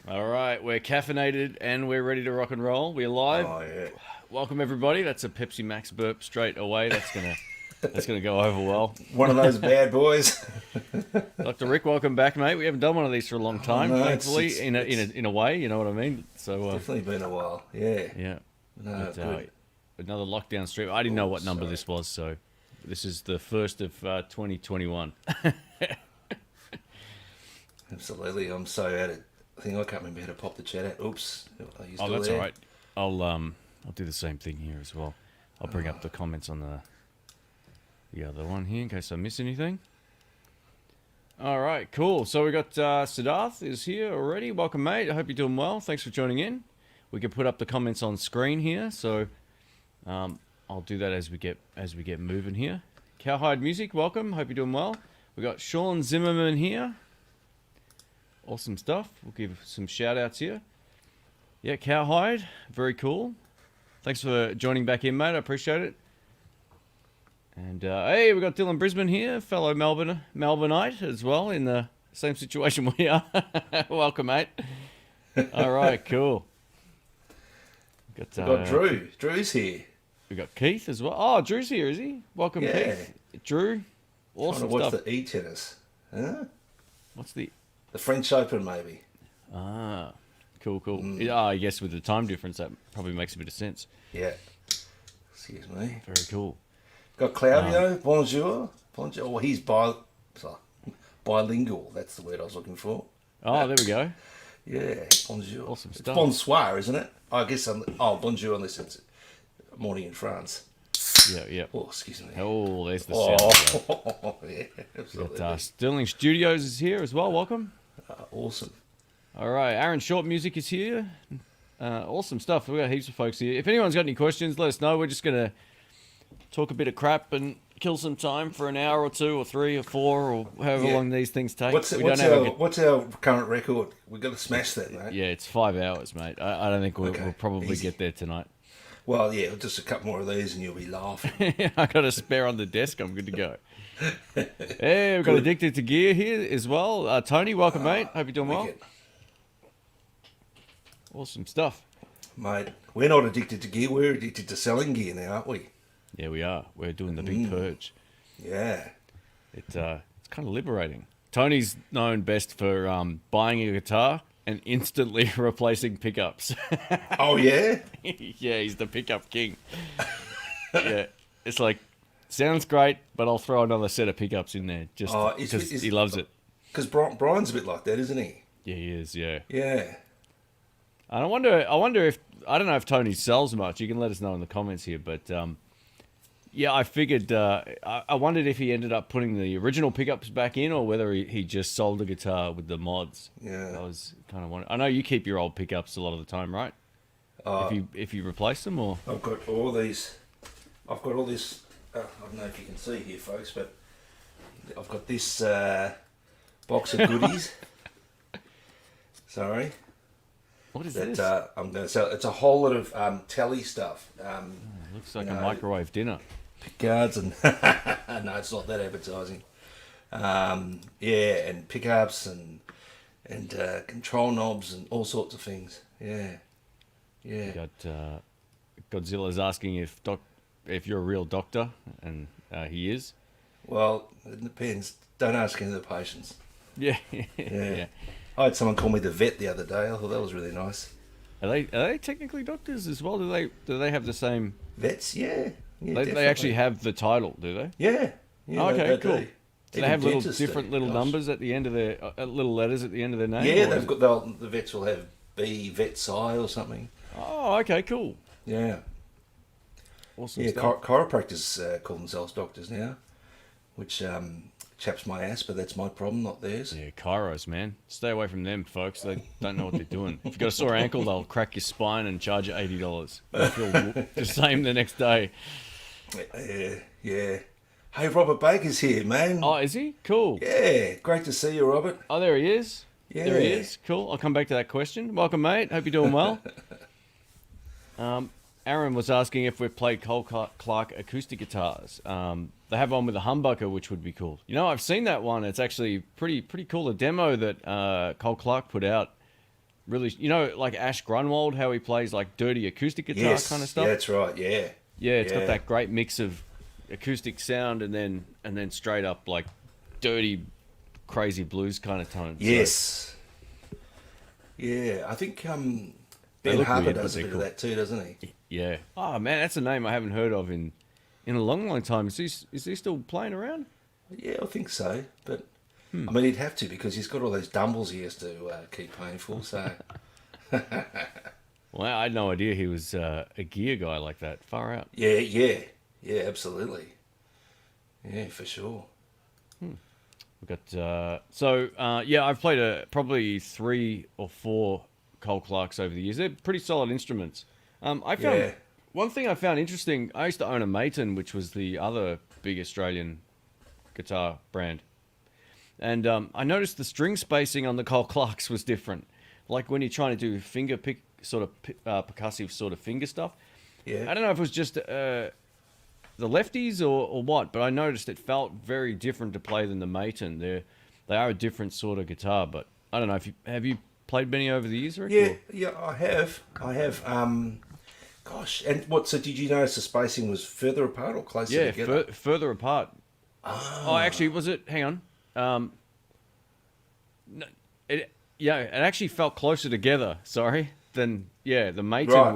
All right, we're caffeinated and we're ready to rock and roll. We're live. Oh yeah. Welcome everybody. That's a Pepsi Max burp straight away. That's gonna go over well. One of those bad boys. Dr. Rick, welcome back, mate. We haven't done one of these for a long time, no, thankfully. it's- In a way, you know what I mean. So Definitely been a while. Yeah. yeah, No, but, good. another lockdown stream. I didn't know what number sorry. this was, so this is the first of 2021. Absolutely. I'm so out of. I think I can't remember how to pop the chat out. Oops. Are you Oh, still that's there? all right. I'll do the same thing here as well. I'll bring up the comments on the other one here in case I miss anything. All right, cool. So we got Siddharth is here already. Welcome, mate. I hope you're doing well. Thanks for joining in. We can put up the comments on screen here, so I'll do that as we get moving here. Cowhide Music, welcome. Hope you're doing well. We got Sean Zimmerman here. Awesome stuff. We'll give some shout outs here. Yeah, Cowhide, very cool. Thanks for joining back in, mate. I appreciate it. And hey, we got Dylan Brisbane here, fellow Melbourneite as well, in the same situation we are. Welcome, mate. All right, cool. We've got Drew. Drew's here. We got Keith as well. Oh, Drew's here, is he? Welcome, Yeah. Keith. Drew, Trying awesome to watch stuff. the e-tennis. Huh? What's the? The French Open, maybe. Ah, cool. Yeah, I guess with the time difference, that probably makes a bit of sense. Yeah. Excuse me. Very cool. Got Claudio. Bonjour. Bonjour. Well, he's sorry, bilingual. That's the word I was looking for. Oh, there we go. Yeah. Bonjour. Awesome It's stuff. bonsoir, isn't it? I guess bonjour unless it's morning in France. Yeah. Oh, excuse me. Oh, there's the sound. Oh, yeah, absolutely. Got, Sterling Studios is here as well. Welcome. Awesome. All right, Aaron Short Music is here. Awesome stuff. We've got heaps of folks here. If anyone's got any questions, let us know. We're just going to talk a bit of crap and kill some time for an hour or two or three or four or however Yeah. long these things take. What's We what's don't have our, what's our current record? We've got to smash that, mate. Yeah, it's 5 hours, mate. I don't think we'll, Okay, we'll probably easy. get there tonight. Well, yeah, just a couple more of these and you'll be laughing. I got a spare on the desk. I'm good to go. Hey, we've got Addicted to Gear here as well. Tony, welcome, mate. Hope you're doing well. Wicked. Awesome stuff. Mate, we're not addicted to gear. We're addicted to selling gear now, aren't we? Yeah, we are. We're doing the big purge. Yeah. It's kind of liberating. Tony's known best for buying a guitar and instantly replacing pickups. Oh, yeah? Yeah, he's the pickup king. Yeah, it's like, sounds great, but I'll throw another set of pickups in there just Oh, because he loves it. Because Brian's a bit like that, isn't he? Yeah, he is, yeah. Yeah. And I wonder if, I don't know if Tony sells much. You can let us know in the comments here, but yeah, I figured, I wondered if he ended up putting the original pickups back in or whether he just sold the guitar with the mods. Yeah. I was kind of wondering. I know you keep your old pickups a lot of the time, right? If you replace them or? I've got all these. I've got all this. I don't know if you can see here, folks, but I've got this box of goodies. Sorry. What is That this? I'm going to sell. It's a whole lot of telly stuff. Looks like you a know, microwave dinner. Cards and no, it's not that advertising. Yeah, and pickups and control knobs and all sorts of things. Yeah, yeah. Got Godzilla's asking if you're a real doctor, and he is. Well, it depends. Don't ask any of the patients. Yeah, Yeah. yeah. I had someone call me the vet the other day. I thought that was really nice. Are they technically doctors as well? Do they have the same? Vets, yeah. Yeah, They actually have the title, do they? Yeah. Yeah, Oh, okay, they cool. do. Do they Even have little dentists different do. little Gosh. numbers at the end of their little letters at the end of their name? Yeah, or they've is- got the vets will have B vet psi or something. Oh, okay, cool. Yeah. Awesome Yeah, stuff. chiropractors call themselves doctors now, which chaps my ass, but that's my problem, not theirs. Yeah, chiros, man. Stay away from them, folks. They don't know what they're doing. If you've got a sore ankle, they'll crack your spine and charge you $80. You'll feel the same the next day. Yeah, yeah. Hey, Robert Baker's here, man. Oh, is he? Cool. Yeah, great to see you, Robert. Oh, there he is. Yeah. There he is. Cool. I'll come back to that question. Welcome, mate. Hope you're doing well. Aaron was asking if we've played Cole Clark acoustic guitars. They have one with a humbucker, which would be cool. You know, I've seen that one. It's actually pretty cool. The demo that Cole Clark put out really, like Ash Grunwald, how he plays like dirty acoustic guitar kind of stuff. Yeah, that's right. Yeah. Yeah, it's got that great mix of acoustic sound and then straight up like dirty, crazy blues kind of tones. Yes. Yeah, I think Ben look Harper weird, does but a they're bit cool. of that too, doesn't he? Yeah. Oh man, that's a name I haven't heard of in a long, long time. Is he still playing around? Yeah, I think so. But Hmm. I mean, he'd have to because he's got all those dumbles he has to keep paying for. So Well, I had no idea he was a gear guy like that. Far out. yeah, absolutely. Yeah, for sure. We got I've played probably 3 or 4 Cole Clarks over the years. They're pretty solid instruments. I found Yeah. one thing I found interesting. I used to own a Maton, which was the other big Australian guitar brand, and I noticed the string spacing on the Cole Clarks was different. Like when you're trying to do finger pick, sort of percussive sort of finger stuff. Yeah. I don't know if it was just the lefties or what, but I noticed it felt very different to play than the Maton. They are a different sort of guitar, but I don't know if have you played many over the years, Rick? Yeah, I have. Gosh, and what? So did you notice the spacing was further apart or closer Yeah, together? further apart. Oh, actually, was it? Hang on. No, it actually felt closer together. Sorry, than the Maton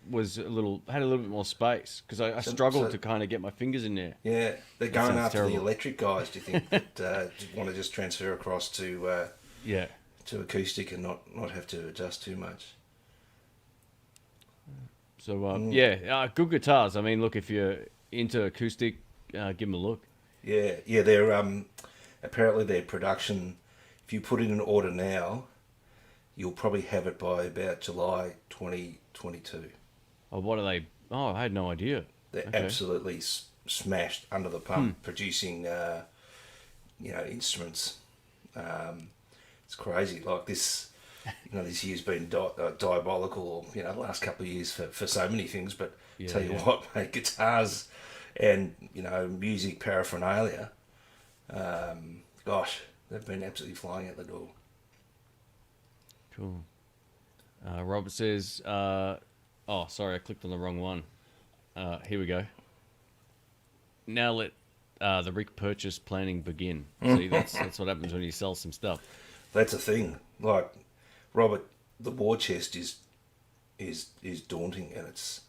was had a little bit more space because I struggled to kind of get my fingers in there. Yeah, they're going sounds after terrible. the electric guys. Do you think that want to just transfer across to acoustic and not have to adjust too much? So good guitars. I mean, look, if you're into acoustic, give them a look. Yeah, they're apparently their production. If you put in an order now, you'll probably have it by about July 2022. Oh, what are they? Oh, I had no idea. They're Okay. absolutely smashed under the pump, producing instruments. It's crazy. Like this, this year's been diabolical. The last couple of years for so many things. But tell you what, mate, guitars and music paraphernalia. Gosh, they've been absolutely flying out the door. Cool. Robert says, oh, sorry, I clicked on the wrong one. Here we go. Now let the Rick purchase planning begin. See, that's what happens when you sell some stuff. That's a thing. Like, Robert, the war chest is daunting and it's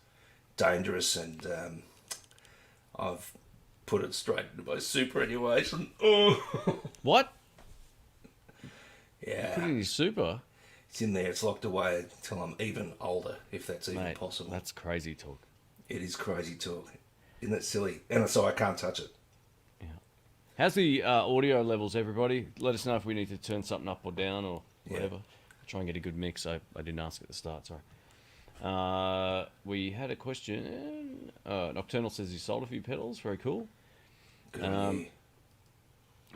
dangerous, and I've put it straight into my superannuation. What? Yeah. Put it in your super? It's in there. It's locked away until I'm even older, if that's even Mate, possible. that's crazy talk. It is crazy talk. Isn't it silly? And so I can't touch it. Yeah. How's the audio levels, everybody? Let us know if we need to turn something up or down or whatever. Try and get a good mix. I didn't ask at the start, sorry. We had a question. Nocturnal says he sold a few pedals. Very cool. Good on you.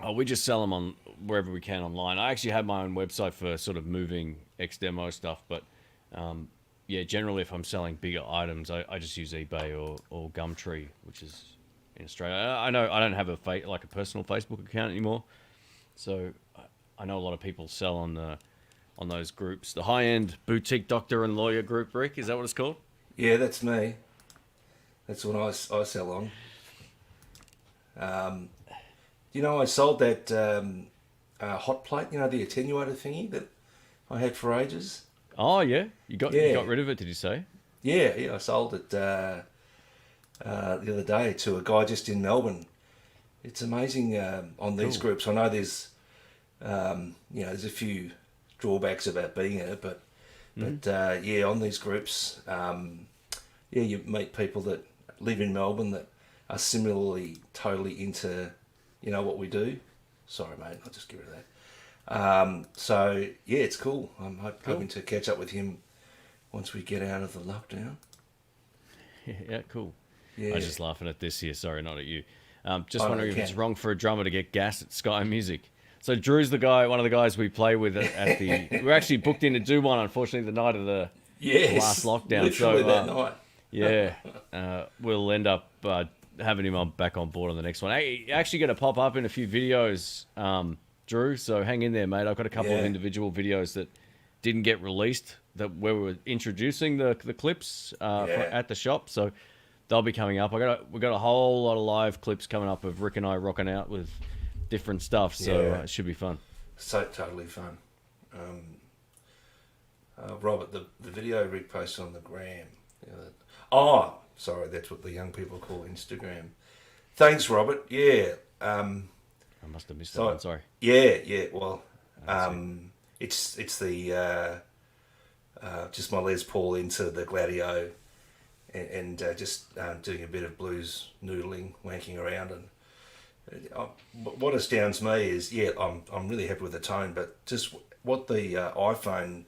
Oh, we just sell them on wherever we can online. I actually have my own website for sort of moving X-Demo stuff, but generally if I'm selling bigger items, I just use eBay or Gumtree, which is in Australia. I know I don't have a personal Facebook account anymore, so I know a lot of people sell on those groups. The high-end boutique doctor and lawyer group, Rick, is that what it's called? Yeah, that's me. That's what I sell on. I sold that hot plate, the attenuator thingy that I had for ages. Oh, yeah? You got rid of it, did you say? Yeah, I sold it the other day to a guy just in Melbourne. It's amazing on these groups. I know there's a few drawbacks about being in it, but on these groups, you meet people that live in Melbourne that are similarly totally into what we do. Sorry, mate, I'll just give it that. It's cool. I'm hoping to catch up with him once we get out of the lockdown. Yeah, cool. Yeah. I was just laughing at this here. Sorry, not at you. Just Oh, no, wondering you if it's can. wrong for a drummer to get gas at Sky Music. So Drew's the guy, one of the guys we play with at the. We're actually booked in to do one. Unfortunately, the night of the last lockdown. Literally So that night. yeah, we'll end up having him back on board on the next one. Hey, actually going to pop up in a few videos, Drew. So hang in there, mate. I've got a couple of Yeah. individual videos that didn't get released, that where we were introducing the clips at the shop. So they'll be coming up. We got a whole lot of live clips coming up of Rick and I rocking out with different stuff. So it should be fun. So totally fun. Robert, the video Rick posted on the gram. Sorry, that's what the young people call Instagram. Thanks, Robert. Yeah. I must have missed that one. Sorry. Yeah. Well, it's the just my Les Paul into the Gladio, and just doing a bit of blues noodling, wanking around, and what astounds me is I'm really happy with the tone, but just what the iPhone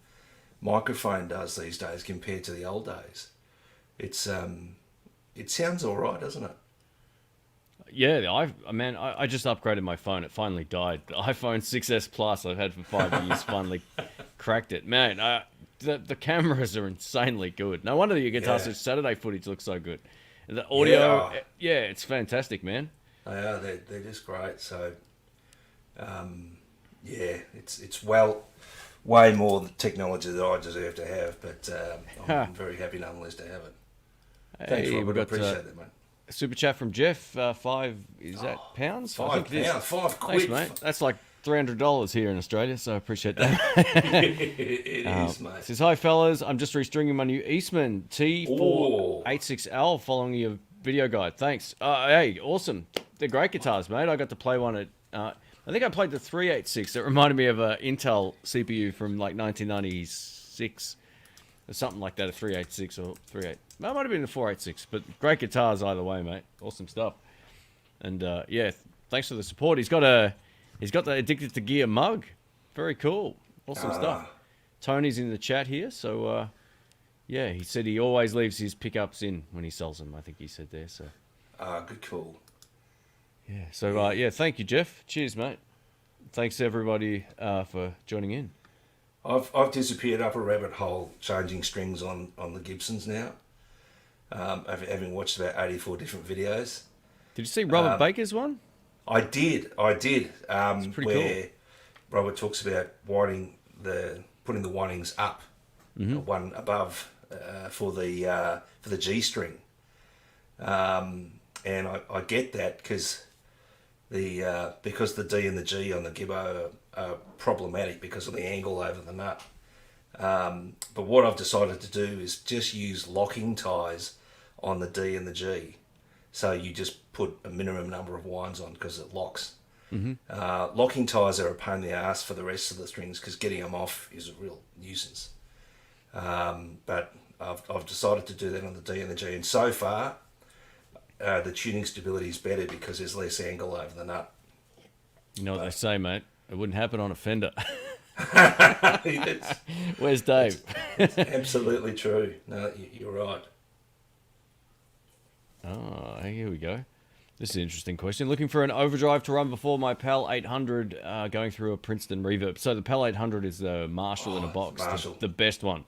microphone does these days compared to the old days, it sounds all right, doesn't it? Yeah, I just upgraded my phone. It finally died. The iPhone 6S Plus I've had for 5 years finally cracked it. Man, the cameras are insanely good. No wonder your Guitar Search Saturday footage looks so good. The audio, it's fantastic, man. They are. They're just great. So, it's way more the technology that I deserve to have, but I'm very happy nonetheless to have it. Thanks, Robert. I appreciate that, mate. Super chat from Jeff. 5 is that pounds? £5. £5 quid. Thanks, mate. That's like $300 here in Australia, so I appreciate that. It is, mate. Says, hi, fellas. I'm just restringing my new Eastman T486L following your video guide. Thanks. Hey, awesome. They're great guitars, mate. I got to play one at... I think I played the 386. It reminded me of an Intel CPU from like 1996 or something like that, a 386 or 38. That might have been a 486, but great guitars either way, mate. Awesome stuff. And thanks for the support. He's got the Addicted to Gear mug. Very cool. Awesome stuff. Tony's in the chat here, so he said he always leaves his pickups in when he sells them. I think he said there. So. Good call. Yeah. So thank you, Jeff. Cheers, mate. Thanks everybody for joining in. I've disappeared up a rabbit hole changing strings on the Gibsons now. Having watched about 84 different videos. Did you see Robert Baker's one? I did. It's pretty where cool. Robert talks about putting the windings up, one above for the G string, and I get that because the D and the G on the Gibbo are problematic because of the angle over the nut. But what I've decided to do is just use locking ties on the D and the G. So you just put a minimum number of winds on because it locks. Locking ties are a pain in the ass for the rest of the strings because getting them off is a real nuisance. But I've decided to do that on the D and the G. And so far, the tuning stability is better because there's less angle over the nut. You know what they say, mate? It wouldn't happen on a Fender. It's, Where's Dave? it's absolutely true. No, you're right. Oh, here we go. This is an interesting question. Looking for an overdrive to run before my PAL 800 going through a Princeton reverb. So the PAL 800 is the Marshall in a box, the best one.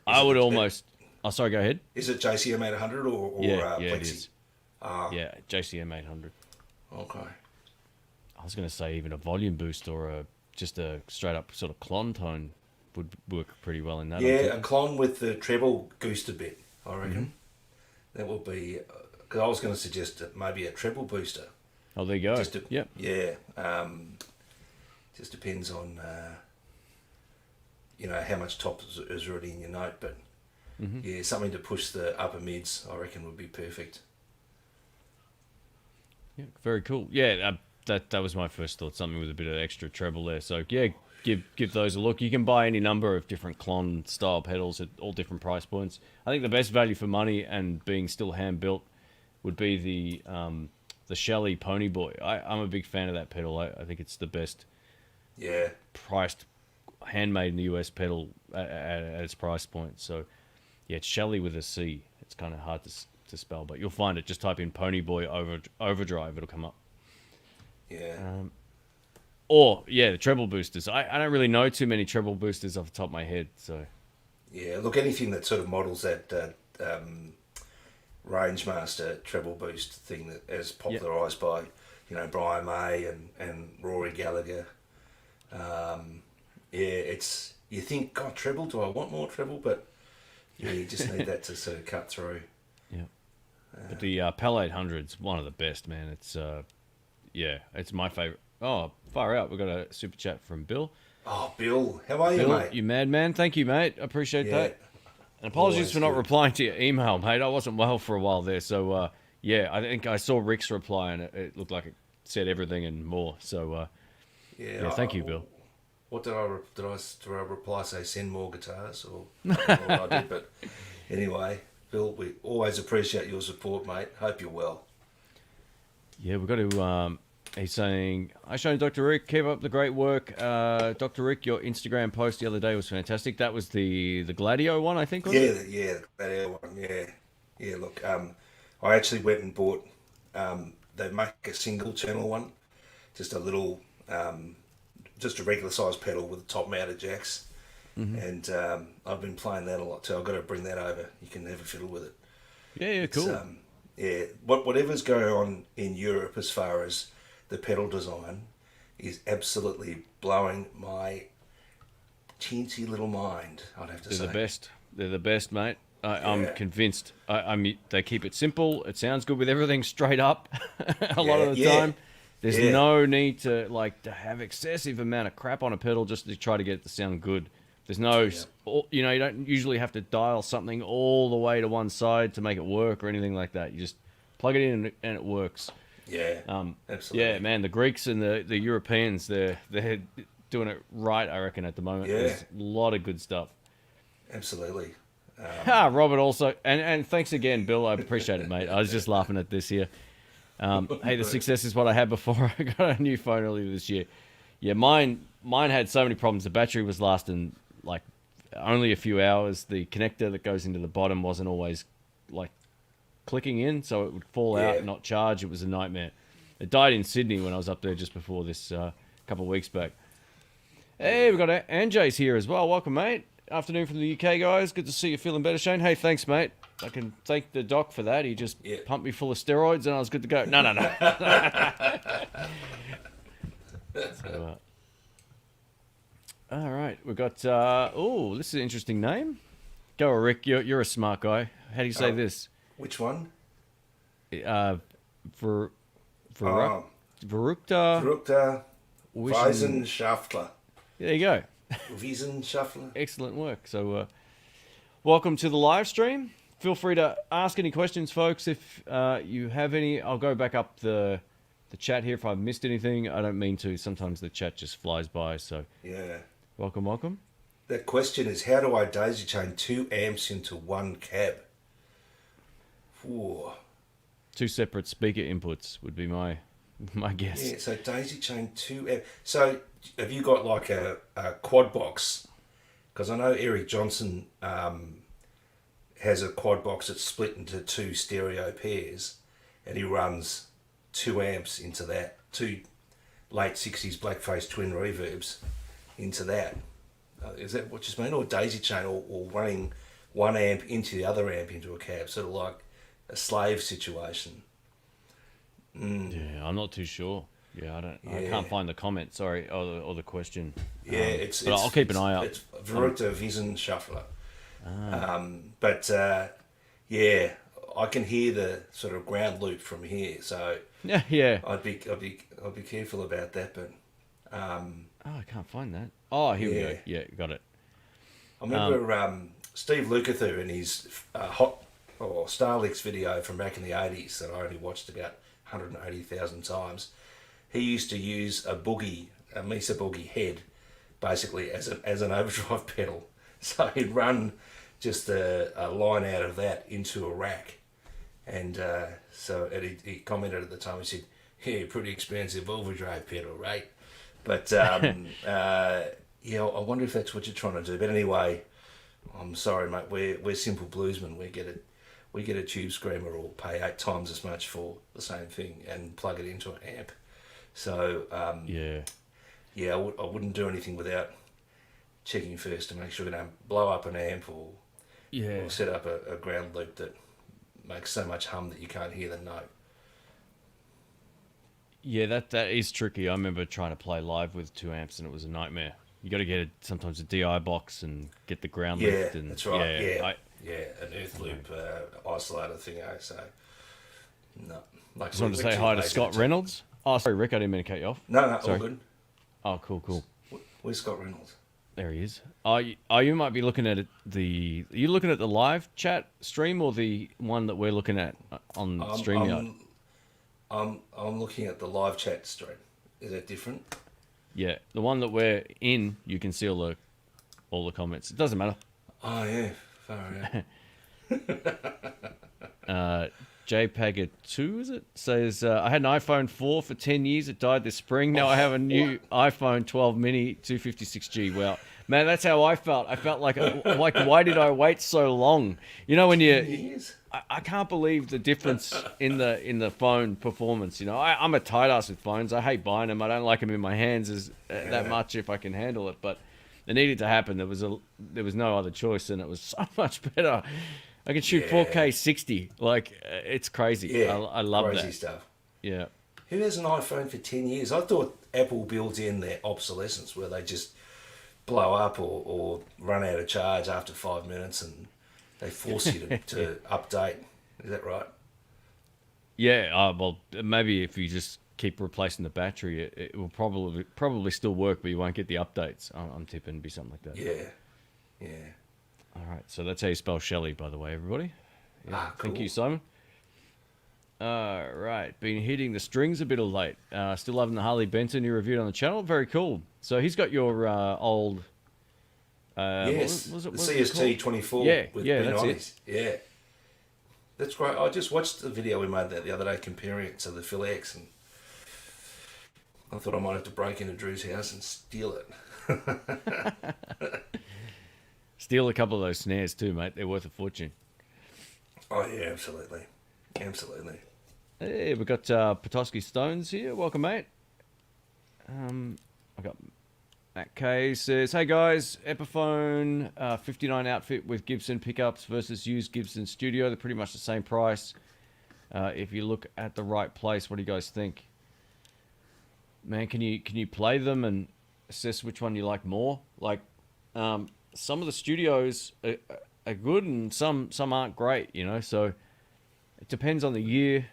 I would almost... Oh, sorry, go ahead. Is it JCM 800 or yeah, Plexi? It is. Yeah, JCM 800. Okay. I was going to say even a volume boost or just a straight up sort of clon tone would work pretty well in that. Yeah, a clon with the treble goosed a bit, I reckon. That would be... Because I was going to suggest maybe a treble booster. Oh, there you go. Yep. Yeah. Just depends on, how much top is already in your note. But, yeah, something to push the upper mids, I reckon, would be perfect. Yeah, very cool. Yeah, that was my first thought. Something with a bit of extra treble there. So, yeah, give those a look. You can buy any number of different clon style pedals at all different price points. I think the best value for money and being still hand built would be the Shelly Pony Boy. I'm a big fan of that pedal. I think it's the best priced handmade in the US pedal at its price point. So, yeah, it's Shelly with a C. It's kind of hard to spell, but you'll find it. Just type in Pony Boy Overdrive. It'll come up. Yeah. The treble boosters. I don't really know too many treble boosters off the top of my head. So. Yeah, look, anything that sort of models that Rangemaster treble boost thing that is popularised by, Brian May and Rory Gallagher. It's you think, God, treble, do I want more treble? But yeah, you just need that to sort of cut through. Yeah. But the PAL 800's one of the best, man. It's yeah, it's my favorite. Oh, far out. We've got a super chat from Bill. Oh, Bill, how are you, Bill, mate? you madman. Thank you, mate. I appreciate Yeah. that. And apologies Always for not good. replying to your email, mate. I wasn't well for a while there. So, yeah, I think I saw Rick's reply and it looked like it said everything and more. So, yeah, thank you, Bill. What did I reply? Say send more guitars, or I don't know what I did, but anyway, Bill, we always appreciate your support, mate. Hope you're well. Yeah, we've got to. He's saying, "Hi, Shane, Dr. Rick. Keep up the great work, Dr. Rick. Your Instagram post the other day was fantastic. That was the Gladio one, I think. Was it? Yeah, that air one, yeah. Look, I actually went and bought. They make a single channel one, just a little, just a regular size pedal with top mounted jacks, and I've been playing that a lot too. I've got to bring that over. You can have a fiddle with it. Yeah, cool. Yeah, whatever's going on in Europe as far as the pedal design is absolutely blowing my teensy little mind. I'd have to They're say. the best. They're the best, mate. I'm Yeah. convinced. They keep it simple. It sounds good with everything straight up. A lot of the Yeah. time, there's Yeah. no need to to have excessive amount of crap on a pedal just to try to get it to sound good. There's no, you don't usually have to dial something all the way to one side to make it work or anything like that. You just plug it in and it works. Yeah, absolutely. Yeah, man, the Greeks and the Europeans, they're doing it right, I reckon, at the moment. Yeah. There's a lot of good stuff. Absolutely. Robert also, and thanks again, Bill. I appreciate it, mate. I was just laughing at this here. Hey, the success is what I had before I got a new phone earlier this year. Yeah, mine had so many problems. The battery was lasting like only a few hours. The connector that goes into the bottom wasn't always like clicking in, so it would fall out and not charge. It was a nightmare. It died in Sydney when I was up there just before this couple of weeks back. Hey, we've got Anjay's here as well. Welcome, mate. Afternoon from the UK, guys. Good to see you feeling better, Shane. Hey, thanks, mate. I can thank the doc for that. He just pumped me full of steroids and I was good to go. No. So, all right, we've got. This is an interesting name. Go, Rick. You're a smart guy. How do you say this? Which one? Varukta. Verrückter Weisenschaftler. There you go. Wissenschaftler. Excellent work. So, welcome to the live stream. Feel free to ask any questions, folks. If you have any, I'll go back up the chat here if I've missed anything. I don't mean to. Sometimes the chat just flies by. So, Yeah. welcome. That question is, how do I daisy chain 2 amps into one cab? Ooh. 2 separate speaker inputs would be my guess. Yeah, so daisy chain 2 amps. So have you got like a quad box? Because I know Eric Johnson has a quad box that's split into 2 stereo pairs, and he runs 2 amps into that, 2 late 60s blackface twin reverbs into that. Is that what you mean? Or daisy chain, or running 1 amp into the other amp into a cab, sort of like a slave situation. Yeah, I'm not too sure. Yeah, I Yeah. can't find the comment. Sorry, or the question. Yeah, but I'll keep an eye out. It's Verrückter Wissenschaftler. But yeah, I can hear the sort of ground loop from here, so Yeah. I'd be careful about that. But I can't find that. Oh, here we go. Yeah, got it. I remember Steve Lukather in his Hot or Starlix video from back in the 80s that I only watched about 180,000 times. He used to use a Mesa Boogie head, basically as an overdrive pedal. So he'd run just a line out of that into a rack, and he commented at the time. He said, "Yeah, pretty expensive overdrive pedal, right?" But yeah, I wonder if that's what you're trying to do. But anyway, I'm sorry, mate. We're simple bluesmen. We get a tube screamer or pay 8 times as much for the same thing and plug it into an amp. So yeah, I wouldn't do anything without checking first to make sure we don't blow up an amp or set up a ground loop that makes so much hum that you can't hear the note. Yeah, that is tricky. I remember trying to play live with 2 amps and it was a nightmare. you got to get sometimes a DI box and get the ground Yeah, lift. And that's right. Yeah, I, an earth loop isolator thing. So no, like just wanted to we're say too hi to lazy Scott to- Reynolds. Oh, sorry, Rick, I didn't mean to cut you off. No, Sorry. all good. Oh, cool. Where's Scott Reynolds? There he is. You might be looking at Are you looking at the live chat stream or the one that we're looking at on StreamYard? I'm looking at the live chat stream. Is that different? Yeah, the one that we're in, you can see all the comments. It doesn't matter. Oh yeah, far out. JPEG 2, is it? Says, I had an iPhone 4 for 10 years. It died this spring. Now I have a new iPhone 12 mini 256G. Wow. Man, that's how I felt. I felt like, why did I wait so long? You know, when Years? I can't believe the difference in the phone performance. You know, I'm a tight ass with phones. I hate buying them. I don't like them in my hands that much if I can handle it. But it needed to happen. There was no other choice, and it was so much better. I can shoot 4K 60. Like, it's crazy. Yeah, I love crazy that. stuff. Yeah. Who has an iPhone for 10 years? I thought Apple builds in their obsolescence where they just blow up or run out of charge after 5 minutes and they force you to update. Is that right? Yeah. Well, maybe if you just keep replacing the battery, it will probably still work, but you won't get the updates. I'm tipping it'd be something like that. Yeah. All right, so that's how you spell Shelley, by the way, everybody. Yeah, Cool. Thank you, Simon. All right, been hitting the strings a bit of late. Still loving the Harley Benton you reviewed on the channel. Very cool. So he's got your old... Yes, what was it the called? CST 24 Yeah, with yeah, Ben that's Ollies. Yeah. That's great. I just watched the video we made that the other day comparing it to the Phil X, and I thought I might have to break into Drew's house and steal it. Steal a couple of those snares too, mate. They're worth a fortune. Oh yeah, absolutely. Hey, we've got Petoskey Stones here. Welcome, mate. I got Matt K says, hey guys, Epiphone 59 outfit with Gibson pickups versus used Gibson Studio. They're pretty much the same price. If you look at the right place, what do you guys think? Man, can you play them and assess which one you like more? Like, some of the studios are good and some aren't great, you know, so it depends on the year.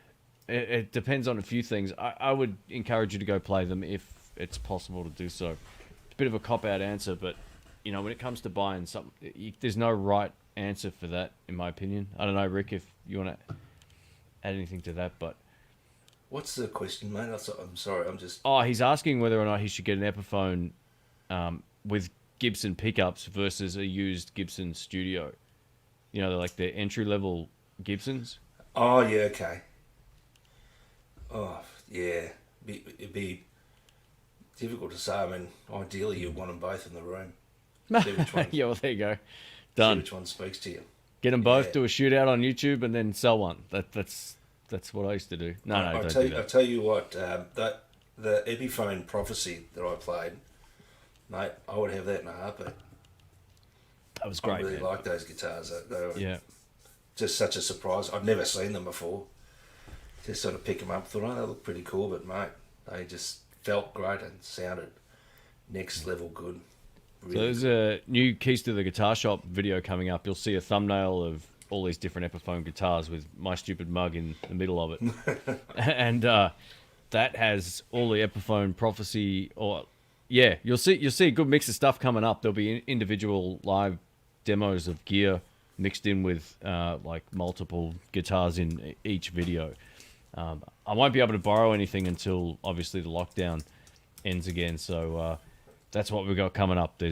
It depends on a few things. I would encourage you to go play them if it's possible to do so. It's a bit of a cop-out answer, but, you know, when it comes to buying something, there's no right answer for that, in my opinion. I don't know, Rick, if you want to add anything to that, but... What's the question, mate? I'm sorry, I'm just... Oh, he's asking whether or not he should get an Epiphone with Gibson pickups versus a used Gibson Studio. You know, they're like the entry-level Gibsons. Oh, yeah, okay. Oh, yeah. It'd be difficult to say. I mean, ideally you'd want them both in the room. See which one, Yeah, well, there you go. see Done. which one speaks to you. Get them both, Yeah. do a shootout on YouTube, and then sell one. That's what I used to do. No, I don't tell do you, I that. tell you what, that the Epiphone Prophecy that I played, mate, I would have that in a heartbeat. That was I great, really man. like those guitars. They were Yeah. just such a surprise. I'd never seen them before. Just sort of pick them up, thought, oh, they look pretty cool, but mate, they just felt great and sounded next level good. So there's a new Keys to the Guitar Shop video coming up. You'll see a thumbnail of all these different Epiphone guitars with my stupid mug in the middle of it. And that has all the Epiphone Prophecy, or yeah, you'll see a good mix of stuff coming up. There'll be individual live demos of gear mixed in with like multiple guitars in each video. I won't be able to borrow anything until obviously the lockdown ends again. So that's what we've got coming up. I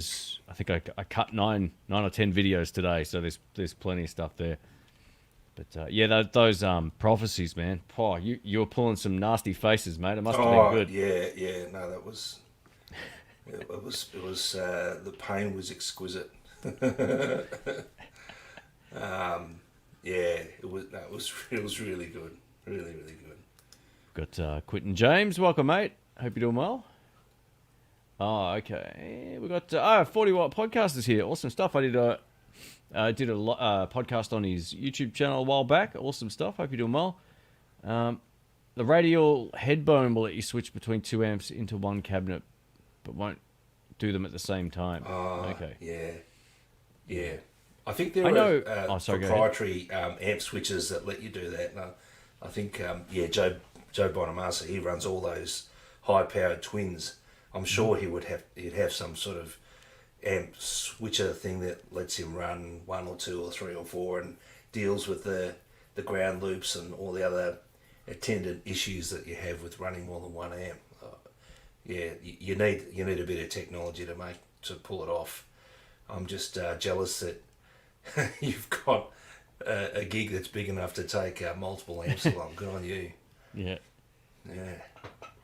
think I cut 9 or 10 videos today, so there's plenty of stuff there. But yeah, those prophecies, man. Oh, you were pulling some nasty faces, mate. It must have been good. Yeah. No, that was. It was. The pain was exquisite. Yeah, it was really good. Really good. Got Quentin James. Welcome, mate. Hope you're doing well. Oh, okay. We got 40 Watt Podcasters here. Awesome stuff. I did a podcast on his YouTube channel a while back. Awesome stuff. Hope you're doing well. The radial head bone will let you switch between 2 amps into one cabinet, but won't do them at the same time. Oh, Okay. yeah. I think there I know- are sorry, go ahead. proprietary amp switches that let you do that. And I think, Joe Bonamassa, he runs all those high-powered twins. I'm sure he'd have some sort of amp switcher thing that lets him run 1 or 2 or 3 or 4 and deals with the ground loops and all the other attendant issues that you have with running more than one amp. You need a bit of technology to pull it off. I'm just jealous that you've got a gig that's big enough to take multiple amps along. Good on you. Yeah. Yeah.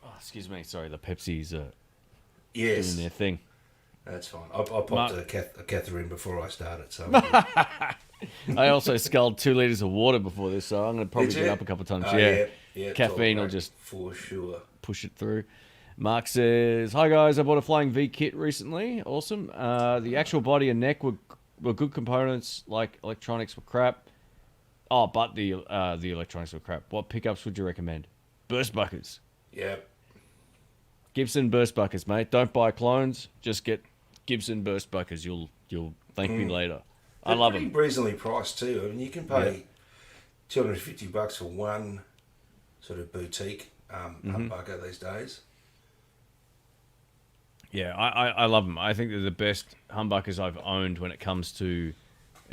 Oh, excuse me. Sorry, the Pepsi's Yes, doing their thing. that's fine. I popped Mark- a Catherine before I started, so I also sculled 2 liters of water before this, so I'm going to probably Did get you? up a couple of times. Oh, yeah. yeah. it's Caffeine all will great, just for sure. push it through. Mark says, "Hi guys, I bought a Flying V kit recently. Awesome. The actual body and neck were good components. Like electronics were crap. Oh, but the electronics were crap. What pickups would you recommend? Burst buckers. Yeah, Gibson burst buckers, mate. Don't buy clones. Just get Gibson burst buckers. You'll thank me later. I They're love pretty them. reasonably priced too. I mean, you can pay $250 for one sort of boutique humbucker these days. Yeah, I love them. I think they're the best humbuckers I've owned when it comes to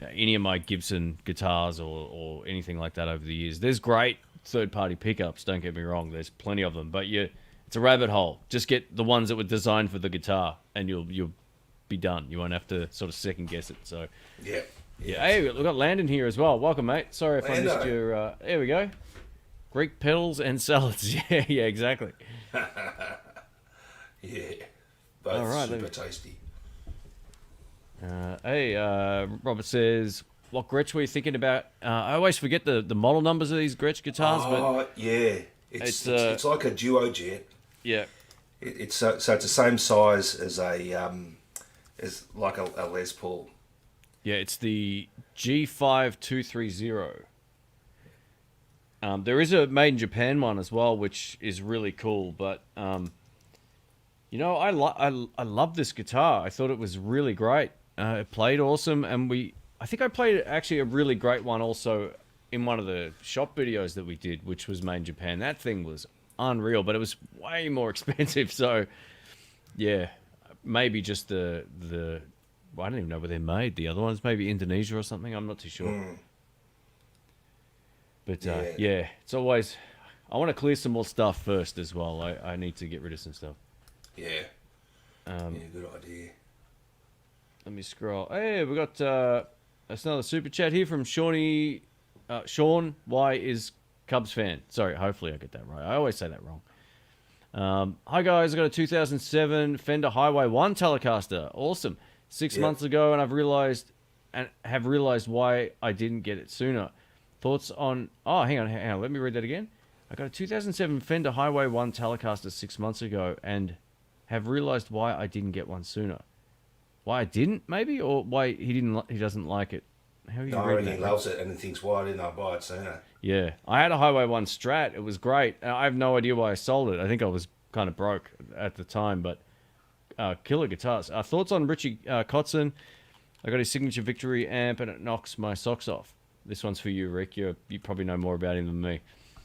any of my Gibson guitars or anything like that over the years. There's great third-party pickups, don't get me wrong. There's plenty of them. But it's a rabbit hole. Just get the ones that were designed for the guitar, and you'll be done. You won't have to sort of second-guess it. So, Yeah. yeah. Hey, we've got Landon here as well. Welcome, mate. Sorry if I Lando. missed your... there we go. Greek pedals and salads. Yeah, exactly. Yeah. Both All right, super then. tasty. Robert says, what Gretsch were you thinking about? I always forget the model numbers of these Gretsch guitars, but Oh, yeah. It's like a duo jet. yeah. It's so it's the same size as as like a Les Paul. Yeah, it's the G5230. There is a made in Japan one as well, which is really cool, but I love this guitar. I thought it was really great. It played awesome, and I think I played actually a really great one also in one of the shop videos that we did, which was made in Japan. That thing was unreal, but it was way more expensive. So, yeah, maybe just the I don't even know where they're made. The other ones, maybe Indonesia or something. I'm not too sure. But yeah, it's always. I want to clear some more stuff first as well. I need to get rid of some stuff. Yeah. Yeah, good idea. Let me scroll. Hey, we got that's another super chat here from Shawnee. Sean Y is Cubs fan. Sorry, hopefully I get that right. I always say that wrong. Hi guys, I got a 2007 Fender Highway 1 Telecaster. Awesome. 6 months ago, and have realized why I didn't get it sooner. Thoughts on? Oh, hang on. Let me read that again. I got a 2007 Fender Highway 1 Telecaster 6 months ago, and have realized why I didn't get one sooner. Why I didn't, maybe, or why he doesn't like it. How are you No, I reading reckon he that? loves it and he thinks, why didn't I buy it sooner? Yeah, I had a Highway 1 Strat. It was great. I have no idea why I sold it. I think I was kind of broke at the time, but killer guitars. Thoughts on Richie Kotzen? I got his signature Victory amp, and it knocks my socks off. This one's for you, Rick. You probably know more about him than me.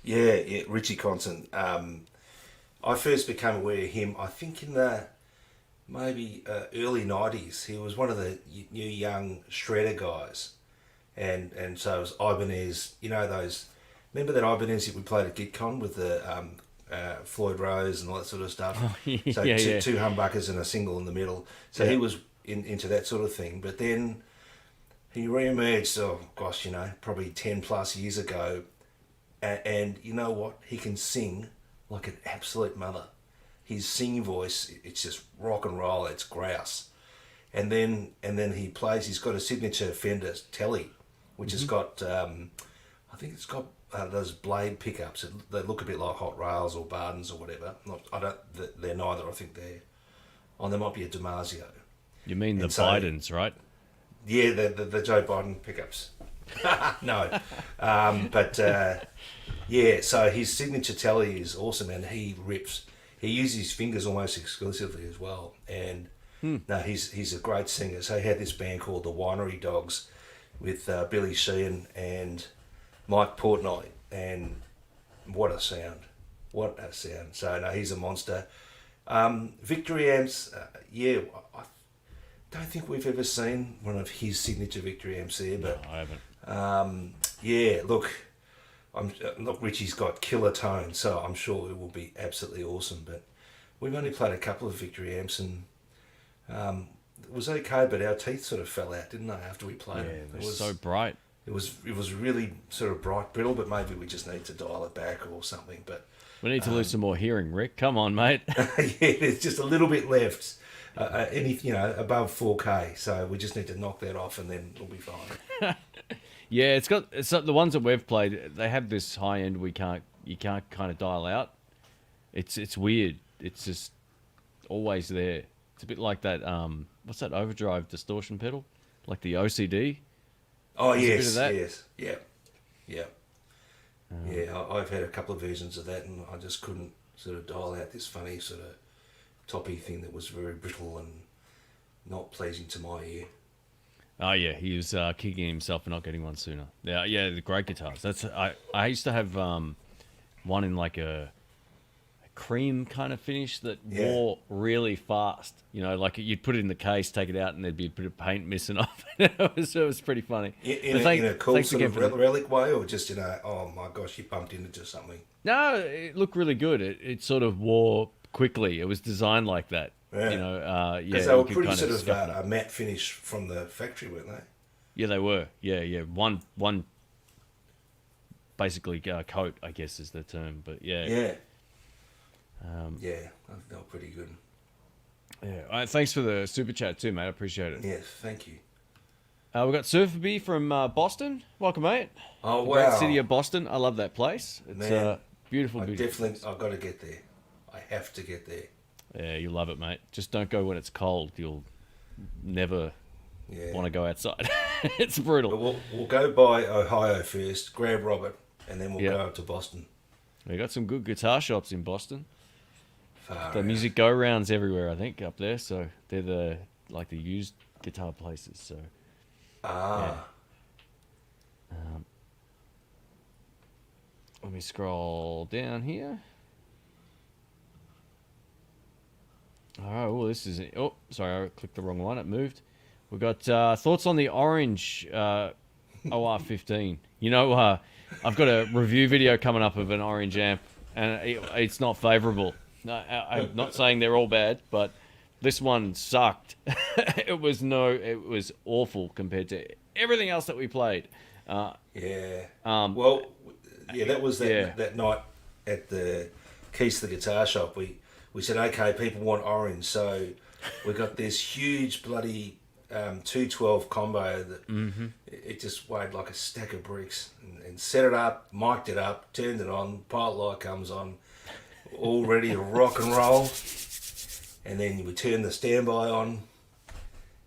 Yeah, Richie Constant. I first became aware of him, I think, in the maybe early 90s. He was one of the new young shredder guys. And so it was Ibanez, those... Remember that Ibanez that we played at GitCon with the Floyd Rose and all that sort of stuff? Oh, yeah, So yeah. two humbuckers and a single in the middle. So Yeah. he was into that sort of thing. But then he re-emerged, probably 10 plus years ago. And you know what? He can sing like an absolute mother. His singing voice, it's just rock and roll. It's grouse. And then he plays. He's got a signature Fender Tele, which has got. I think it's got those blade pickups. They look a bit like Hot Rails or Bardens or whatever. They're neither. I think they're. Oh, there might be a Damasio. You mean the And so- Bidens, right? Yeah, the Joe Biden pickups. No, but yeah. So his signature Tele is awesome, and he rips. He uses his fingers almost exclusively as well, and No, he's a great singer. So he had this band called the Winery Dogs with Billy Sheehan and Mike Portnoy, and what a sound. What a sound. So, no, he's a monster. Victory amps, yeah, I don't think we've ever seen one of his signature Victory amps there, but No, I haven't. yeah, look, look, Richie's got killer tone, so I'm sure it will be absolutely awesome. But we've only played a couple of Victory amps, and it was okay, but our teeth sort of fell out, didn't they, after we played Yeah, them? they're so bright. It was really sort of bright, brittle, but maybe we just need to dial it back or something. But We need to lose some more hearing, Rick. Come on, mate. yeah, there's just a little bit left. Anything, above 4K, so we just need to knock that off, and then we'll be fine. Yeah, it's the ones that we've played. They have this high end you can't kind of dial out. It's weird. It's just always there. It's a bit like that. What's that overdrive distortion pedal? Like the OCD. Oh There's a bit yes, of that. yes, yeah. Yeah, I've had a couple of versions of that, and I just couldn't sort of dial out this funny sort of toppy thing that was very brittle and not pleasing to my ear. Oh yeah, he was kicking himself for not getting one sooner. Yeah, the great guitars. I used to have one in like a cream kind of finish that Yeah. wore really fast. Like you'd put it in the case, take it out, and there'd be a bit of paint missing off. It was pretty funny. In But a cool thanks sort again of for the- relic way, or just oh my gosh, you bumped into something. No, it looked really good. It sort of wore quickly. It was designed like that. Yeah. Yeah. Because they were you could pretty kind sort scuff it. of a matte finish from the factory, weren't they? Yeah, they were. Yeah. One basically coat, I guess, is the term. But yeah. Yeah. Yeah, they were pretty good. Yeah. Thanks for the super chat too, mate. I appreciate it. Yeah, thank you. We've got Surferby from Boston. Welcome, mate. Oh The wow, great city of Boston. I love that place. It's Man, beautiful. I've got to get there. I have to get there. Yeah, you love it, mate. Just don't go when it's cold. You'll never Yeah. want to go outside. It's brutal. But we'll go by Ohio first, grab Robert, and then we'll Yeah. go up to Boston. We got some good guitar shops in Boston. Far The out. music go rounds everywhere, I think, up there. So they're the used guitar places. So Ah, let me scroll down here. All right. Well, this is. Oh, sorry, I clicked the wrong one. It moved. We've got thoughts on the orange OR15. I've got a review video coming up of an orange amp, and it's not favourable. No, I'm not saying they're all bad, but this one sucked. It was awful compared to everything else that we played. yeah. Um, That was yeah. that night at the Keys to the Guitar Shop. We said, okay, people want orange, so we got this huge bloody 212 combo that Mm-hmm. it just weighed like a stack of bricks, and set it up, mic'd it up, turned it on, pilot light comes on, all ready to rock and roll, and then we turn the standby on,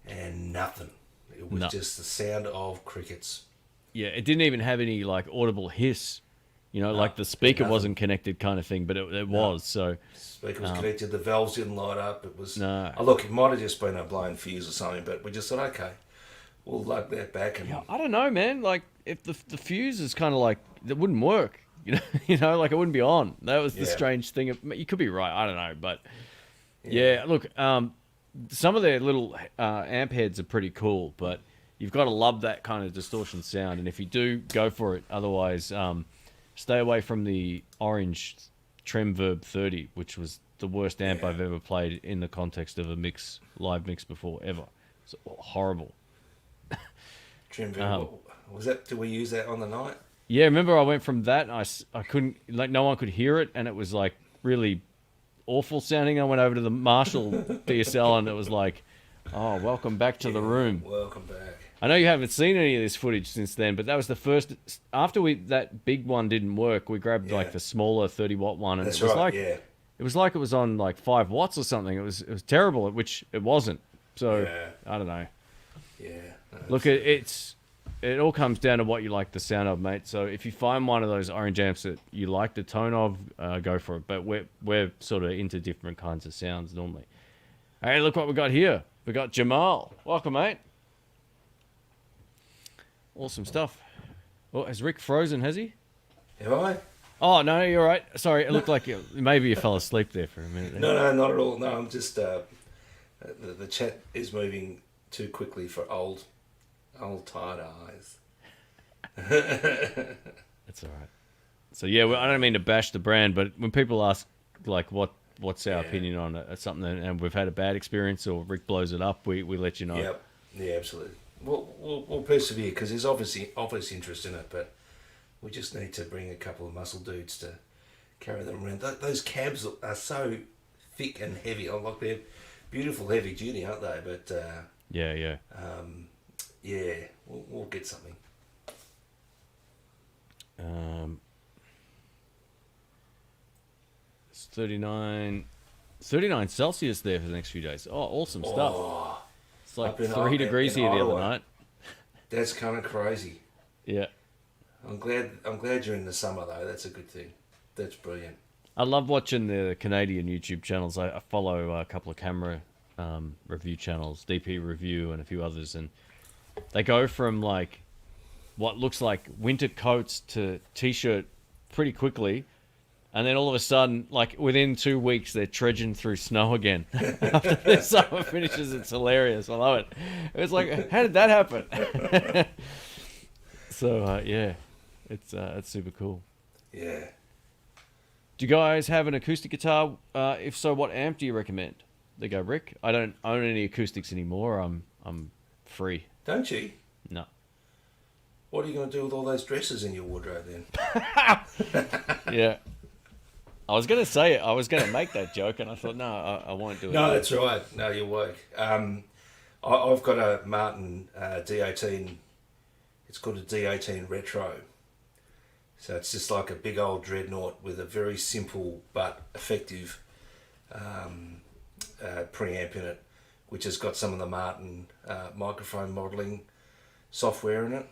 and nothing. It was No. just the sound of crickets. Yeah, it didn't even have any like audible hiss. Like the speaker nothing. wasn't connected, kind of thing, but it was. So Speaker was connected, the valves didn't light up. It was No. Oh, look, it might have just been a blown fuse or something, but we just thought, okay, we'll lug that back and I don't know, man. Like if the fuse is kind of like that wouldn't work. Like it wouldn't be on. That was the Yeah. strange thing. You could be right. I don't know, but yeah. Look, some of their little amp heads are pretty cool, but you've got to love that kind of distortion sound. And if you do, go for it. Otherwise, stay away from the orange Tremverb 30, which was the worst amp Yeah. I've ever played in the context of a live mix before ever. It's horrible. trim. Um, Was that? Did we use that on the night? Yeah, remember I went from that, and I couldn't, like, no one could hear it, and it was like really awful sounding. I went over to the Marshall DSL, and it was like, oh, welcome back to the room. Welcome back. I know you haven't seen any of this footage since then, but that was the first. After that big one didn't work, we grabbed like Yeah. the smaller 30-watt one, and That's it was right. like yeah. it was like it was on like 5 watts or something. It was terrible, which it wasn't. So Yeah. I don't know. Yeah. No, Look, it all comes down to what you like the sound of, mate. So if you find one of those orange amps that you like the tone of, go for it. But we're sort of into different kinds of sounds normally. Hey, look what we got here. We got Jamal. Welcome, mate. Awesome stuff. Oh, has Rick frozen, has he? Have I? Oh, no, you're right. Sorry, it looked like maybe you fell asleep there for a minute. There. No, not at all. No, I'm just the chat is moving too quickly for old tired eyes. That's all right. So, yeah, well, I don't mean to bash the brand, but when people ask, like, what's our opinion on it, something, and we've had a bad experience or Rick blows it up, we let you know. Yep. Yeah, absolutely. We'll persevere because there's obviously interest in it, but we just need to bring a couple of muscle dudes to carry them around. Those cabs are so thick and heavy. Like they're beautiful, heavy duty, aren't they? But Yeah. We'll get something. It's 39 Celsius there for the next few days. Oh, awesome stuff. Oh, It's like up in 3 degrees in here the Ottawa. other night. that's kind of crazy. Yeah. I'm glad you're in the summer though. That's a good thing. That's brilliant. I love watching the Canadian YouTube channels. I follow a couple of camera review channels, DP Review and a few others, and they go from like what looks like winter coats to t-shirt pretty quickly, and then all of a sudden, like within 2 weeks, they're trudging through snow again. After the summer finishes, it's hilarious. I love it. It's like, how did that happen? So yeah, it's super cool. Yeah. Do you guys have an acoustic guitar? If so, what amp do you recommend? They go, Rick. I don't own any acoustics anymore. I'm free. Don't you? No. What are you going to do with all those dresses in your wardrobe then? Yeah. I was going to say it. I was going to make that joke, and I thought, no, I won't do it. No, that's right. No, you're woke. I've got a Martin D18. It's called a D18 Retro. So it's just like a big old dreadnought with a very simple but effective preamp in it, which has got some of the Martin microphone modelling software in it.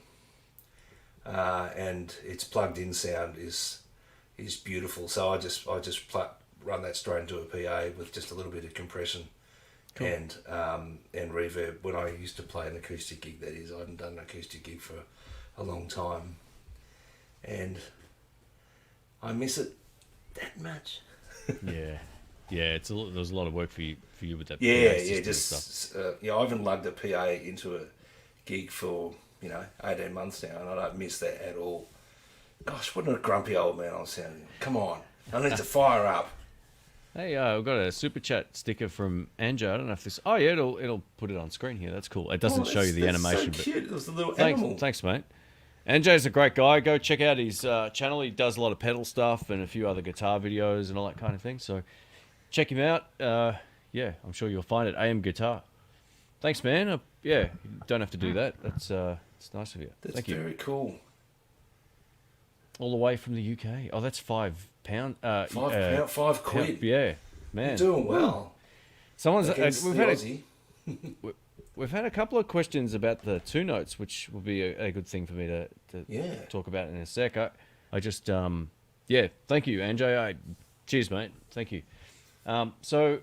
And its plugged-in sound is beautiful. So I just run that straight into a PA with just a little bit of compression. Cool. And reverb. When I used to play an acoustic gig, that is, I hadn't done an acoustic gig for a long time, and I miss it that much. Yeah. It's there's a lot of work for you with that. Yeah, PA system just I haven't lugged a PA into a gig for 18 months now, and I don't miss that at all. Gosh, what a grumpy old man I'm sounding. Come on, I need to fire up. Hey, I've got a super chat sticker from Anjo. I don't know if this. Oh yeah, it'll put it on screen here. That's cool. It doesn't show you the animation, so cute. It was a little but animal. thanks, mate. Anjo's a great guy. Go check out his channel. He does a lot of pedal stuff and a few other guitar videos and all that kind of thing. So check him out. Yeah, I'm sure you'll find it. AM Guitar. Thanks, man. Yeah, you don't have to do that. That's it's nice of you. Thank you. That's very cool. All the way from the UK. Oh, that's £5. £5 quid. Yeah, man. You're doing well. Someone's Against we've the had Aussie. we've had a couple of questions about the two notes, which will be a good thing for me to talk about in a sec. I just thank you, Anjo. Cheers, mate. Thank you. So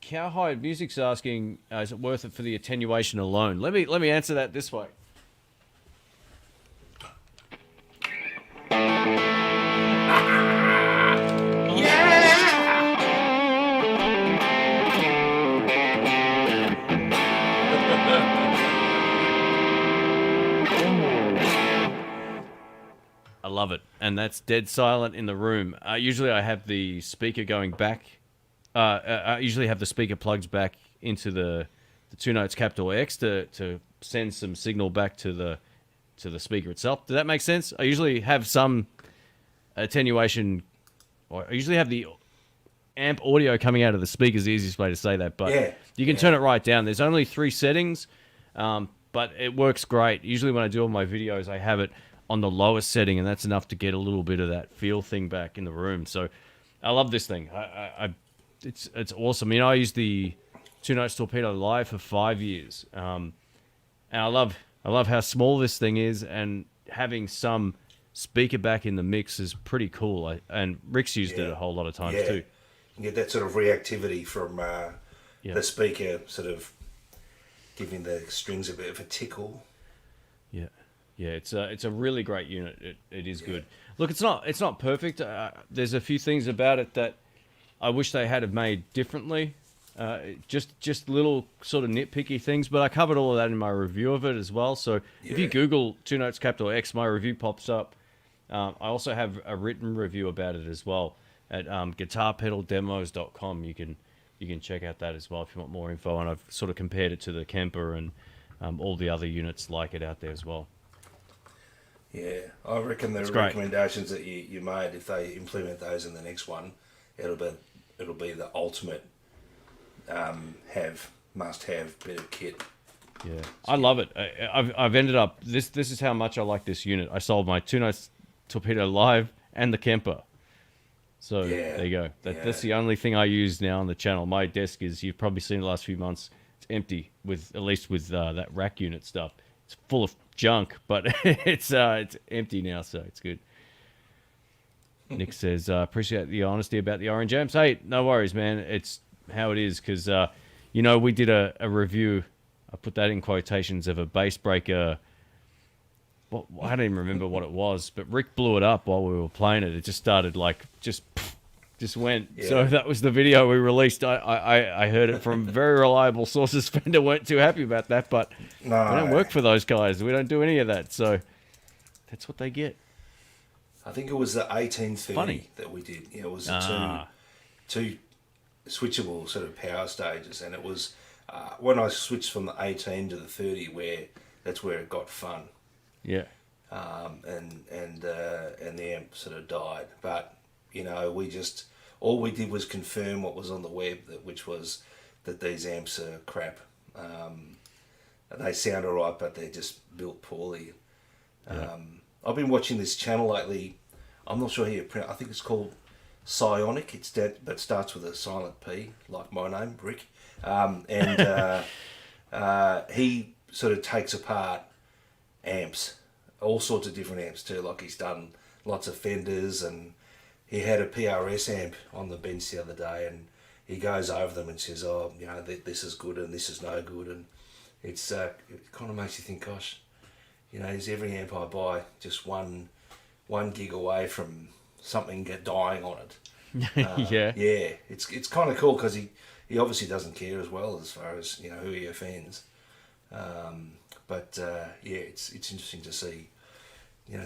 Cowhide Music's asking, is it worth it for the attenuation alone? Let me answer that this way. I love it, and that's dead silent in the room. Usually I have the speaker going back. I usually have the speaker plugged back into the two notes capital X to send some signal back to the speaker itself. Does that make sense? I usually have some attenuation, or I usually have the amp audio coming out of the speaker is the easiest way to say that, but you can turn it right down. There's only 3 settings, but it works great. Usually when I do all my videos, I have it on the lowest setting, and that's enough to get a little bit of that feel thing back in the room. So I love this thing. It's awesome. I used the Two Notes Torpedo Live for 5 years, and I love how small this thing is, and having some speaker back in the mix is pretty cool. And Rick's used it a whole lot of times too. You get that sort of reactivity from the speaker sort of giving the strings a bit of a tickle. Yeah, yeah, it's a really great unit. It is good. Look, it's not perfect. There's a few things about it that I wish they had have made differently. Just little sort of nitpicky things, but I covered all of that in my review of it as well. So if you Yeah. Google Two Notes Capital X, my review pops up. I also have a written review about it as well at guitarpedaldemos.com. You can check out that as well if you want more info. And I've sort of compared it to the Kemper and all the other units like it out there as well. Yeah, I reckon the great. recommendations that you made, if they implement those in the next one, it'll be the ultimate must have bit of kit. Yeah, I love it. I've ended up this is how much I like this unit. I sold my Two Notes Torpedo Live and the Kemper. So Yeah, there you go. That's yeah. the only thing I use now on the channel. My desk is, you've probably seen the last few months, it's empty with, at least with that rack unit stuff. It's full of junk, but it's empty now, so it's good. Nick says, appreciate the honesty about the orange amps. Hey, no worries, man. It's how it is, because, we did a review, I put that in quotations, of a bass breaker. Well, I don't even remember what it was, but Rick blew it up while we were playing it. It just started just went. Yeah. So that was the video we released. I heard it from very reliable sources. Fender weren't too happy about that, but No, we don't work for those guys. We don't do any of that. So that's what they get. I think it was the 1830 Funny. that we did. Yeah, it was the two switchable sort of power stages, and it was when I switched from the 18 to the 30, that's where it got fun. Yeah. And the amp sort of died. But all we did was confirm what was on the web, which was that these amps are crap. They sound alright, but they're just built poorly. I've been watching this channel lately. I'm not sure how you pronounce. I think it's called Psionic. But starts with a silent P, like my name, Rick. He sort of takes apart amps, all sorts of different amps too. Like, he's done lots of Fenders, and he had a PRS amp on the bench the other day, and he goes over them and says, "Oh, this is good and this is no good," and it kind of makes you think, gosh, is every amp I buy just one gig away from something dying on it? Yeah. Yeah, it's kind of cool, because he obviously doesn't care as well as far as who he offends. But it's interesting to see,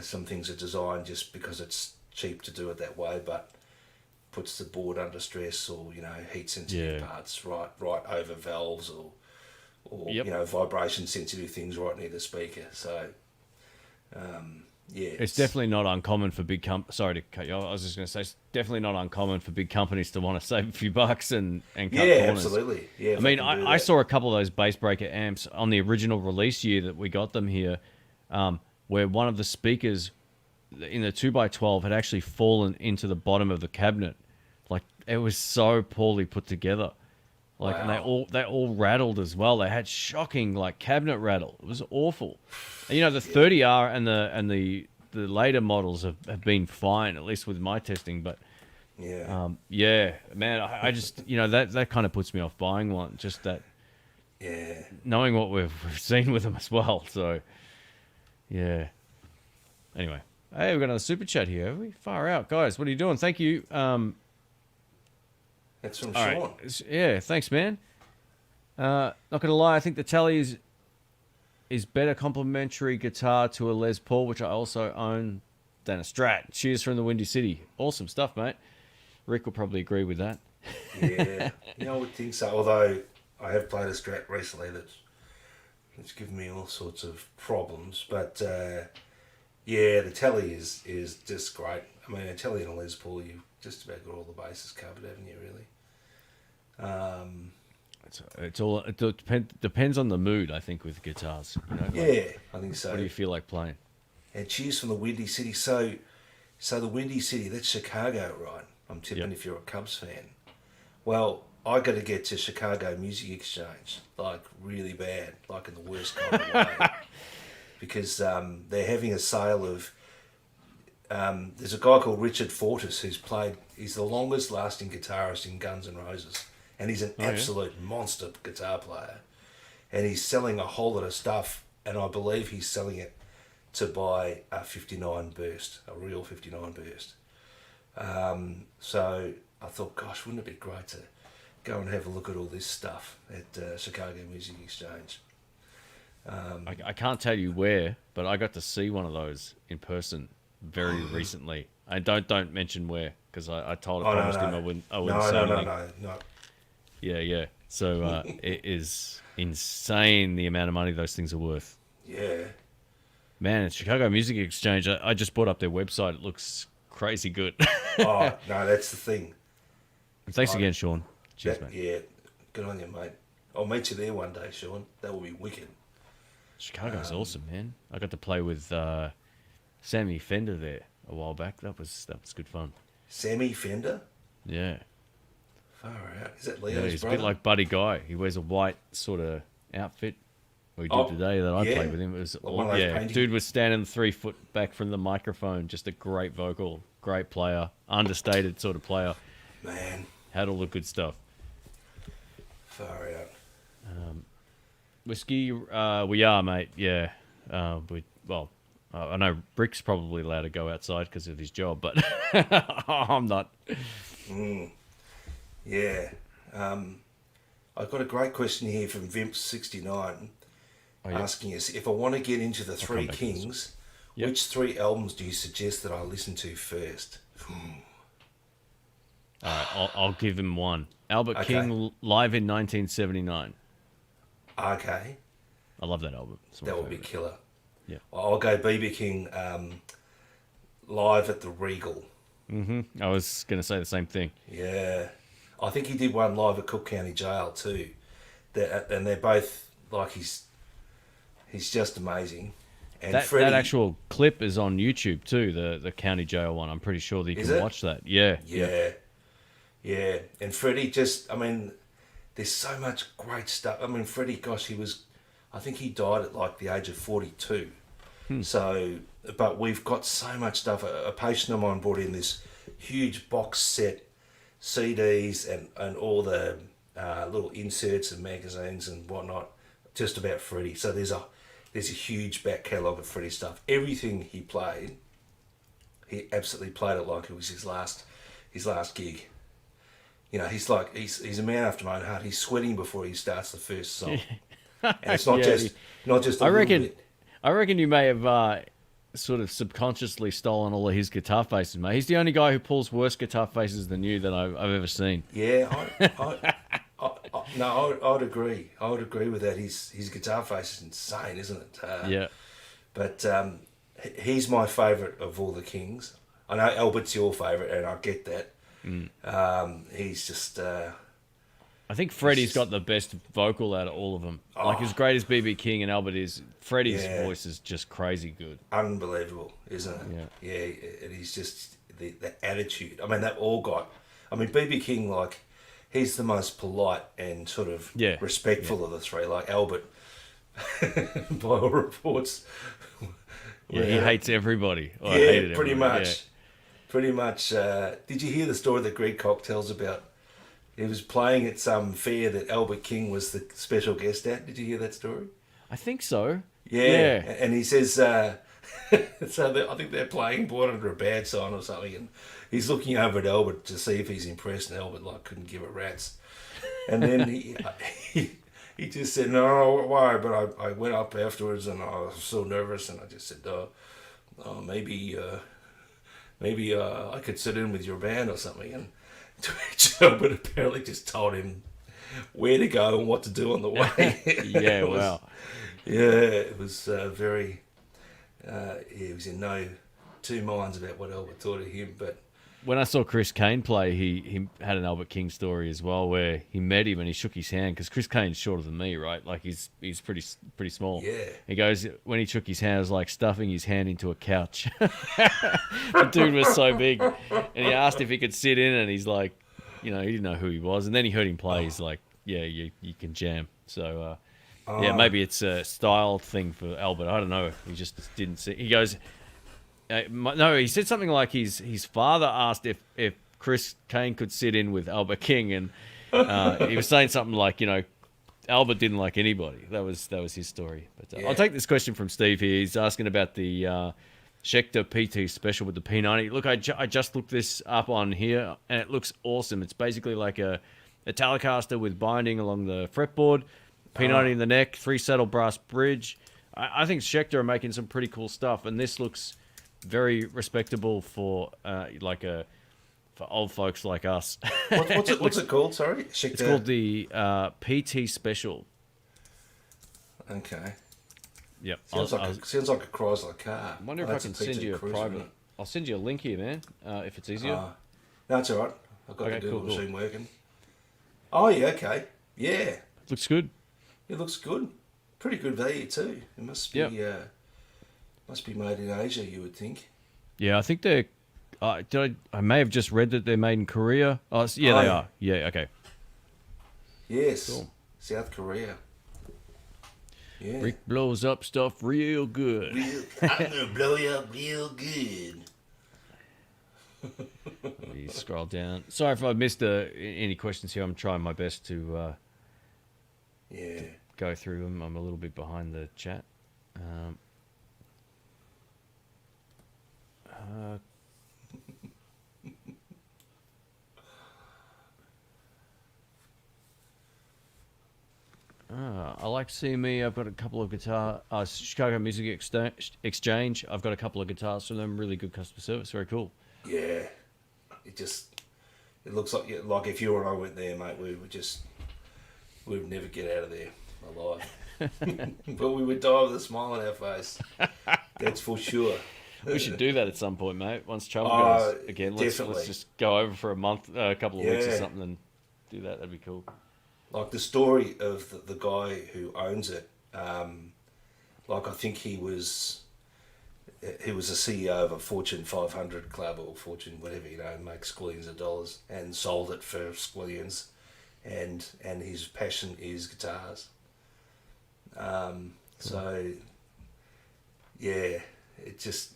some things are designed just because it's cheap to do it that way, but puts the board under stress, or heat sensitive parts right over valves, or vibration sensitive things right near the speaker. So It's definitely not uncommon for big sorry to cut you off. I was just going to say, it's definitely not uncommon for big companies to want to save a few bucks and cut corners. Absolutely. Yeah, I mean, I saw a couple of those bass breaker amps on the original release year that we got them here, where one of the speakers in the 2x12 had actually fallen into the bottom of the cabinet. Like, it was so poorly put together. Like, Wow. and they all rattled as well. They had shocking, like, cabinet rattle. It was awful. And, the 30R and the later models have been fine, at least with my testing. But man, I just that kind of puts me off buying one. Just that, knowing what we've seen with them as well. So yeah. Anyway, hey, we've got another super chat here. Have we? Far out, guys. What are you doing? Thank you. That's from All Sean. right. Yeah, thanks, man. Not gonna lie, I think the Tele is better complementary guitar to a Les Paul, which I also own, than a Strat. Cheers from the Windy City. Awesome stuff, mate. Rick will probably agree with that. Yeah, I would think so. Although I have played a Strat recently that's given me all sorts of problems. But the Tele is just great. I mean, a Tele and a Les Paul, you've just about got all the bases covered, haven't you? Really. It depends on the mood, I think, with guitars. I think so. What do you feel like playing? And cheers from the Windy City. So the Windy City, that's Chicago, right? I'm tipping if you're a Cubs fan. Well, I got to get to Chicago Music Exchange, like really bad, like in the worst kind of way, because they're having a sale of. There's a guy called Richard Fortus he's the longest lasting guitarist in Guns N' Roses, and he's an absolute monster guitar player. and he's selling a whole lot of stuff, and I believe he's selling it to buy a 59 burst, a real 59 burst. So I thought, gosh, wouldn't it be great to go and have a look at all this stuff at Chicago Music Exchange? I can't tell you where, but I got to see one of those in person very recently. And don't mention where, because I promised him I wouldn't say anything. No. Yeah. So it is insane the amount of money those things are worth. Yeah. Man, Chicago Music Exchange, I just brought up their website. It looks crazy good. Oh, no, that's the thing. Thanks again, Sean. Cheers, mate. Yeah, good on you, mate. I'll meet you there one day, Sean. That will be wicked. Chicago's awesome, man. I got to play with Sammy Fender there a while back. That was good fun. Sammy Fender? Yeah. Far out. Is that Leo's He's brother? a bit like Buddy Guy. He wears a white sort of outfit. We did today that I played with him. It was dude was standing 3 foot back from the microphone. Just a great vocal, great player, understated sort of player. Man. Had all the good stuff. Far out. Whiskey, we are, mate. Yeah. I know Brick's probably allowed to go outside because of his job, but I'm not. Yeah. I've got a great question here from Vimps69 asking us, if I want to get into the Three Kings, which 3 albums do you suggest that I listen to first? All right, I'll give him one. Albert King live in 1979. Okay. I love that album. That would be killer. Yeah. I'll go BB King live at the Regal. I was going to say the same thing. Yeah. I think he did one live at Cook County Jail too. And they're both, like, he's just amazing. And that Freddie, actual clip is on YouTube too, the County Jail one. I'm pretty sure that you can watch that. Yeah. Yeah. And Freddie just, I mean, there's so much great stuff. I mean, Freddie, gosh, I think he died at like the age of 42. So, but we've got so much stuff. A patient of mine brought in this huge box set, CDs and all the little inserts and magazines and whatnot, just about Freddie. So there's a huge back catalogue of Freddie stuff. Everything he played, he absolutely played it like it was his last gig. You know, he's a man after my own heart. He's sweating before he starts the first song, and it's not just. I reckon you may have sort of subconsciously stolen all of his guitar faces, mate. He's the only guy who pulls worse guitar faces than you that I've ever seen. Yeah, I'd agree. I would agree with that. His guitar face is insane, isn't it? Yeah. But he's my favourite of all the Kings. I know Albert's your favourite, and I get that. He's just... I think Freddie's got the best vocal out of all of them. Like, as great as B.B. King and Albert is, Freddie's voice is just crazy good. Unbelievable, isn't it? Yeah, and he's just... The attitude. I mean, they've all got... I mean, B.B. King, like, he's the most polite and sort of respectful of the three. Like, Albert, by all reports... Yeah, he hates everybody. Pretty much. Yeah. Pretty much. Did you hear the story that Greg Koch tells about? He was playing at some fair that Albert King was the special guest at. Did you hear that story? I think so. Yeah. And he says, so I think they're playing Born Under a Bad Sign or something, and he's looking over at Albert to see if he's impressed, and Albert couldn't give a rat's. And then he just said, no, why? But I went up afterwards and I was so nervous, and I just said, maybe I could sit in with your band or something. And to which Albert apparently just told him where to go and what to do on the way. Wow. Yeah, it was very... he was in no two minds about what Albert thought of him, but... When I saw Chris Kane play, he had an Albert King story as well, where he met him and he shook his hand, because Chris Kane's shorter than me, right? Like, he's pretty small. Yeah. He goes, when he shook his hand, it was like stuffing his hand into a couch. The dude was so big. And he asked if he could sit in, and he's like, he didn't know who he was. And then he heard him play. He's like, yeah, you can jam. So, maybe it's a style thing for Albert. I don't know. He just didn't see. He goes... no, he said something like his father asked if Chris Kane could sit in with Albert King, and he was saying something like, Albert didn't like anybody. That was his story. But Yeah. I'll take this question from Steve here. He's asking about the Schecter PT Special with the P90. Look, I just looked this up on here, and it looks awesome. It's basically like a Telecaster with binding along the fretboard, P90 in the neck, 3-saddle brass bridge. I think Schecter are making some pretty cool stuff, and this looks very respectable for for old folks like us. What's it called? Sorry, It's called the PT Special. Okay. Yep. Sounds like a Chrysler car. I wonder if Oh, I that's can PT send you a Cruiser, private. isn't it? I'll send you a link here, man. If it's easier. No, it's all right. I've got Okay, the Google cool. machine working. Oh yeah, okay. Yeah, Looks good. it looks good. Pretty good value too. It must be must be made in Asia, you would think. Yeah, I think they're. I may have just read that they're made in Korea. Oh, yeah, Oh, they yeah. are. Yeah, okay. Yes, Cool. South Korea. Yeah. Rick blows up stuff real good. I'm gonna blow you up real good. Let me scroll down. Sorry if I missed any questions here. I'm trying my best to Yeah. go through them. I'm a little bit behind the chat. I like CME. I've got a couple of Chicago Music Exchange. I've got a couple of guitars from them. Really good customer service. Very cool. Yeah. It looks like if you and I went there, mate, we'd never get out of there alive. But we would die with a smile on our face. That's for sure. We should do that at some point, mate. Once trouble goes again, let's definitely. just go over for a month, a couple of weeks or Yeah. something, and do that. That'd be cool. Like the story of the guy who owns it. Like I think he was a CEO of a Fortune 500 club or Fortune whatever, makes squillions of dollars and sold it for squillions, and his passion is guitars. So yeah, it just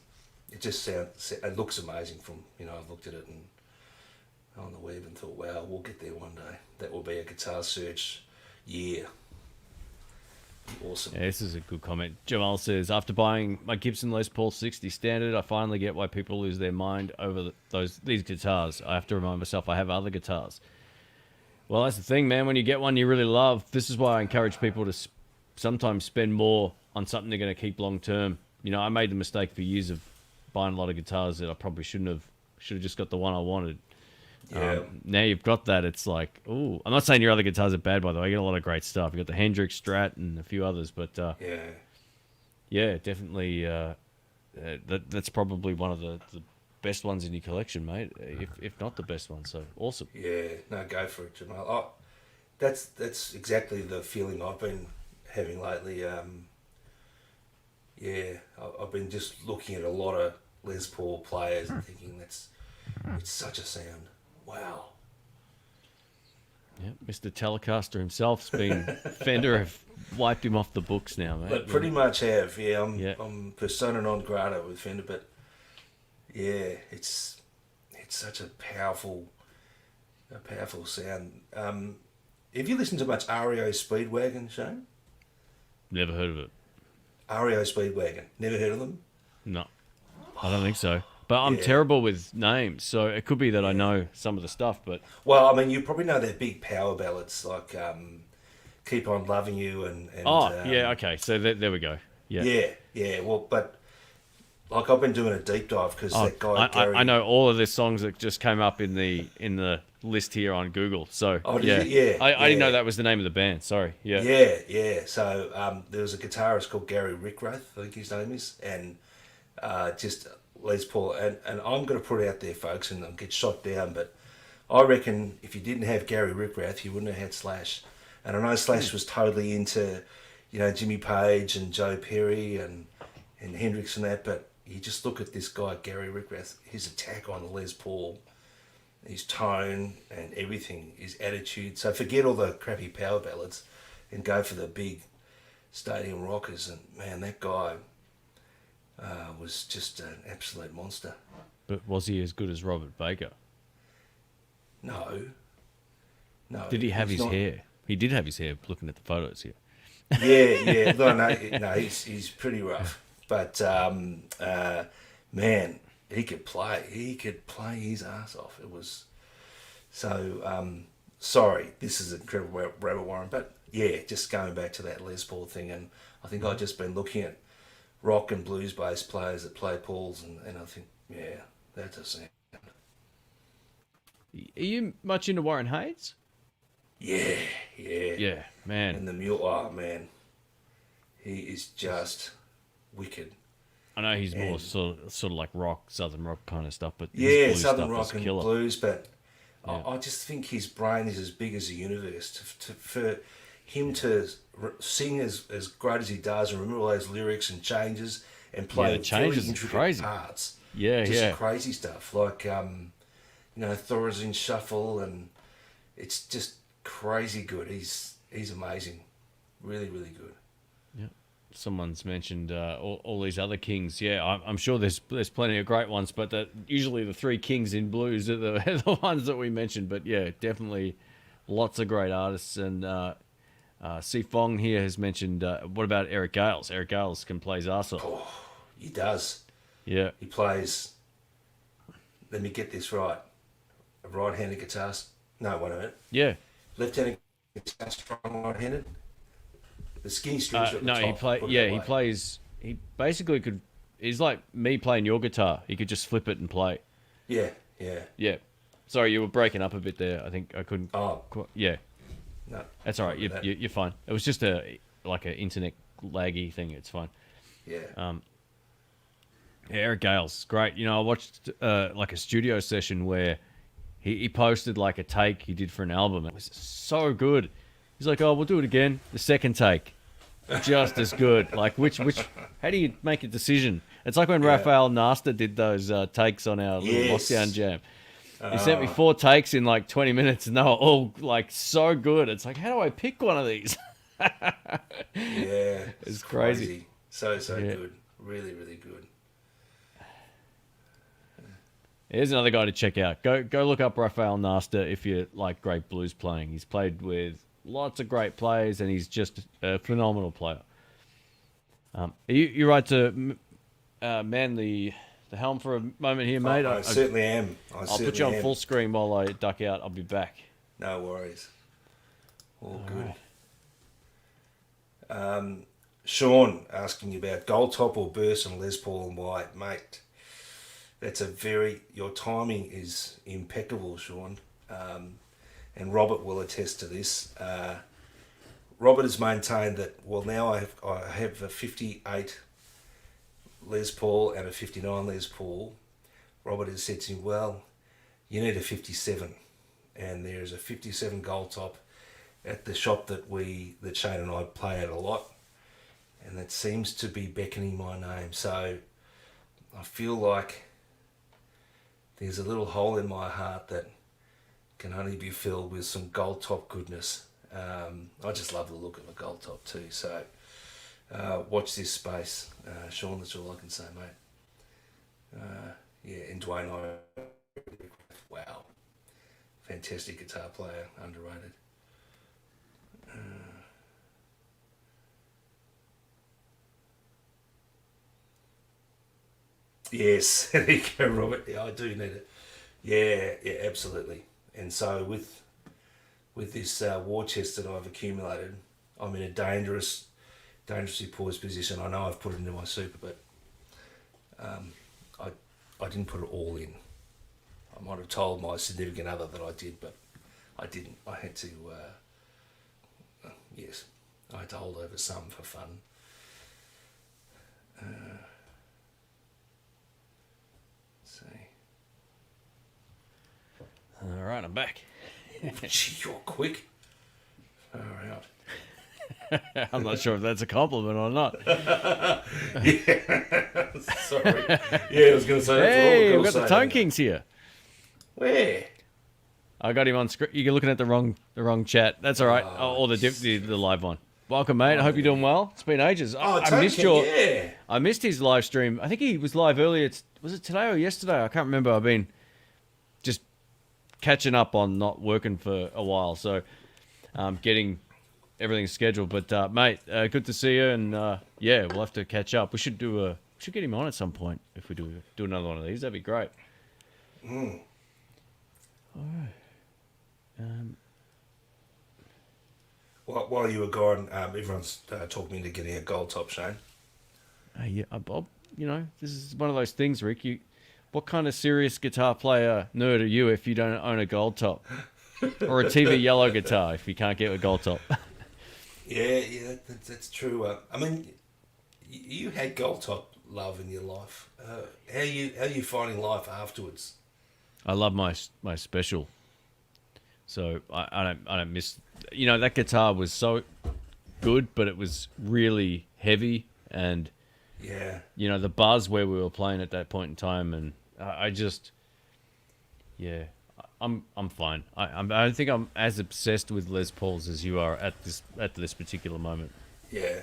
it looks amazing from I've looked at it and on the web and thought, wow, we'll get there one day. That will be a Guitar Search year. Awesome. Yeah, this is a good comment. Jamal says, after buying my Gibson Les Paul 60 Standard, I finally get why people lose their mind over these guitars. I have to remind myself I have other guitars. Well, that's the thing, man. When you get one you really love, this is why I encourage people to sometimes spend more on something they're going to keep long term. I made the mistake for years of buying a lot of guitars that I probably shouldn't have. Should have just got the one I wanted. Yeah. Now you've got that, it's like, ooh. I'm not saying your other guitars are bad, by the way. You got a lot of great stuff. You got the Hendrix Strat and a few others, but yeah, definitely. That's probably one of the best ones in your collection, mate. If not the best one. So awesome. Yeah, no, go for it, Jamal. Oh, that's exactly the feeling I've been having lately. I've been just looking at a lot of Les Paul players and thinking it's such a sound. Wow. Yeah, Mr. Telecaster himself's been Fender have wiped him off the books now, mate. But pretty much have, yeah. Yeah. I'm persona non grata with Fender, but yeah, it's such a powerful sound. Have you listened to much REO Speedwagon, Shane? Never heard of it. REO Speedwagon, never heard of them? No, I don't think so. But I'm Yeah. terrible with names, so it could be that I know some of the stuff, but Well, I mean, you probably know their big power ballads like "Keep On Loving You" and yeah, okay. So there we go. Yeah. yeah. Well, but like I've been doing a deep dive because Oh, that guy Gary. I know all of the songs that just came up in the list here on Google. So Oh, did you? Yeah, I didn't yeah. know that was the name of the band. Sorry. Yeah. Yeah. So there was a guitarist called Gary Rickrath, I think his name is, and just Les Paul. And I'm going to put it out there, folks, and I'll get shot down, but I reckon if you didn't have Gary Rickrath, you wouldn't have had Slash. And I know Slash was totally into, Jimmy Page and Joe Perry and Hendrix and that, but you just look at this guy, Gary Rickrath, his attack on the Les Paul, his tone and everything, his attitude. So forget all the crappy power ballads and go for the big stadium rockers. And man, that guy was just an absolute monster. But was he as good as Robert Baker? No. Did he have he's his not. hair? He did have his hair. Looking at the photos here. Yeah. No, he's pretty rough. But man, he could play. He could play his ass off. It was so. Sorry, this is incredible, Rabbit Warren. But yeah, just going back to that Les Paul thing, and I think I've just been looking at rock and blues bass players that play Pauls, and I think, yeah, that's a sound. Are you much into Warren Hayes? Yeah. Yeah, man. And the mule, oh man, he is just wicked. I know he's more sort of like rock, southern rock kind of stuff, but his Yeah, blues southern stuff rock is and killer. blues, but Yeah. I just think his brain is as big as the universe. For him to sing as great as he does, and remember all those lyrics and changes, and play the changes very are intricate crazy. parts. Yeah, just yeah. crazy stuff like Thorazine Shuffle, and it's just crazy good. He's amazing, really good. Someone's mentioned all these other kings. Yeah, I'm sure there's plenty of great ones, but usually the three kings in blues are the ones that we mentioned. But yeah, definitely lots of great artists. And C Fong here has mentioned, what about Eric Gales? Eric Gales can play his arse off. Oh, he does. Yeah, He plays. Let me get this right. A right-handed guitar. No, wait a minute. yeah. Left-handed guitar, strong right-handed. The skinny strings are at the No, top. he put it Yeah, that he way. plays. He basically could. He's like me playing your guitar. He could just flip it and play. Yeah. Yeah. Sorry, you were breaking up a bit there. I think I couldn't. Oh, Yeah, no. that's all right. Sorry about that. You're fine. It was just an internet laggy thing. It's fine. Yeah. Yeah, Eric Gales, great. You know, I watched like a studio session where he posted like a take he did for an album. It was so good. He's like, "Oh, we'll do it again. The second take, just as good." Like, which? How do you make a decision? It's like when Raphael Nasta did those takes on our little Yes. lockdown jam. He sent me 4 takes in like 20 minutes, and they were all like so good. It's like, how do I pick one of these? Yeah. It's crazy. So Yeah. good. Really good. Here's another guy to check out. Go look up Raphael Nasta if you like great blues playing. He's played with lots of great players, and he's just a phenomenal player. You right to man the helm for a moment here, mate? I certainly am. I'll put you on full screen while I duck out. I'll be back. No worries. All good. Right. Sean asking you about Gold Top or Burst and Les Paul and White, mate. That's your timing is impeccable, Sean. And Robert will attest to this. Robert has maintained that, well, now I have a 58 Les Paul and a 59 Les Paul. Robert has said to me, well, you need a 57. And there is a 57 Gold Top at the shop that Shane and I play at a lot. And that seems to be beckoning my name. So I feel like there's a little hole in my heart that can only be filled with some Gold Top goodness. I just love the look of a Gold Top too. So watch this space, Sean. That's all I can say, mate. Yeah, and Dwayne, wow, fantastic guitar player, underrated. Yes, there you go, Robert. Yeah, I do need it. Yeah, absolutely. And so with this war chest that I've accumulated, I'm in a dangerously poised position. I know I've put it into my super, but I didn't put it all in. I might have told my significant other that I did, but I didn't. I had to. Yes, I had to hold over some for fun. See. All right, I'm back. Gee, you're quick. All right. I'm not sure if that's a compliment or not. Sorry. Yeah, I was going to say that's Hey, what we've got the Tone Kings here. Where? I got him on screen. You're looking at the wrong chat. That's all right. Or the live one. Welcome, mate. I hope you're doing well. It's been ages. I Tone missed King, yeah. I missed his live stream. I think he was live earlier. Was it today or yesterday? I can't remember. I've been just catching up on not working for a while. So getting everything scheduled. But mate, good to see you, and yeah, we'll have to catch up. We should get him on at some point if we do another one of these. That'd be great. Mm. All right. While you were gone, everyone's talking me into getting a gold top, Shane. Yeah, Bob. You know, this is one of those things, Rick. What kind of serious guitar player nerd are you if you don't own a gold top? Or a TV yellow guitar if you can't get a gold top? Yeah, that's true. I mean, you had gold top love in your life. How you finding life afterwards? I love my special. So I don't miss. You know, that guitar was so good, but it was really heavy, and Yeah. you know the buzz where we were playing at that point in time, and I just, yeah, I'm fine. I don't think I'm as obsessed with Les Pauls as you are at this particular moment. Yeah,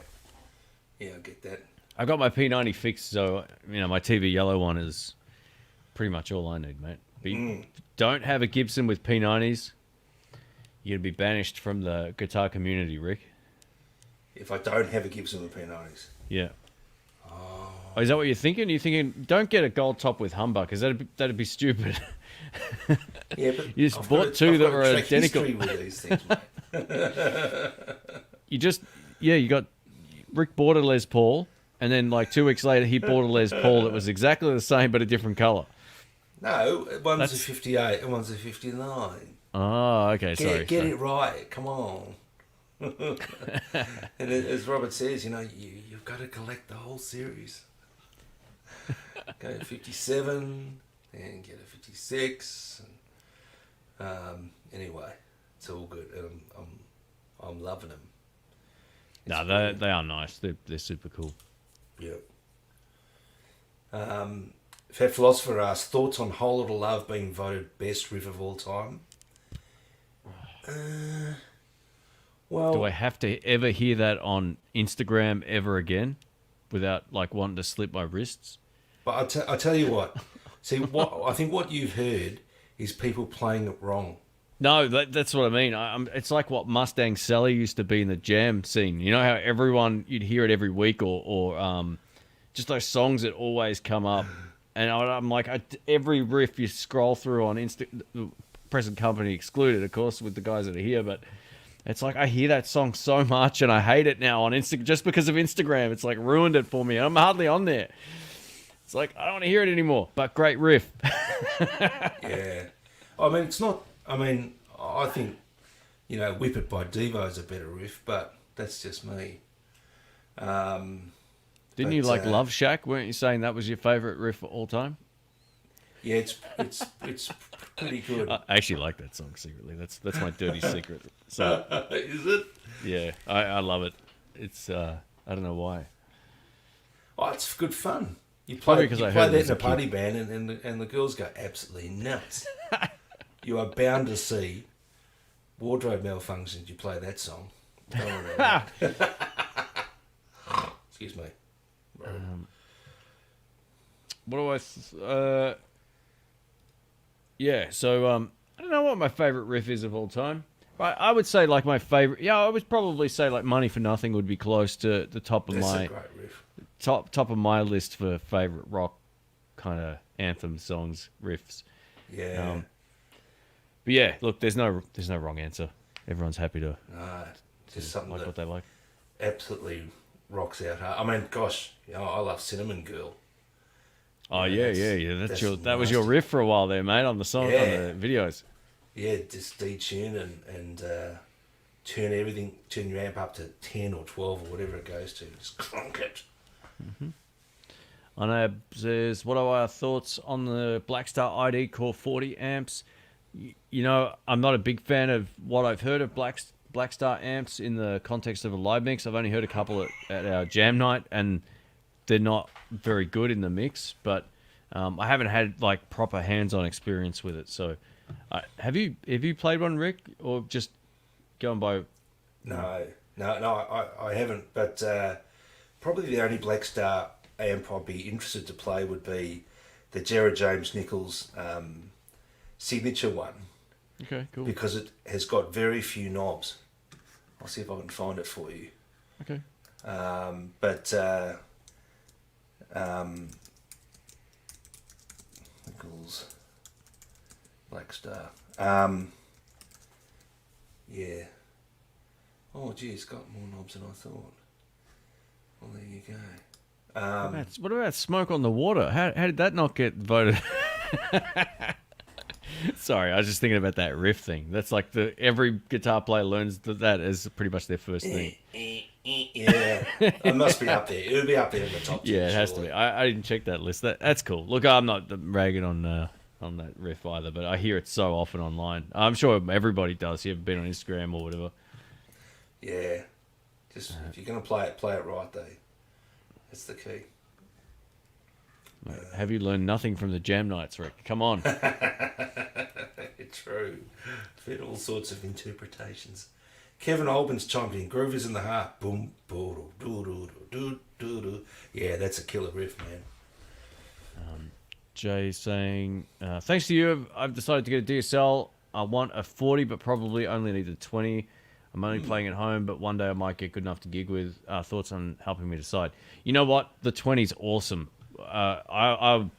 I get that. I got my P90 fixed, so you know my TV yellow one is pretty much all I need, mate. But you don't have a Gibson with P90s, you're gonna be banished from the guitar community, Rick. If I don't have a Gibson with P90s. Yeah. Oh, is that what you're thinking? You're thinking, don't get a gold top with humbuck, because that'd be stupid. Yeah, but You just bought two that were identical. With these things, mate. You got Rick bought a Les Paul, and then like 2 weeks later he bought a Les Paul that was exactly the same but a different color. No, one's a 58 and one's a 59. Oh, okay, sorry. Get it right. Come on. And as Robert says, you know, you've got to collect the whole series. Go to 57 and get a 56. And, anyway, it's all good. And I'm loving them. No, they are nice. They're super cool. Yep. Fat Philosopher asks, thoughts on Whole Lotta Love being voted best riff of all time? Well, Do I have to ever hear that on Instagram ever again without like wanting to slip my wrists? but I tell you what. See, I think what you've heard is people playing it wrong. No, that's what I mean. It's like what Mustang Sally used to be in the jam scene. You know how you'd hear it every week, or just those songs that always come up. And I'm like, every riff you scroll through on present company excluded, of course, with the guys that are here. But it's like I hear that song so much, and I hate it now on Instagram just because of Instagram. It's like ruined it for me. I'm hardly on there. It's like I don't want to hear it anymore. But great riff. Yeah, I mean, it's not. I mean, I think, you know, Whip It by Devo is a better riff, but that's just me. Didn't you like Love Shack? Weren't you saying that was your favourite riff of all time? Yeah, it's pretty good. I actually like that song secretly. That's my dirty secret. So Is it? yeah, I love it. It's I don't know why. Oh, it's good fun. You Probably play, because you I play heard it that as in a a party band, and the girls go absolutely nuts. You are bound to see wardrobe malfunctions. You play that song. Don't worry about that. Excuse me. What do yeah, so I don't know what my favorite riff is of all time. I would say like my favorite. Yeah, I would probably say like Money for Nothing would be close to the top of That's my a great riff. top of my list for favorite rock kind of anthem songs riffs. Yeah. But yeah, look, there's no wrong answer. Everyone's happy to Just something like that what they like. absolutely rocks out hard. I mean, gosh, you know, I love Cinnamon Girl. Oh Yeah, yeah. that's That was your nasty. riff for a while there, mate, on the song on Yeah. the videos. Yeah, just detune and turn your amp up to 10 or 12 or whatever it goes to. Just clunk it. I know says, what are our thoughts on the Blackstar ID Core 40 amps? You know, I'm not a big fan of what I've heard of Blackstar amps in the context of a live mix. I've only heard a couple at our jam night, and they're not very good in the mix. But I haven't had like proper hands-on experience with it. So, have you played one, Rick, or just going by? No, I haven't. But probably the only Blackstar amp I'd be interested to play would be the Jared James Nichols signature one, Okay, cool. because it has got very few knobs. I'll see if I can find it for you. Okay. But Nichols Black Star. Yeah. Oh, gee, it's got more knobs than I thought. Well, there you go. What about Smoke on the Water? How did that not get voted? Sorry, I was just thinking about that riff thing. That's like every guitar player learns that as pretty much their first thing. Yeah, it must be up there. It would be up there in the top 10. Yeah, it has to surely. be. I didn't check that list. That's cool. Look, I'm not ragging on that riff either, but I hear it so often online. I'm sure everybody does. You've been on Instagram or whatever. Yeah, just if you're gonna play it right, though. That's the key. Mate, have you learned nothing from the jam nights, Rick? Come on. True. Fit all sorts of interpretations. Kevin Albin's chimed in. Groove is in the heart. Boom, boom, doo doo doo doo doo. Yeah, that's a killer riff, man. Jay saying, thanks to you, I've decided to get a DSL. I want a 40, but probably only need a 20. I'm only playing at home, but one day I might get good enough to gig with. Thoughts on helping me decide? You know what? The 20's awesome. I'm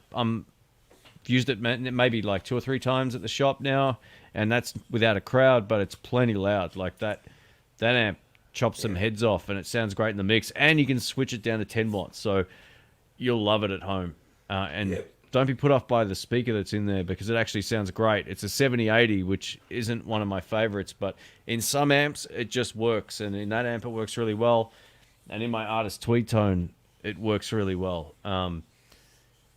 used it maybe like 2 or 3 times at the shop now, and that's without a crowd, but it's plenty loud. Like that amp chops some heads off, and it sounds great in the mix. And you can switch it down to 10 watts, so you'll love it at home. And Yep. don't be put off by the speaker that's in there, because it actually sounds great. It's a 7080, which isn't one of my favorites, but in some amps it just works, and in that amp it works really well, and in my Artist Tweed Tone it works really well.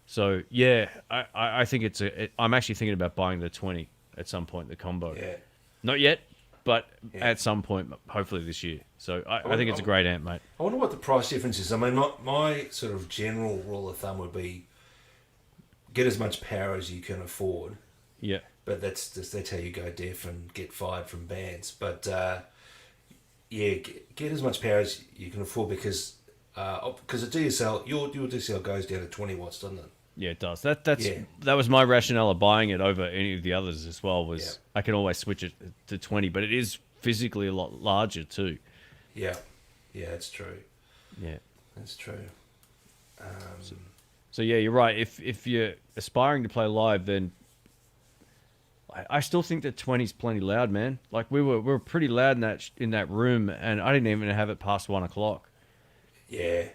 So yeah, I think I'm actually thinking about buying the 20 at some point, the combo. Yeah. Not yet, but Yeah. at some point, hopefully this year. So I think it's a great amp, mate. I wonder what the price difference is. I mean, my sort of general rule of thumb would be get as much power as you can afford. Yeah. But that's how you go deaf and get fired from bands. But yeah, get as much power as you can afford, because a DSL, your DSL goes down to 20 watts, doesn't it? Yeah, it does. Yeah. That was my rationale of buying it over any of the others as well. Was Yeah. I can always switch it to 20, but it is physically a lot larger too. Yeah, that's true. Yeah. That's true. So yeah, you're right. If you're aspiring to play live, then I still think that 20's plenty loud, man. Like we were pretty loud in that room, and I didn't even have it past 1 o'clock Yeah,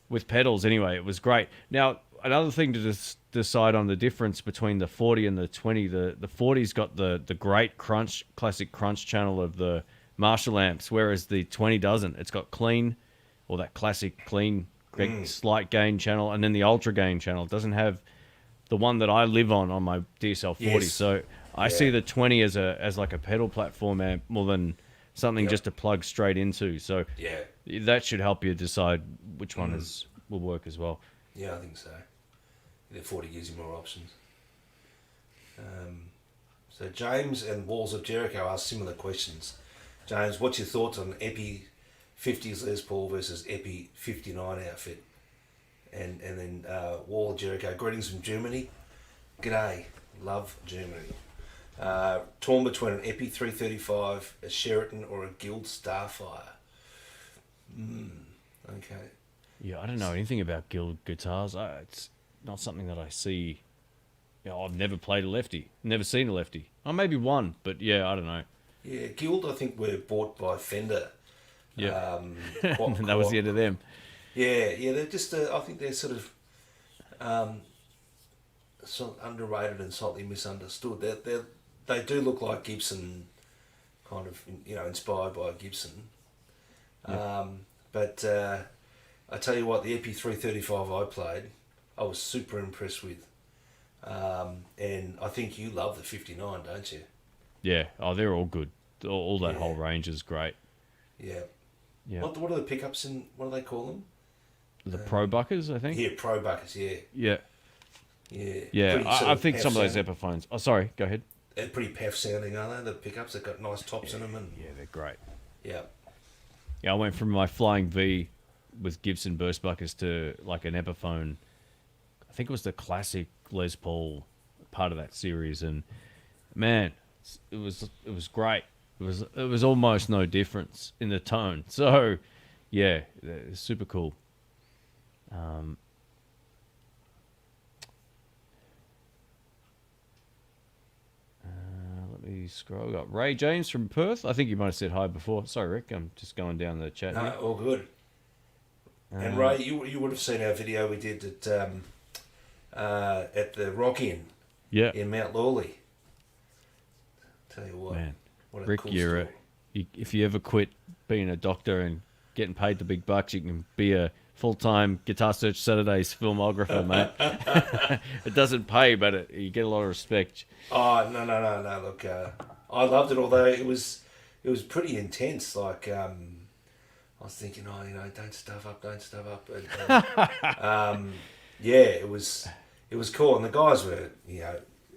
with pedals. Anyway, it was great. Now another thing to decide on the difference between the 40 and the 20. The 40's got the great classic crunch channel of the Marshall amps, whereas the 20 doesn't. It's got clean, or that classic clean, slight gain channel, and then the ultra gain channel. It doesn't have the one that I live on my DSL 40. Yes. So I see the 20 as like a pedal platform amp more than something just to plug straight into. So yeah, that should help you decide which one will work as well. yeah. I think so. The 40 gives you more options. So James and Walls of Jericho asked similar questions. James, what's your thoughts on Epi 50s Les Paul versus Epi 59 outfit? And then Wall of Jericho, greetings from Germany. G'day, love Germany. Torn between an Epi 335, a Sheraton, or a Guild Starfire. Okay. Yeah, I don't know anything about Guild guitars. It's not something that I see. I've never played a lefty. Never seen a lefty. Oh, maybe one, but yeah, I don't know. Yeah, Guild, I think, were bought by Fender. Yeah. Quite- That was the end of them. Yeah, they're just, I think they're sort of underrated and slightly misunderstood. They do look like Gibson, kind of, inspired by Gibson. But I tell you what, the Epi 335 I played, I was super impressed with. And I think you love the 59, don't you? Yeah. Oh, they're all good. All that whole range is great. Yeah. Yeah. What are the pickups in, what do they call them? The Pro Buckers, I think. Yeah, Pro Buckets, yeah. Yeah. Yeah. Yeah. Pretty sort I of think Pef some of those sound. Epiphones. Oh, sorry. Go ahead. They're pretty Pef sounding, aren't they? The pickups, they've got nice tops in them. And Yeah, they're great. yeah. Yeah, I went from my Flying V with Gibson burst buckers to like an Epiphone. I think it was the classic Les Paul part of that series, and man, it was great. it was almost no difference in the tone. So, yeah, it's super cool. Let me scroll. We got Ray James from Perth. I think you might have said hi before. Sorry, Rick. I'm just going down the chat No, here. all good. And Ray, you would have seen our video we did at the Rock Inn Yeah, in Mount Lawley. Tell you what, man. what a Rick, cool you're story. if you ever quit being a doctor and getting paid the big bucks, you can be a full-time Guitar Search Saturdays filmographer, mate. It doesn't pay, but you get a lot of respect. Oh no! Look, I loved it. Although it was pretty intense. Like I was thinking, don't stuff up. And, yeah, it was cool, and the guys were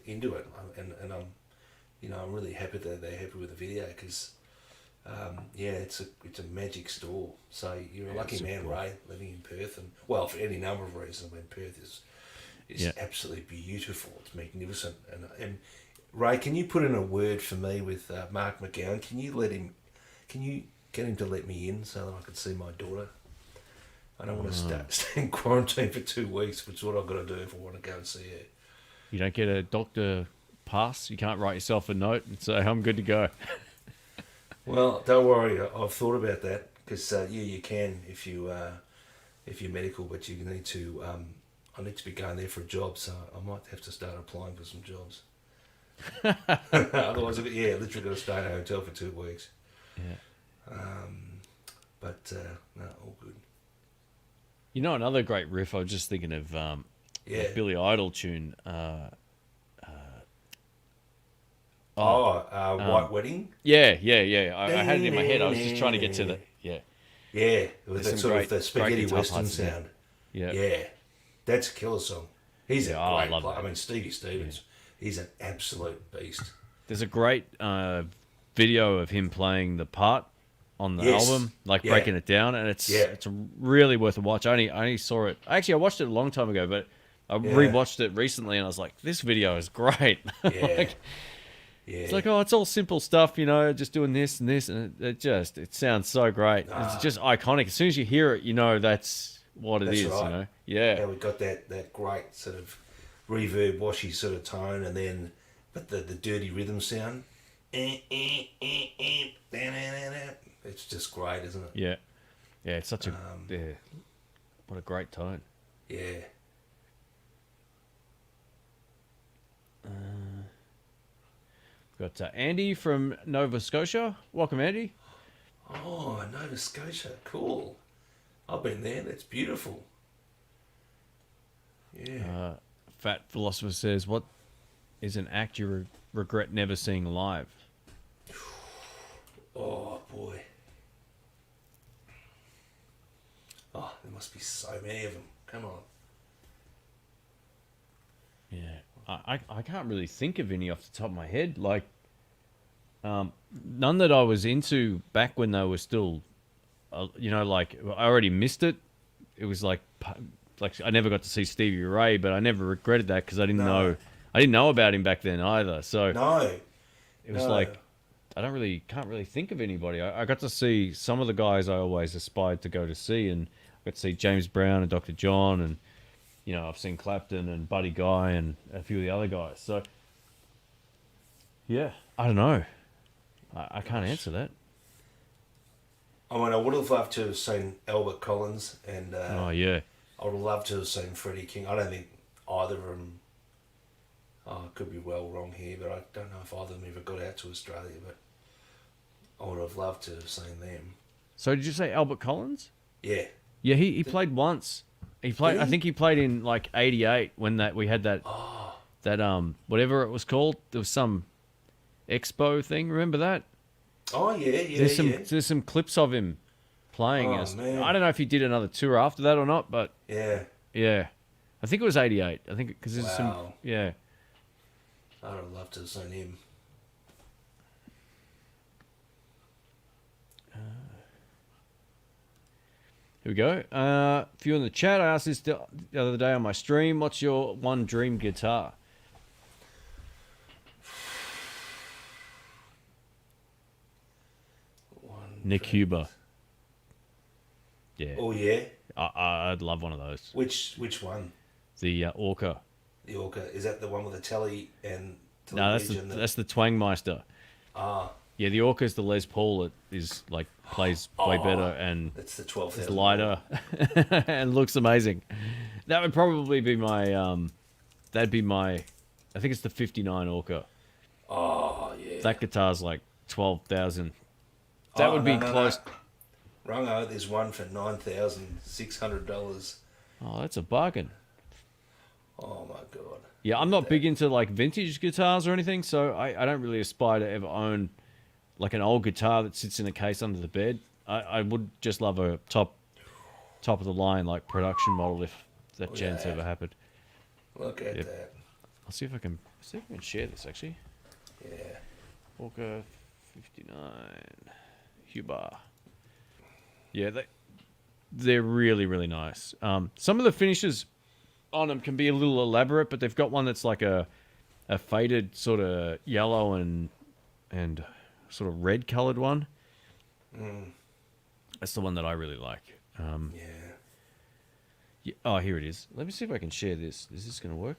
into it, and I'm really happy that they're happy with the video because. It's a magic store. So you're a lucky man, cool. Ray, living in Perth, and well, for any number of reasons. When Perth is Yeah. absolutely beautiful, it's magnificent. And Ray, can you put in a word for me with Mark McGowan? Can you get him to let me in so that I can see my daughter? I don't want to stay in quarantine for 2 weeks, which is what I've got to do if I want to go and see her. You don't get a doctor pass. You can't write yourself a note and say, I'm good to go. Well, don't worry. I've thought about that because you can if you're medical, but you need to. I need to be going there for a job, so I might have to start applying for some jobs. Otherwise, literally got to stay in a hotel for 2 weeks. Yeah. But no, all good. You know, another great riff, I was just thinking of the Billy Idol tune. White Wedding. Yeah. I had it in my head. I was just trying to get to the... Yeah. Yeah, with There's that some sort of great- the spaghetti great guitar western parts in there. sound. Yeah. Yeah, that's a killer song. He's Yeah, a I great love player. that. I mean, Stevie Stevens, he's an absolute beast. There's a great video of him playing the part on the Yes. album, like Yeah. breaking it down, and it's Yeah. really worth a watch. I only saw it. Actually, I watched it a long time ago, but I rewatched it recently, and I was like, this video is great. Yeah. Yeah. It's like, oh, it's all simple stuff, just doing this and this, and it sounds so great. It's just iconic. As soon as you hear it, that's what it That's is, right. Yeah. Yeah, we got that great sort of reverb, washy sort of tone, and then but the dirty rhythm sound. It's just great, isn't it? Yeah. Yeah, it's such a what a great tone. Yeah. Got Andy from Nova Scotia. Welcome, Andy. Oh, Nova Scotia, cool. I've been there. That's beautiful. Yeah. Fat Philosopher says, what is an act you regret never seeing live? Oh boy. Oh, there must be so many of them. Come on. Yeah. I can't really think of any off the top of my head. Like, none that I was into back when they were still, like I already missed it. It was like I never got to see Stevie Ray, but I never regretted that because I didn't know about him back then either. So No. it was like can't really think of anybody. I got to see some of the guys I always aspired to go to see, and I got to see James Brown and Dr. John, and I've seen Clapton and Buddy Guy and a few of the other guys. So yeah, I don't know. I can't answer that. I mean, I would have loved to have seen Albert Collins, and Oh yeah, I would have loved to have seen Freddie King. I don't think either of them. I could be well wrong here, but I don't know if either of them ever got out to Australia. But I would have loved to have seen them. So did you say Albert Collins? Yeah. Yeah, he played once. He played. Did I he? think he played in like '88 when we had that whatever it was called. There was some expo thing. Remember that? Oh yeah. There's some clips of him playing. Oh, man. I don't know if he did another tour after that or not, but Yeah. yeah, I think it was '88. I think because there's some Wow. yeah. I would have loved to have seen him. Here we go. A few in the chat. I asked this the other day on my stream. What's your one dream guitar? Nick Huber. Yeah, Oh yeah. I'd love one of those. Which one? The Orca. The Orca. Is that the one with the telly and No, television? that's the Twangmeister. Ah, Yeah, the Orca's the Les Paul that is like plays way better and that's the 12,000. it's lighter and looks amazing. That would probably be my that'd be my I think it's the 59 Orca. Oh yeah. That guitar's like 12,000. That would be close. No. Wrongo, there's one for $9,600. Oh, that's a bargain. Oh my god. Yeah, I'm not big into like vintage guitars or anything, so I don't really aspire to ever own like an old guitar that sits in a case under the bed. I would just love a top of the line like production model if that chance ever happened. Look at that. I'll see if I can share this actually. Yeah. Orca 59 Huber. Yeah, they're really, really nice. Some of the finishes on them can be a little elaborate, but they've got one that's like a faded sort of yellow and sort of red colored one. That's the one that I really like. Yeah, oh, here it is. Let me see if I can share this. Is this going to work?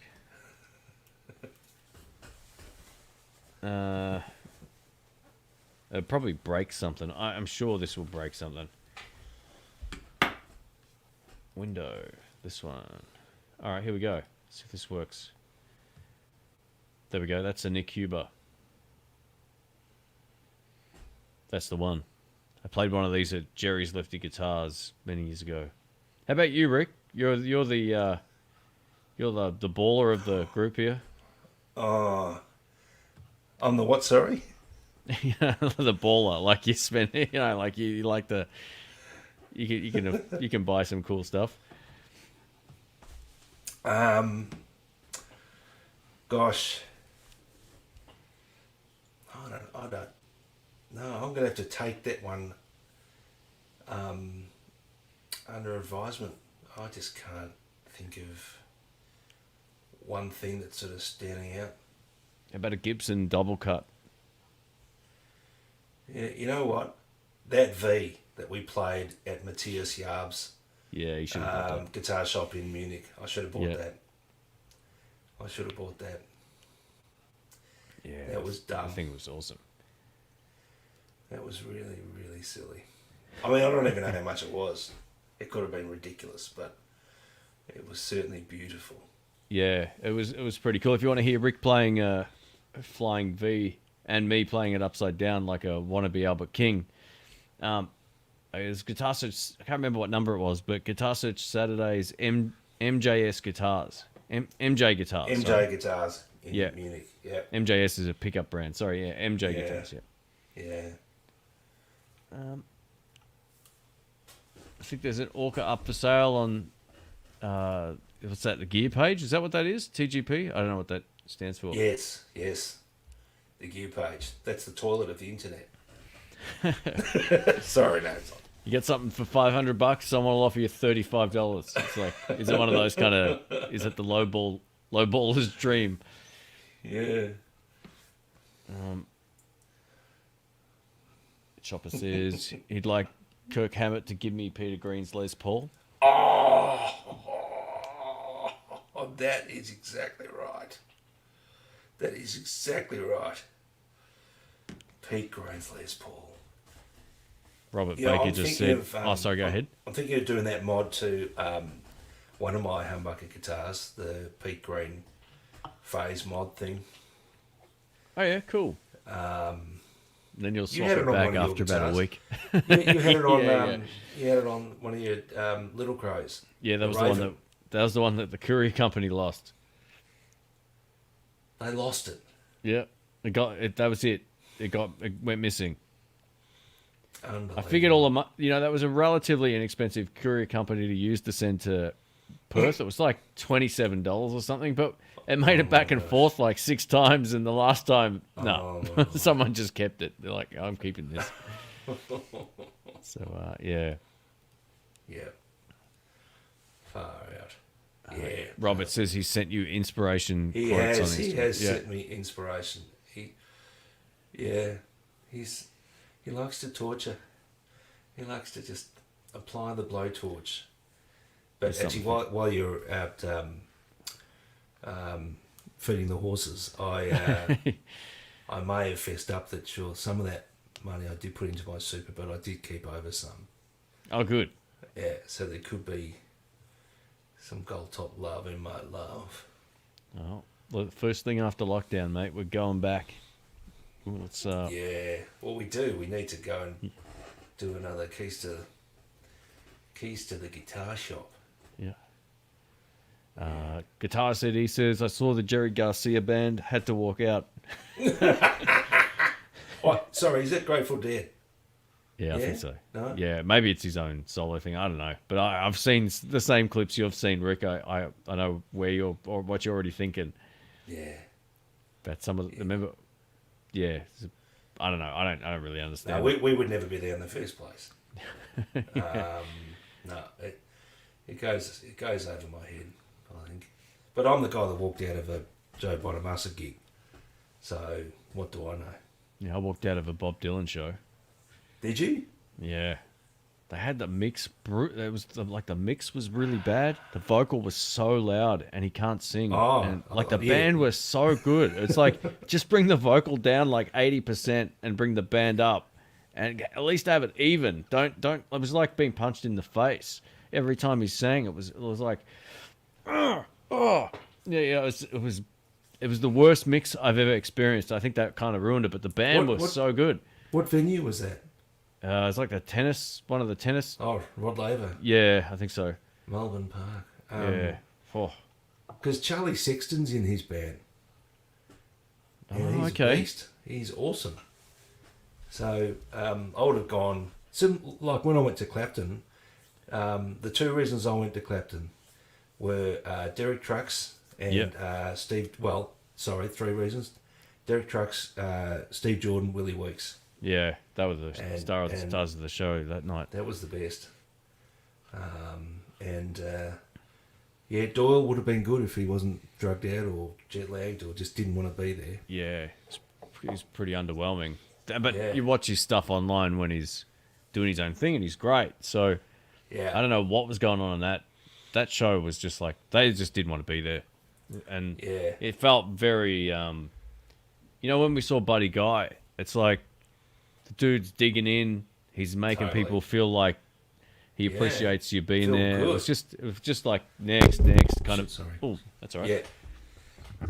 It'll probably break something. I'm sure this will break something. Window. This one. All right, here we go. See if this works. There we go. That's a Nick Huber. That's the one. I played one of these at Jerry's Lefty Guitars many years ago. How about you, Rick? You're the baller of the group here. Oh, I'm the what? Sorry. The baller. Like you spend, like you like the. You can buy some cool stuff. Gosh. I don't. No, I'm gonna have to take that one. Under advisement. I just can't think of one thing that's sort of standing out. How about a Gibson double cut? Yeah, you know what? That V that we played at Matthias Yarb's Yeah, you should have bought that. guitar shop in Munich. I should have bought Yeah. that. I should have bought that. Yeah, That was dumb. I think it was awesome. That was really, really silly. I mean, I don't even know how much it was. It could have been ridiculous, but it was certainly beautiful. Yeah, it was pretty cool. If you want to hear Rick playing Flying V and me playing it upside down like a wannabe Albert King, it was Guitar Search. I can't remember what number it was, but Guitar Search Saturdays MJS Guitars, MJ Guitars. MJ sorry. Guitars in Yeah. Munich. Yeah. MJS is a pickup brand. Sorry, yeah, MJ Yeah. Guitars. Yeah. Yeah. I think there's an Orca up for sale on. What's that? The gear page? Is that what that is? TGP? I don't know what that stands for. Yes. Yes. The gear page. That's the toilet of the internet. Sorry, no. It's not. You get something for $500, someone will offer you $35. It's like, is it one of those kind of? Is it the lowballer's dream? Yeah. Chopper says he'd like Kirk Hammett to give me Peter Green's Les Paul. Oh, that is exactly right. That is exactly right. Pete Green's Les Paul. Robert Yeah, Baker I'm just thinking said. of, Oh, sorry, go ahead. I'm thinking of doing that mod to one of my humbucker guitars, the Pete Green phase mod thing. Oh yeah, cool. Then you'll swap had it it on back one of your after about a guitars. week. You had it on. Yeah. You had it on one of your Little Crows. Yeah, that was Raven. that was the one that the courier company lost. They lost it. Yeah, that was it. It went missing. Unbelievable. I figured all the that was a relatively inexpensive courier company to use to send to Perth. It was like $27 or something, but it made it back and forth like 6 times, and the last time, no, someone just kept it. They're like, I'm keeping this. So, yeah. Yeah. Far out. Yeah. Robert says he sent you inspiration He quotes has. on He Instagram. has Yeah. sent me inspiration. He likes to torture. He likes to just apply the blowtorch. But There's actually, something while you're out feeding the horses, I may have fessed up that sure some of that money I did put into my super, but I did keep over some. Oh, good. Yeah, so there could be some gold top love in my love. Oh, well, the first thing after lockdown, mate, we're going back. Ooh, let's Yeah, well we do. We need to go and do another keys to the guitar shop. yeah. Guitar CD says, I saw the Jerry Garcia band, had to walk out. Oh, sorry, is that Grateful Dead? Yeah, I Yeah? think so. No? Yeah, maybe it's his own solo thing. I don't know, but I've seen the same clips you've seen, Rick. I know where you're or what you're already thinking. Yeah. But some of the, remember, yeah, I don't know. I don't really No, understand. we would never be there in the first place. No, it goes over my head, I think. But I'm the guy that walked out of a Joe Bonamassa gig, so what do I know? Yeah, I walked out of a Bob Dylan show. Did you? Yeah, they had the mix. It was like the mix was really bad. The vocal was so loud, and he can't sing. Oh, and like the yeah. band was so good. It's like just bring the vocal down like 80% and bring the band up, and at least have it even. Don't. It was like being punched in the face every time he sang. It was like, oh, yeah. It was the worst mix I've ever experienced. I think that kind of ruined it. But the band was so good. What venue was that? It's like one of the tennis. Oh, Rod Laver, Yeah, I think so. Melbourne Park. Yeah. Oh, Because Charlie Sexton's in his band. Yeah, Oh, he's okay. a beast. He's awesome. So I would have gone. Like when I went to Clapton, the two reasons I went to Clapton were Derek Trucks and Yep. Steve. Well, sorry, three reasons: Derek Trucks, Steve Jordan, Willie Weeks. yeah. That was the And- stars and- of the show that night. That was the best. Yeah, Doyle would have been good if he wasn't drugged out or jet lagged or just didn't want to be there. Yeah, he's pretty underwhelming. But Yeah. you watch his stuff online when he's doing his own thing, and he's great. So Yeah, I don't know what was going on in that. That show was just like they just didn't want to be there, and Yeah. it felt very. You know, when we saw Buddy Guy, it's like the dude's digging in. He's making Totally. people feel like he Yeah. appreciates you being Feel there. good. It was just like next kind of. Shit, sorry. Oh, that's all right.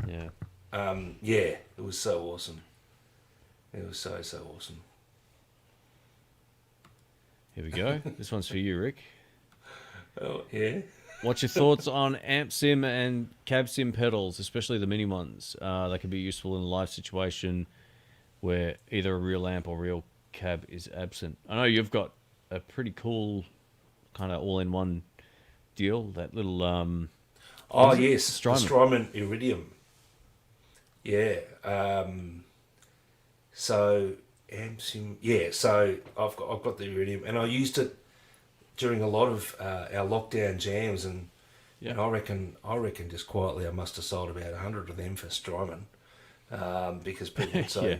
Yeah. Yeah. Yeah, it was so awesome. It was so awesome. Here we go. This one's for you, Rick. Oh yeah. What's your thoughts on amp sim and cab sim pedals, especially the mini ones? They can be useful in a live situation where either a real amp or real cab is absent. I know you've got a pretty cool kind of all-in-one deal. That little Oh Was it yes, Strymon? the Strymon Iridium. Yeah. So Amsim. Yeah. So I've got the Iridium, and I used it during a lot of our lockdown jams, and Yeah. and I reckon just quietly I must have sold about 100 of them for Strymon, because people would say, Yeah.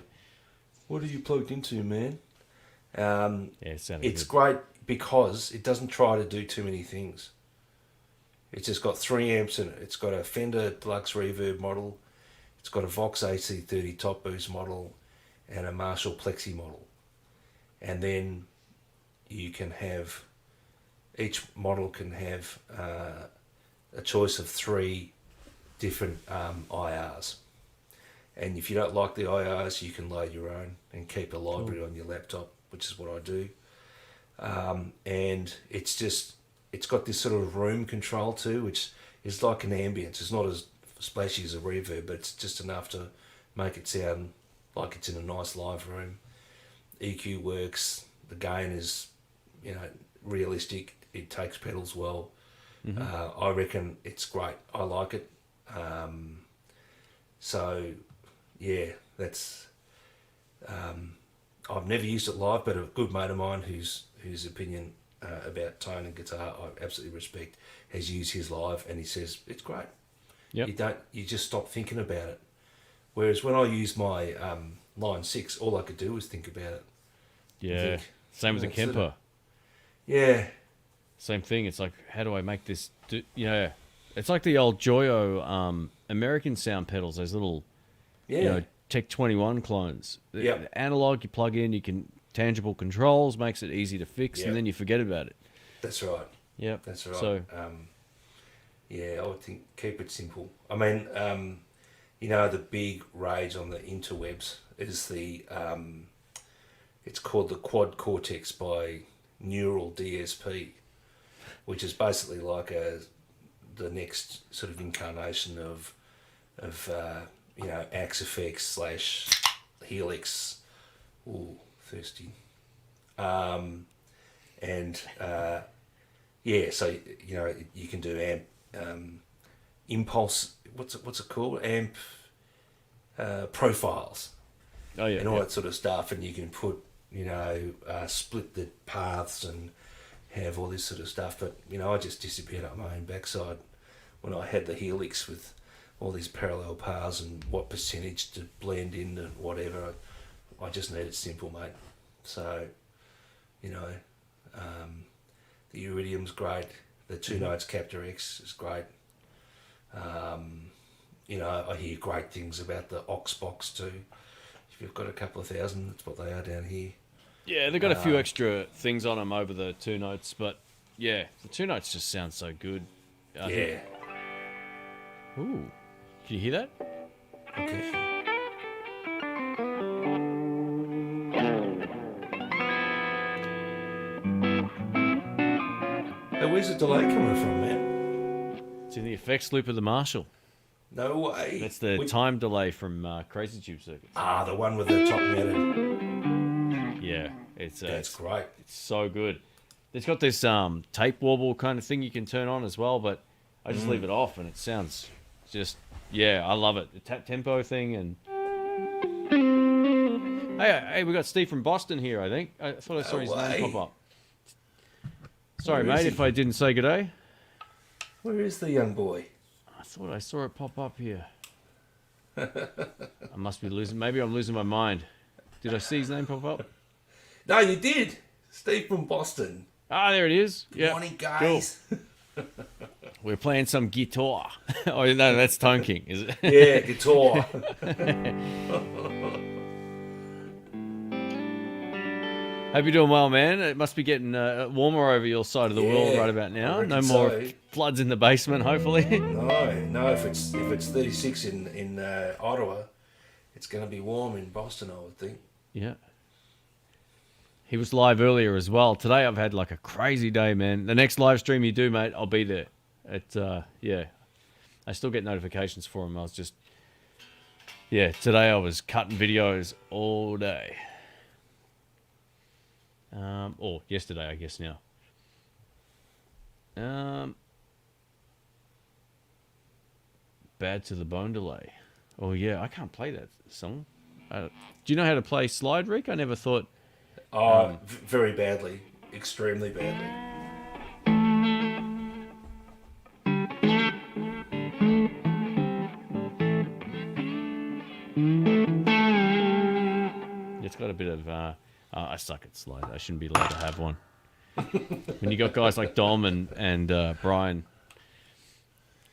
"What are you plugged into, man?" yeah, it sounded It's good. great because it doesn't try to do too many things. It's just got 3 amps in it. It's got a Fender Deluxe Reverb model. It's got a Vox AC30 Top Boost model and a Marshall Plexi model. And then you can have, each model can have a choice of 3 different IRs. And if you don't like the IRs, you can load your own and keep a library on your laptop, which is what I do. And it's got this sort of room control too, which is like an ambience. It's not as splashy as a reverb, but it's just enough to make it sound like it's in a nice live room. EQ works. The gain is, realistic. It takes pedals well. I reckon it's great. I like it. So, yeah, that's. I've never used it live, but a good mate of mine whose opinion about tone and guitar I absolutely respect has used his live, and he says it's great. Yep. You just stop thinking about it. Whereas when I used my Line 6, all I could do was think about it. Yeah. think, Same with the that's it. Kemper. Yeah. Same thing. It's like, how do I make this? Yeah, it's like the old Joyo American sound pedals. Those little, Yeah. Tech 21 clones. Yep. The analog you plug in, you can tangible controls, makes it easy to fix, Yep. and then you forget about it. That's right. Yep. That's right. So Yeah, I would think keep it simple. I mean, the big rage on the interwebs is it's called the Quad Cortex by Neural DSP, which is basically like the next sort of incarnation of Axe FX / Helix. Ooh, thirsty. So you can do amp impulse. What's it called? Amp profiles oh yeah, and all yeah. that sort of stuff, and you can put split the paths and have all this sort of stuff. But I just disappeared up my own backside when I had the Helix with all these parallel paths and what percentage to blend in and whatever. I just need it simple, mate. So, the Iridium's great. The Two Notes Captor X is great. I hear great things about the Oxbox too. If you've got a couple of thousand, that's what they are down here. Yeah, they've got a few extra things on them over the Two Notes, but yeah, the Two Notes just sound so good. I think- Ooh, can you hear that? Okay. Hey, where's the delay coming from, man? It's in the effects loop of the Marshall. No way. That's the time delay from Crazy Tube Circuits. The one with the top mounted. Yeah, it's That's great. it's so good. It's got this tape warble kind of thing you can turn on as well, but I just leave it off and it sounds just I love it. The tap tempo thing and hey, we got Steve from Boston here. I think I thought I saw his name pop up. Sorry, Where is mate, he? if I didn't say good day. Where is the young boy? I thought I saw it pop up here. I must be losing. Maybe I'm losing my mind. Did I see his name pop up? No, you did. Steve from Boston. Ah, there it is. Yeah. Morning, guys. We're playing some guitar. Oh, no, that's Tone King, is it? Yeah, guitar. Hope you're doing well, man. It must be getting warmer over your side of the world Yeah, right about now. I reckon No more so. floods in the basement, hopefully. No. If it's 36 in Ottawa, it's going to be warm in Boston, I would think. Yeah. He was live earlier as well. Today I've had like a crazy day, man. The next live stream you do, mate, I'll be there. I still get notifications for him. I was just, today I was cutting videos all day. Or yesterday, I guess now. Bad to the Bone delay. Oh yeah, I can't play that song. Do you know how to play slide, Rick? I never thought. Very badly. Extremely badly. It's got a bit of. I suck at slide. I shouldn't be allowed to have one. When you got guys like Dom and Brian,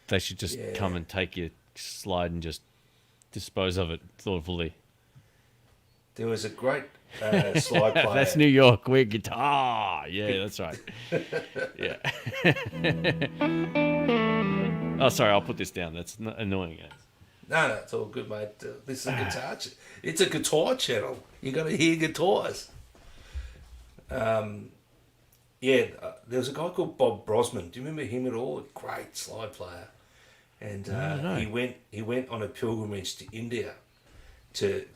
they should just come and take your slide and just dispose of it thoughtfully. There was a great slide player. That's New York. We're guitar. Yeah, that's right. Yeah. Oh, sorry. I'll put this down. That's annoying. No, it's all good, mate. This is a guitar. It's a guitar channel. You got to hear guitars. There was a guy called Bob Brosman. Do you remember him at all? A great slide player, and no. he went on a pilgrimage to India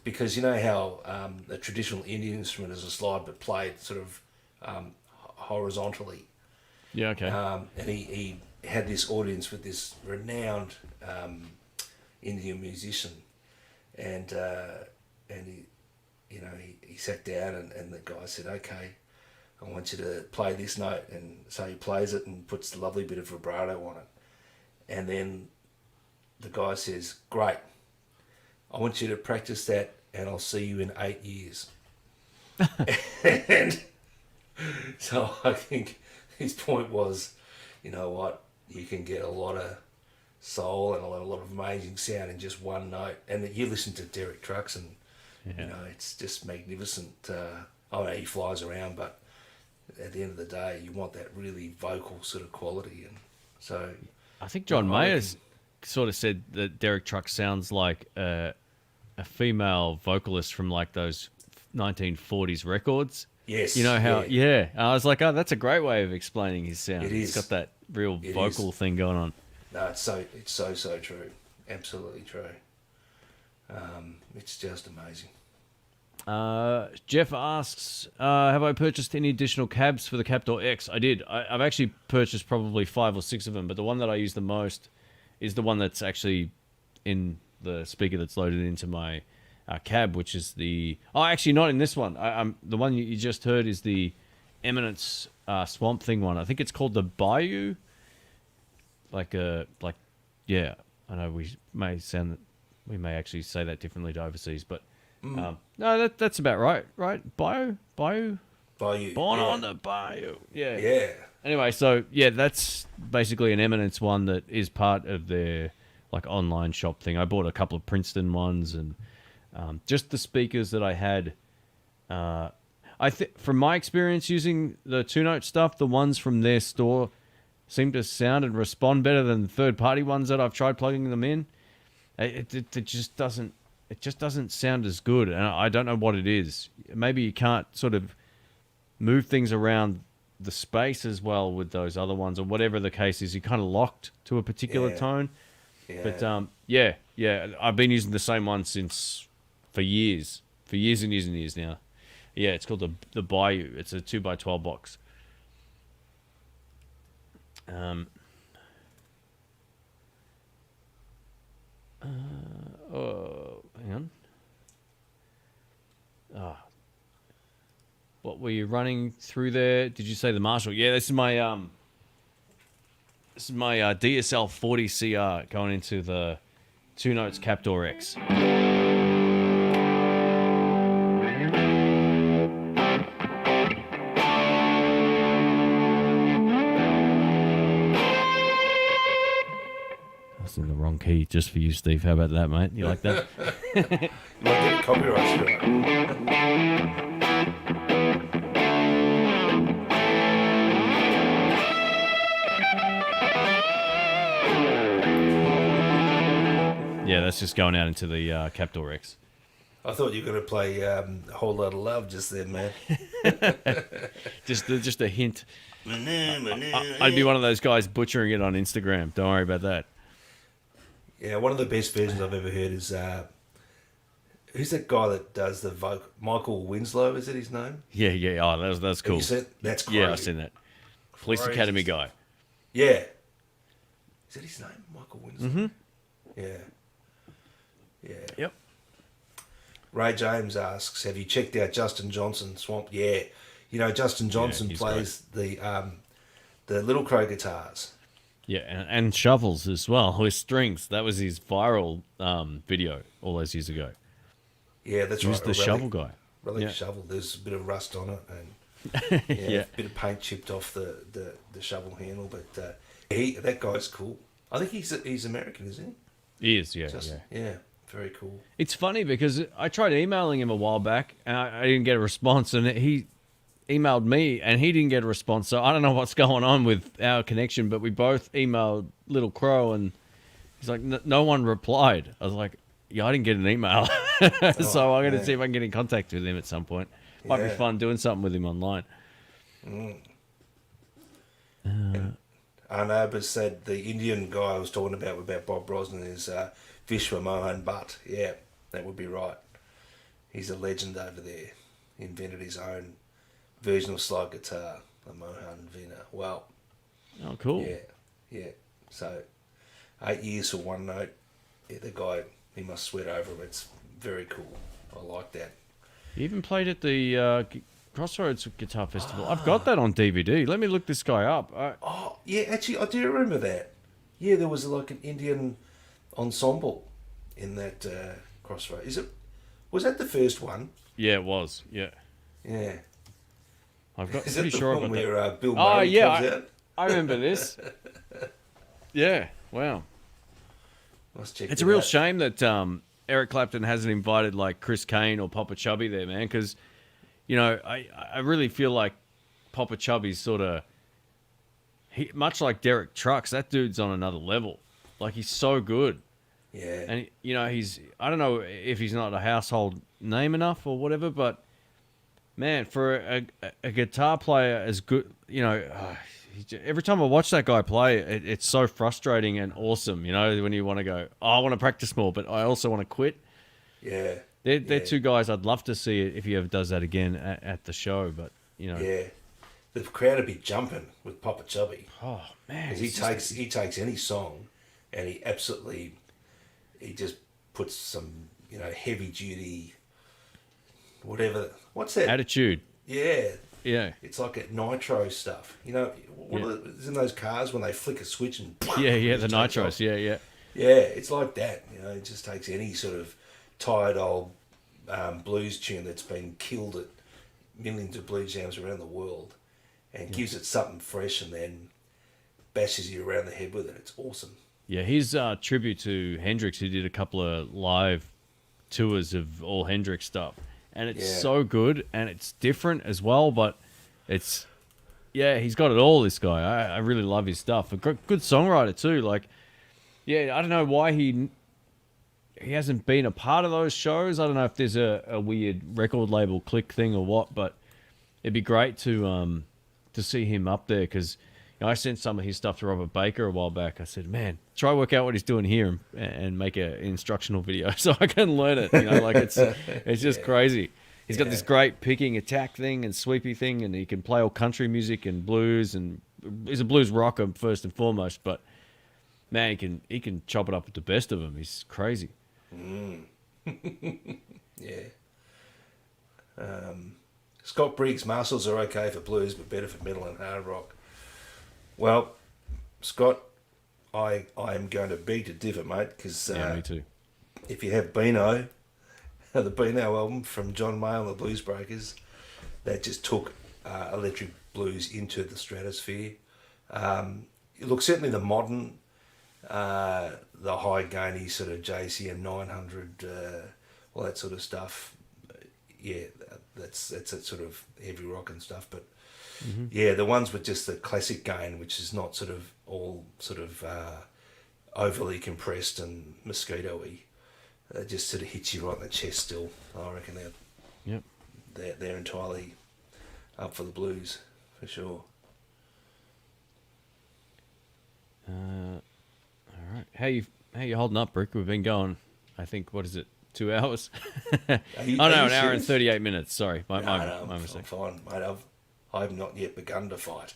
because you know how a traditional Indian instrument is a slide but played sort of horizontally. Yeah. Okay. And he had this audience with this renowned Indian musician, and he sat down and the guy said, "Okay, I want you to play this note," and so he plays it and puts a lovely bit of vibrato on it, and then the guy says, "Great, I want you to practice that, and I'll see you in 8 years." and So I think his point was, you know what, you can get a lot of soul and a lot of amazing sound in just one note. And you listen to Derek Trucks and, Yeah. you know, it's just magnificent. I know he flies around, but at the end of the day, you want that really vocal sort of quality. And so I think John I reckon- Mayer's sort of said that Derek Truck sounds like a female vocalist from like those 1940s records. yes, You know how? yeah, Yeah. I was like, oh, that's a great way of explaining his sound. It He's is. got that real It vocal is. thing going on. no, it's so true, absolutely true. It's just amazing. Jeff asks, have I purchased any additional cabs for the Captor X? I did. I've actually purchased probably 5 or 6 of them, but the one that I use the most is the one that's actually in the speaker that's loaded into my cab, which is the... Oh, actually, not in this one. The one you just heard is the Eminence Swamp Thing one. I think it's called the Bayou. Yeah, I know we may actually say that differently to overseas, but no, that's about right. Bayou, By you, born yeah. on the Bayou. Yeah. Yeah, Anyway, so yeah, that's basically an Eminence one that is part of their like online shop thing. I bought a couple of Princeton ones and just the speakers that I had. I think from my experience using the 2-Note stuff, the ones from their store seem to sound and respond better than third-party ones that I've tried plugging them in. It just doesn't. It just doesn't sound as good, and I don't know what it is. Maybe you can't sort of move things around the space as well with those other ones, or whatever the case is. You're kind of locked to a particular Yeah. tone. yeah. But yeah, I've been using the same one for years and years and years now. Yeah, it's called the Bayou. It's a 2x12 box. Hang on. What were you running through there? Did you say the Marshall? Yeah, this is my DSL 40 CR going into the 2-Notes Captor X. That's in the wrong key, just for you, Steve. How about that, mate? You like that? You might get a copyright strike. Yeah, that's just going out into the Captor X. I thought you were going to play a whole lot of love just then, man. Just a hint. I'd be one of those guys butchering it on Instagram. Don't worry about that. Yeah, one of the best versions I've ever heard is who's that guy that does the vocal? Michael Winslow, is it his name? Yeah. Oh, that's Have cool. you seen? That's crazy. Yeah, I've seen that. Police Crazy Academy stuff. guy. Yeah. Is that his name? Michael Winslow? Mm-hmm. Yeah. Yeah. Yep. Ray James asks, have you checked out Justin Johnson Swamp? Yeah. You know, Justin Johnson he's plays the Little Crow guitars. Yeah, and shovels as well with strings. That was his viral video all those years ago. Yeah, that's He was right. the a shovel guy. Relic Yeah. shovel. There's a bit of rust on it and Yeah. a bit of paint chipped off the shovel handle. But that guy's cool. I think he's American, isn't He is, he? yeah. Yeah, very cool. It's funny because I tried emailing him a while back and I didn't get a response, and he emailed me and he didn't get a response. So I don't know what's going on with our connection, but we both emailed Little Crow and he's like, no one replied. I was like, yeah, I didn't get an email. So I'm going to man. see if I can get in contact with him at some point. Might be Yeah. fun doing something with him online. Arnab said the Indian guy I was talking about Bob Brosnan is Vishwa Mohan Bhatt. Yeah, that would be right. He's a legend over there. He invented his own version of slide guitar, the Mohan Vina. Well, Oh, cool. yeah. So 8 years for one note. Yeah, the guy, he must sweat over him. It's very cool. I like that. He even played at the Crossroads Guitar Festival. I've got that on DVD. Let me look this guy up. Oh, yeah, actually, I do remember that. Yeah, there was like an Indian ensemble in that Crossroads. Was that the first one? Yeah, it was. Yeah. Yeah. I've got Is pretty it the sure I've one got that. where Bill Oh, Murray yeah, comes out? I remember this. Yeah, wow. Let's check It's it a real out. shame that Eric Clapton hasn't invited like Chris Kane or Papa Chubby there, man. Because I really feel like Papa Chubby's sort of much like Derek Trucks. That dude's on another level. Like he's so good, Yeah. and he's I don't know if he's not a household name enough or whatever, but man, for a guitar player as good, every time I watch that guy play, it's so frustrating and awesome. When you want to go, oh, I want to practice more, but I also want to quit. Yeah. They're Yeah. two guys I'd love to see if he ever does that again at the show. But Yeah. The crowd would be jumping with Papa Chubby. oh man, Because he takes any song and he just puts some, heavy duty, whatever. What's that? attitude. Yeah. Yeah, It's like that nitro stuff. Is in those cars when they flick a switch and yeah, it the takes nitros. off? Yeah. Yeah, it's like that. It just takes any sort of tired old blues tune that's been killed at millions of blues jams around the world and gives it something fresh and then bashes you around the head with it. It's awesome. Yeah, his tribute to Hendrix, who did a couple of live tours of all Hendrix stuff, and it's Yeah. so good and it's different as well. But he's got it all. This guy, I really love his stuff. A good songwriter too. Like, yeah, I don't know why he hasn't been a part of those shows. I don't know if there's a weird record label click thing or what, but it'd be great to see him up there because I sent some of his stuff to Robert Baker a while back. I said, man, try work out what he's doing here and make an instructional video so I can learn it. It's just crazy. He's got this great picking attack thing and sweepy thing, and he can play all country music and blues, and he's a blues rocker first and foremost. But man, he can chop it up with the best of them. He's crazy. Yeah. Scott Briggs, Marshalls are okay for blues, but better for metal and hard rock. Well, Scott, I am going to beg to differ, mate, because Yeah, me too. if you have Beano, the Beano album from John Mayall and the Blues Breakers, that just took electric blues into the stratosphere. Look, certainly the modern, the high gainy sort of JCM 900, all that sort of stuff. Yeah, that's that sort of heavy rock and stuff. But yeah, the ones with just the classic gain, which is not sort of all sort of overly compressed and mosquito-y, just sort of hits you right in the chest. Still, I reckon Yep. they're entirely up for the blues for sure. All right. How you holding up, Rick? We've been going, I think, what is it, 2 hours? Are you An hour serious? and 38 minutes. Sorry, my I'm mistake. fine, mate. I've not yet begun to fight.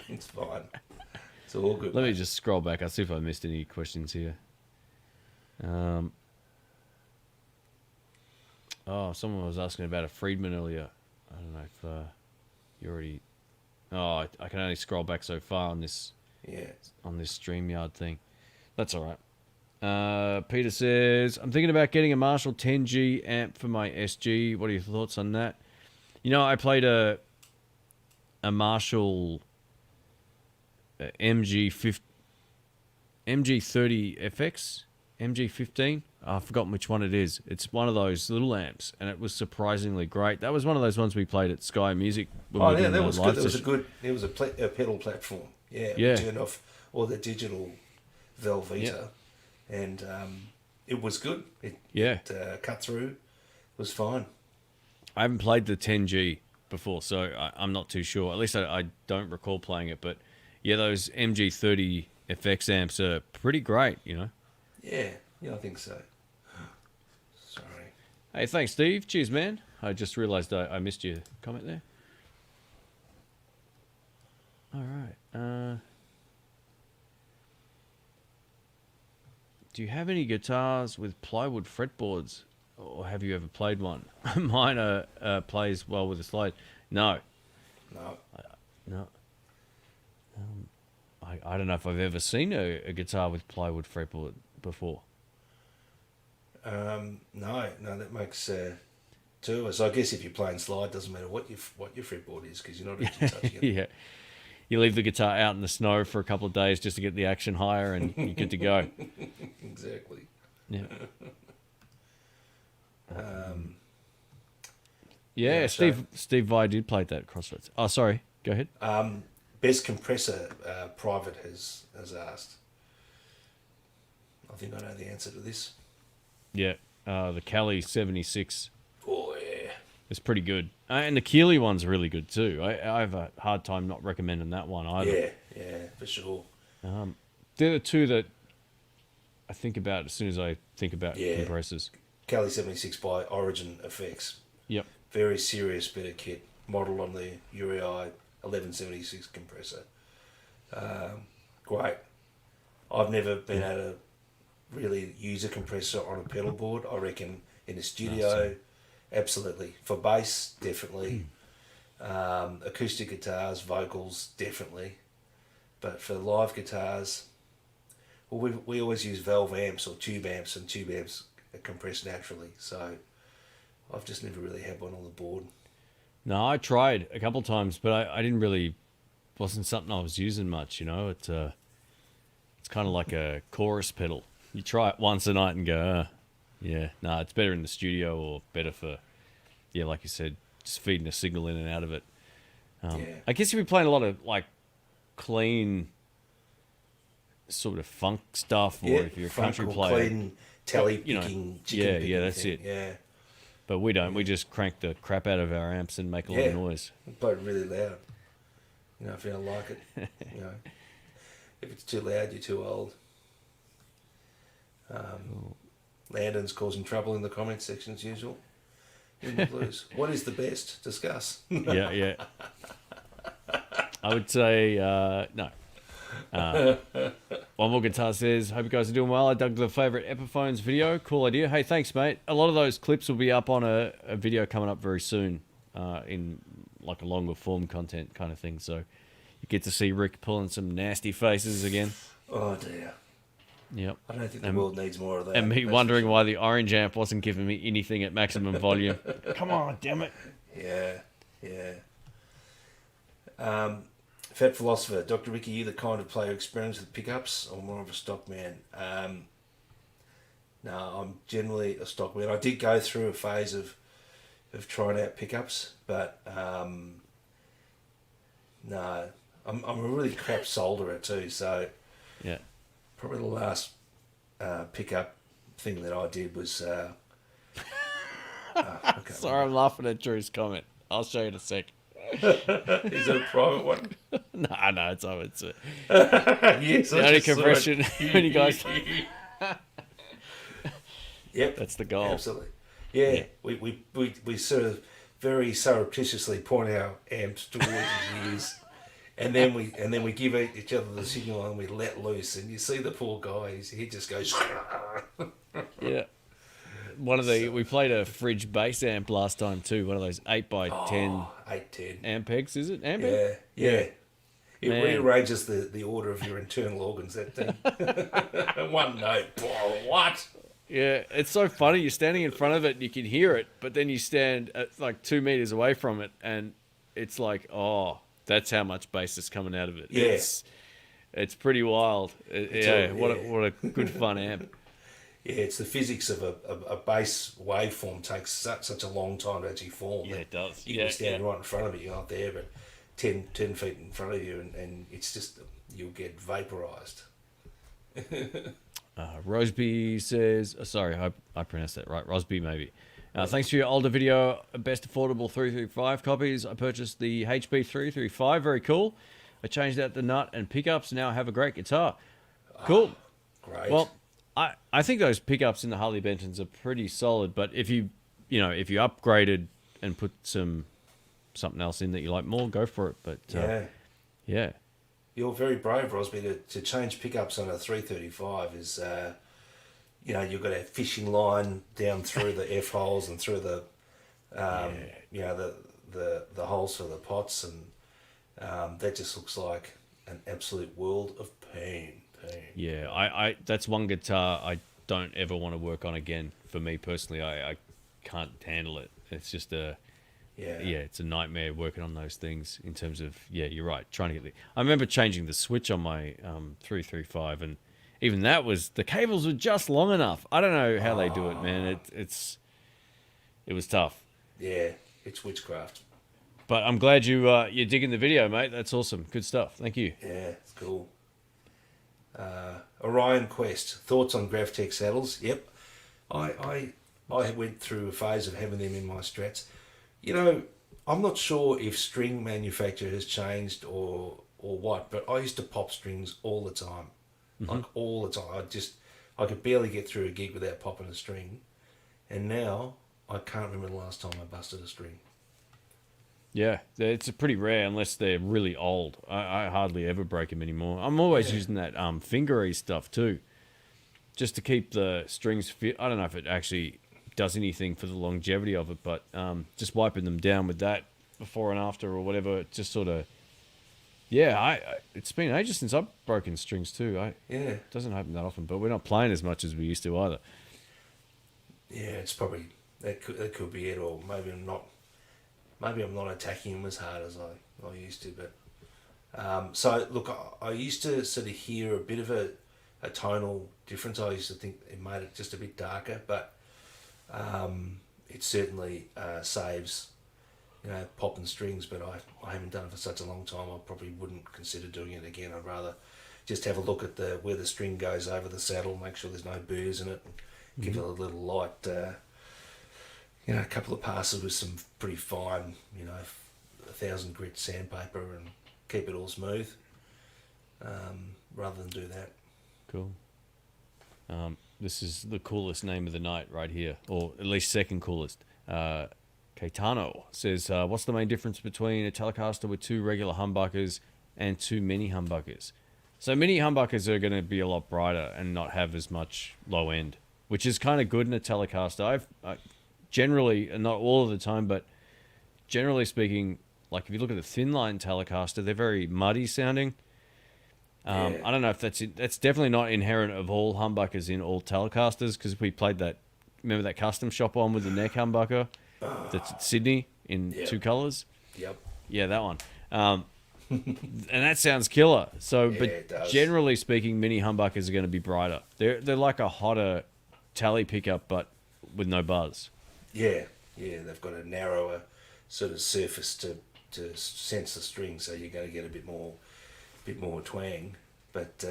It's fine. It's all good. Let me just scroll back. I'll see if I missed any questions here. Someone was asking about a Friedman earlier. I don't know if you already... Oh, I can only scroll back so far on this Yeah. StreamYard thing. That's all right. Peter says, I'm thinking about getting a Marshall 10G amp for my SG. What are your thoughts on that? I played a Marshall MG30 FX, MG15. I've forgotten which one it is. It's one of those little amps, and it was surprisingly great. That was one of those ones we played at Sky Music. When we were doing that the was live good. It was a session. good. It was a pedal platform. Yeah. Yeah. We turned off all the digital Velveeta, and it was good. It cut through. It was fine. I haven't played the 10G before, so I'm not too sure. At least I don't recall playing it. But yeah, those MG30 FX amps are pretty great, Yeah. I think so. Sorry. Hey, thanks, Steve. Cheers, man. I just realised I missed your comment there. All right. Do you have any guitars with plywood fretboards, or have you ever played one? Mine plays well with a slide. No. No. I don't know if I've ever seen a guitar with plywood fretboard before. No. That makes too. So I guess if you're playing slide, doesn't matter what your fretboard is because you're not actually touching it. Yeah. You leave the guitar out in the snow for a couple of days just to get the action higher, and you're good to go. Exactly. Yeah. Yeah, Steve Vai did play that Crossroads. Oh, sorry. Go ahead. Best compressor, Private has asked. I think I know the answer to this. Yeah. The Cali 76 Oh yeah. is pretty good. And the Keeley one's really good too. I have a hard time not recommending that one either. Yeah, for sure. They're the two that I think about as soon as I think about Yeah. compressors. Cali 76 by Origin Effects. Yep. Very serious bit of kit, modelled on the URI 1176 compressor. Great. I've never been able to really use a compressor on a pedal board. I reckon in the studio, absolutely. For bass, definitely. Acoustic guitars, vocals, definitely. But for live guitars, well, we always use valve amps or tube amps, and tube amps compress naturally. So I've just never really had one on the board. No, I tried a couple times, but I didn't really, wasn't something I was using much, you know. It's kind of like a chorus pedal. You try it once a night and go, it's better in the studio or better for, like you said, just feeding a signal in and out of it. I guess if you're playing a lot of like clean sort of funk stuff, or if you're a country player, clean, tally you know, picking, chicken picking that's thing. it. Yeah, but we don't. We just crank the crap out of our amps and make a lot of noise. play it really loud. You know, if you don't like it, you know, if it's too loud, you're too old. Landon's causing trouble in the comments section as usual. In the blues. What is the best? Discuss. Yeah. I would say no. One More Guitar says, hope you guys are doing well. I dug the favourite Epiphones video. Cool idea. Hey, thanks, mate. A lot of those clips will be up on a video coming up very soon in like a longer form content kind of thing. So you get to see Rick pulling some nasty faces again. Oh, dear. Yep. I don't think the world needs more of that. And me that's wondering for sure. why the orange amp wasn't giving me anything at maximum volume. Come on, damn it. Yeah. Fat Philosopher, Dr. Ricky, you the kind of player who experiments with pickups or more of a stock man? No, I'm generally a stock man. I did go through a phase of trying out pickups, but no, I'm a really crap solderer too, so Yeah. probably the last pickup thing that I did was... Sorry, I'm laughing at Drew's comment. I'll show you in a sec. Is it a private one? No, it's Yes, the only compression when you guys. Yep, That's the goal. absolutely. Yeah, we sort of very surreptitiously point our amps towards his ears, and then we give each other the signal and we let loose, and you see the poor guy, he just goes. Yeah. We played a fridge bass amp last time too. One of those 8x10 810. Ampegs, is it? Ampeg? Yeah. It Man. rearranges the order of your internal organs, that thing. One note. What? Yeah, it's so funny. You're standing in front of it and you can hear it, but then you stand at like 2 meters away from it and it's like, oh, that's how much bass is coming out of it. Yeah. It's pretty wild. What a good fun amp. Yeah, it's the physics of a bass waveform takes such a long time to actually form. Yeah, it does. You can be standing right in front of it, you're not there, but 10 feet in front of you, and it's just, you'll get vaporized. Roseby says, sorry, I pronounced that right. Rosby, maybe. Thanks for your older video, best affordable 335 copies. I purchased the HP 335, very cool. I changed out the nut and pickups, now I have a great guitar. Cool. Great. Well, I think those pickups in the Harley Bentons are pretty solid, but if you upgraded and put something else in that you like more, go for it. But yeah. You're very brave, Rosby, to change pickups on a 335 is, you've got a fishing line down through the F holes and through the, the holes for the pots, and that just looks like an absolute world of pain. Yeah, I that's one guitar I don't ever want to work on again. For me personally, I can't handle it. It's just a Yeah. it's a nightmare working on those things in terms of you're right, trying to get the. I remember changing the switch on my 335, and even that was the cables were just long enough. I don't know how they do it, man. It was tough. Yeah, it's witchcraft. But I'm glad you're digging the video, mate. That's awesome. Good stuff. Thank you. Yeah, it's cool. Orion Quest. Thoughts on GravTech saddles? Yep. I went through a phase of having them in my Strats. You know, I'm not sure if string manufacturer has changed or what, but I used to pop strings all the time. Like all the time. I could barely get through a gig without popping a string. And now I can't remember the last time I busted a string. Yeah, it's pretty rare unless they're really old. I hardly ever break them anymore. I'm always using that fingery stuff too, just to keep the strings fit. I don't know if it actually does anything for the longevity of it, but just wiping them down with that before and after or whatever, it just sort of, it's been ages since I've broken strings too. It doesn't happen that often, but we're not playing as much as we used to either. Yeah, it's probably, that could be it, or maybe I'm not attacking them as hard as I used to, but so look, I used to sort of hear a bit of a tonal difference. I used to think it made it just a bit darker, but it certainly saves, popping strings, but I haven't done it for such a long time. I probably wouldn't consider doing it again. I'd rather just have a look at where the string goes over the saddle, make sure there's no burrs in it, and give it a little light, a couple of passes with some pretty fine, 1,000 grit sandpaper, and keep it all smooth, rather than do that. Cool. This is the coolest name of the night right here, or at least second coolest. Caetano says, what's the main difference between a Telecaster with 2 regular humbuckers and 2 mini humbuckers? So mini humbuckers are going to be a lot brighter and not have as much low end, which is kind of good in a Telecaster. I generally, not all of the time, but generally speaking, like if you look at the thin line Telecaster, they're very muddy sounding. I don't know if that's definitely not inherent of all humbuckers in all Telecasters, because we played remember that custom shop one with the neck humbucker that's at Sydney in 2 colours? Yep. Yeah, that one. And that sounds killer. So, Yeah, but it does. generally speaking, mini humbuckers are going to be brighter. They're like a hotter tally pickup, but with no buzz. Yeah, they've got a narrower sort of surface to sense the string, so you're going to get a bit more twang. But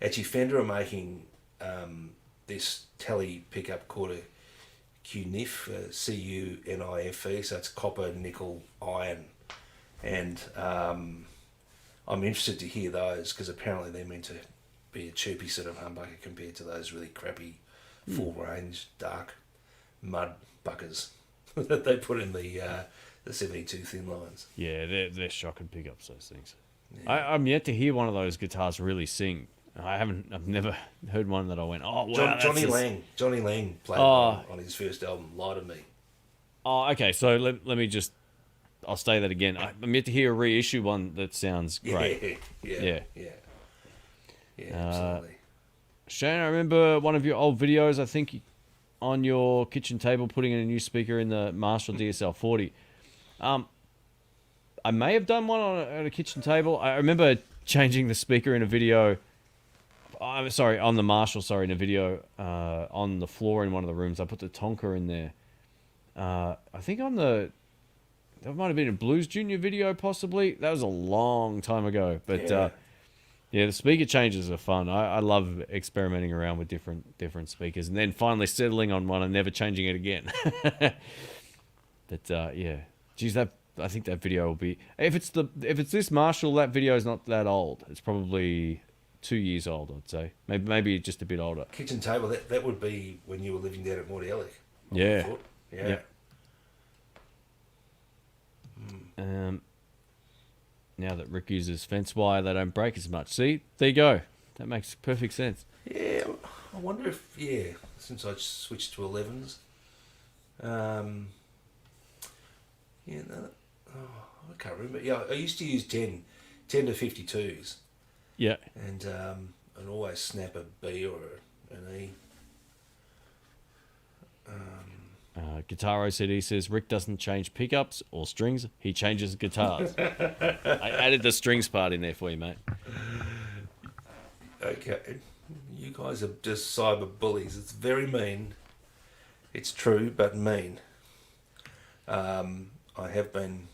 actually, Fender are making this tele pickup called a CUNIF, CUNIFE, so it's copper, nickel, iron, and I'm interested to hear those, because apparently they're meant to be a cheapy sort of humbucker compared to those really crappy full range dark mud buckers that they put in the 72 thin lines. Yeah, they're shocking pickups, those things. Yeah. I'm yet to hear one of those guitars really sing. I've never heard one that I went, oh wow. Johnny Lang played one on his first album, Lie to Me. Oh, okay. So let me just, I'll say that again. I'm yet to hear a reissue one that sounds great. Yeah, absolutely. Shane, I remember one of your old videos, I think on your kitchen table, putting in a new speaker in the Marshall DSL 40. I may have done one on a kitchen table. I remember changing the speaker in a video. I'm sorry, on the Marshall, in a video on the floor in one of the rooms. I put the Tonka in there. I think that might have been a Blues Junior video, possibly. That was a long time ago. But the speaker changes are fun. I love experimenting around with different speakers, and then finally settling on one and never changing it again. But geez, I think that video will be, if it's this Marshall, that video is not that old. It's probably 2 years old, I'd say. Maybe just a bit older. Kitchen table, that would be when you were living down at Morty Ellick. Yeah. Yeah. Yep. Now that Rick uses fence wire, they don't break as much. See, there you go. That makes perfect sense. Yeah, I wonder if, since I switched to 11s, I can't remember. Yeah, I used to use 10 to 52s. Yeah. And always snap a B or an E. Guitar OCD says Rick doesn't change pickups or strings; he changes guitars. I added the strings part in there for you, mate. Okay, you guys are just cyber bullies. It's very mean. It's true, but mean. I have been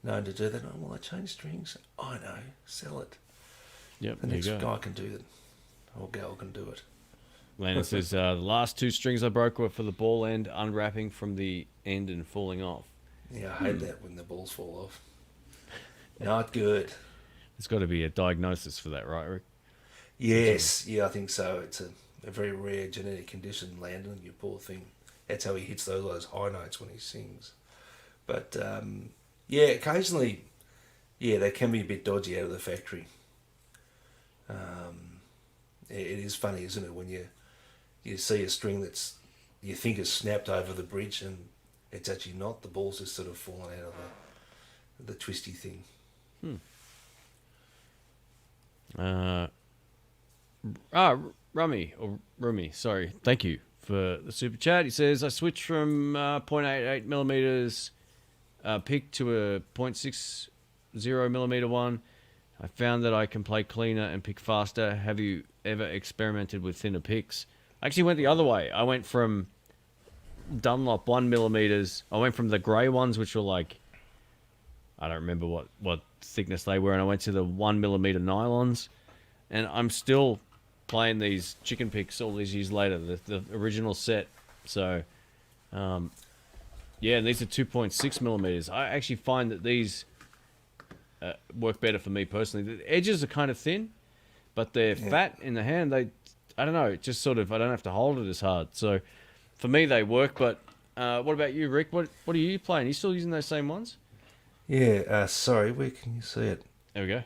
known to do that. Oh, well, I change strings. I know. Sell it. Yep, The there next you go. guy can do it. Or gal can do it. Landon says the last 2 strings I broke were for the ball end unwrapping from the end and falling off. Yeah, I hate that when the balls fall off. Not good. There's got to be a diagnosis for that, right, Rick? Yes, yeah, I think so. It's a very rare genetic condition, Landon, you poor thing. That's how he hits those high notes when he sings. But, yeah, occasionally, yeah, they can be a bit dodgy out of the factory. It is funny, isn't it, when you see a string that's you think is snapped over the bridge and it's actually not. The ball's just sort of fallen out of the twisty thing. Rumi, sorry. Thank you for the super chat. He says, I switched from 0.88 millimeters pick to a 0.60 millimeter one. I found that I can play cleaner and pick faster. Have you ever experimented with thinner picks? I actually went the other way. I went from Dunlop 1 millimeters. I went from the grey ones, which were like, I don't remember what thickness they were, and I went to the 1 millimeter nylons. And I'm still playing these chicken picks all these years later, the original set. So, yeah, and these are 2.6 millimeters. I actually find that these work better for me personally. The edges are kind of thin, but they're fat in the hand. I don't know, it just sort of, I don't have to hold it as hard. So, for me, they work. But what about you, Rick? What are you playing? Are you still using those same ones? Yeah, sorry, where can you see it? There we go.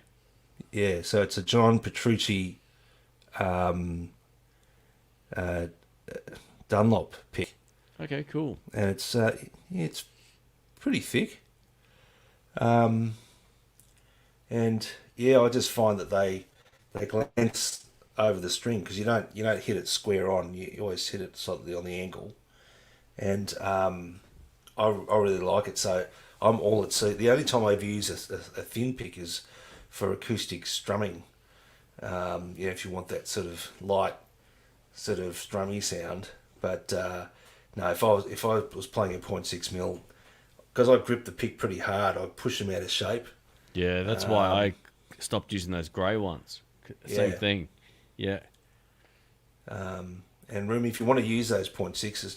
Yeah, so it's a John Petrucci Dunlop pick, Okay, cool. and it's pretty thick. And yeah, I just find that they glance over the string because you don't hit it square on. You always hit it slightly on the angle, and I really like it. So I'm all at sea. The only time I've used a thin pick is for acoustic strumming. If you want that sort of light, sort of strummy sound. But no, if I was playing a 0.6 mil, because I grip the pick pretty hard, I push them out of shape. Yeah, that's why I stopped using those grey ones. Same Yeah. thing. Yeah. And Rumi, if you want to use those 0.6s,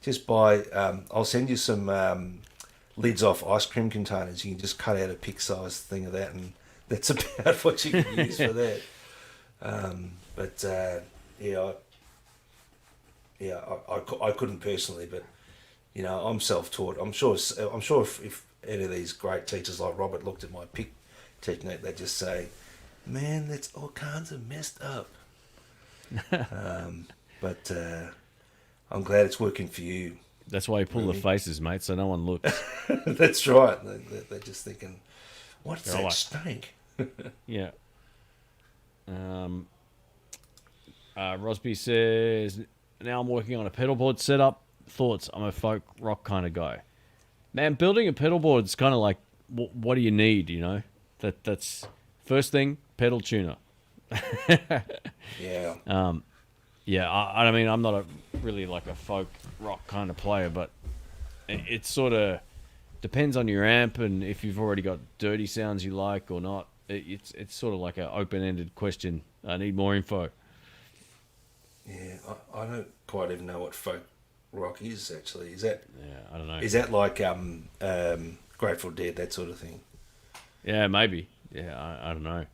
just buy. I'll send you some lids off ice cream containers. You can just cut out a pick size thing of that, and that's about what you can use for that. I couldn't personally, but I'm self-taught. I'm sure if any of these great teachers like Robert looked at my pick technique, they'd just say, "Man, that's all kinds of messed up." But I'm glad it's working for you. That's why you pull the faces, mate, so no one looks. That's right. They're just thinking, "What's They're that like- stank?" Yeah. Rosby says, now I'm working on a pedalboard setup. Thoughts? I'm a folk rock kind of guy. Man, building a pedalboard is kind of like, what do you need, That's first thing, pedal tuner. Yeah. Yeah, I mean, I'm not really like a folk rock kind of player, but it sort of depends on your amp and if you've already got dirty sounds you like or not. It's sort of like an open-ended question. I need more info. Yeah, I don't quite even know what folk rock is actually. Is that Yeah, I don't know. is that like Grateful Dead, that sort of thing, Yeah, maybe. Yeah, I don't know.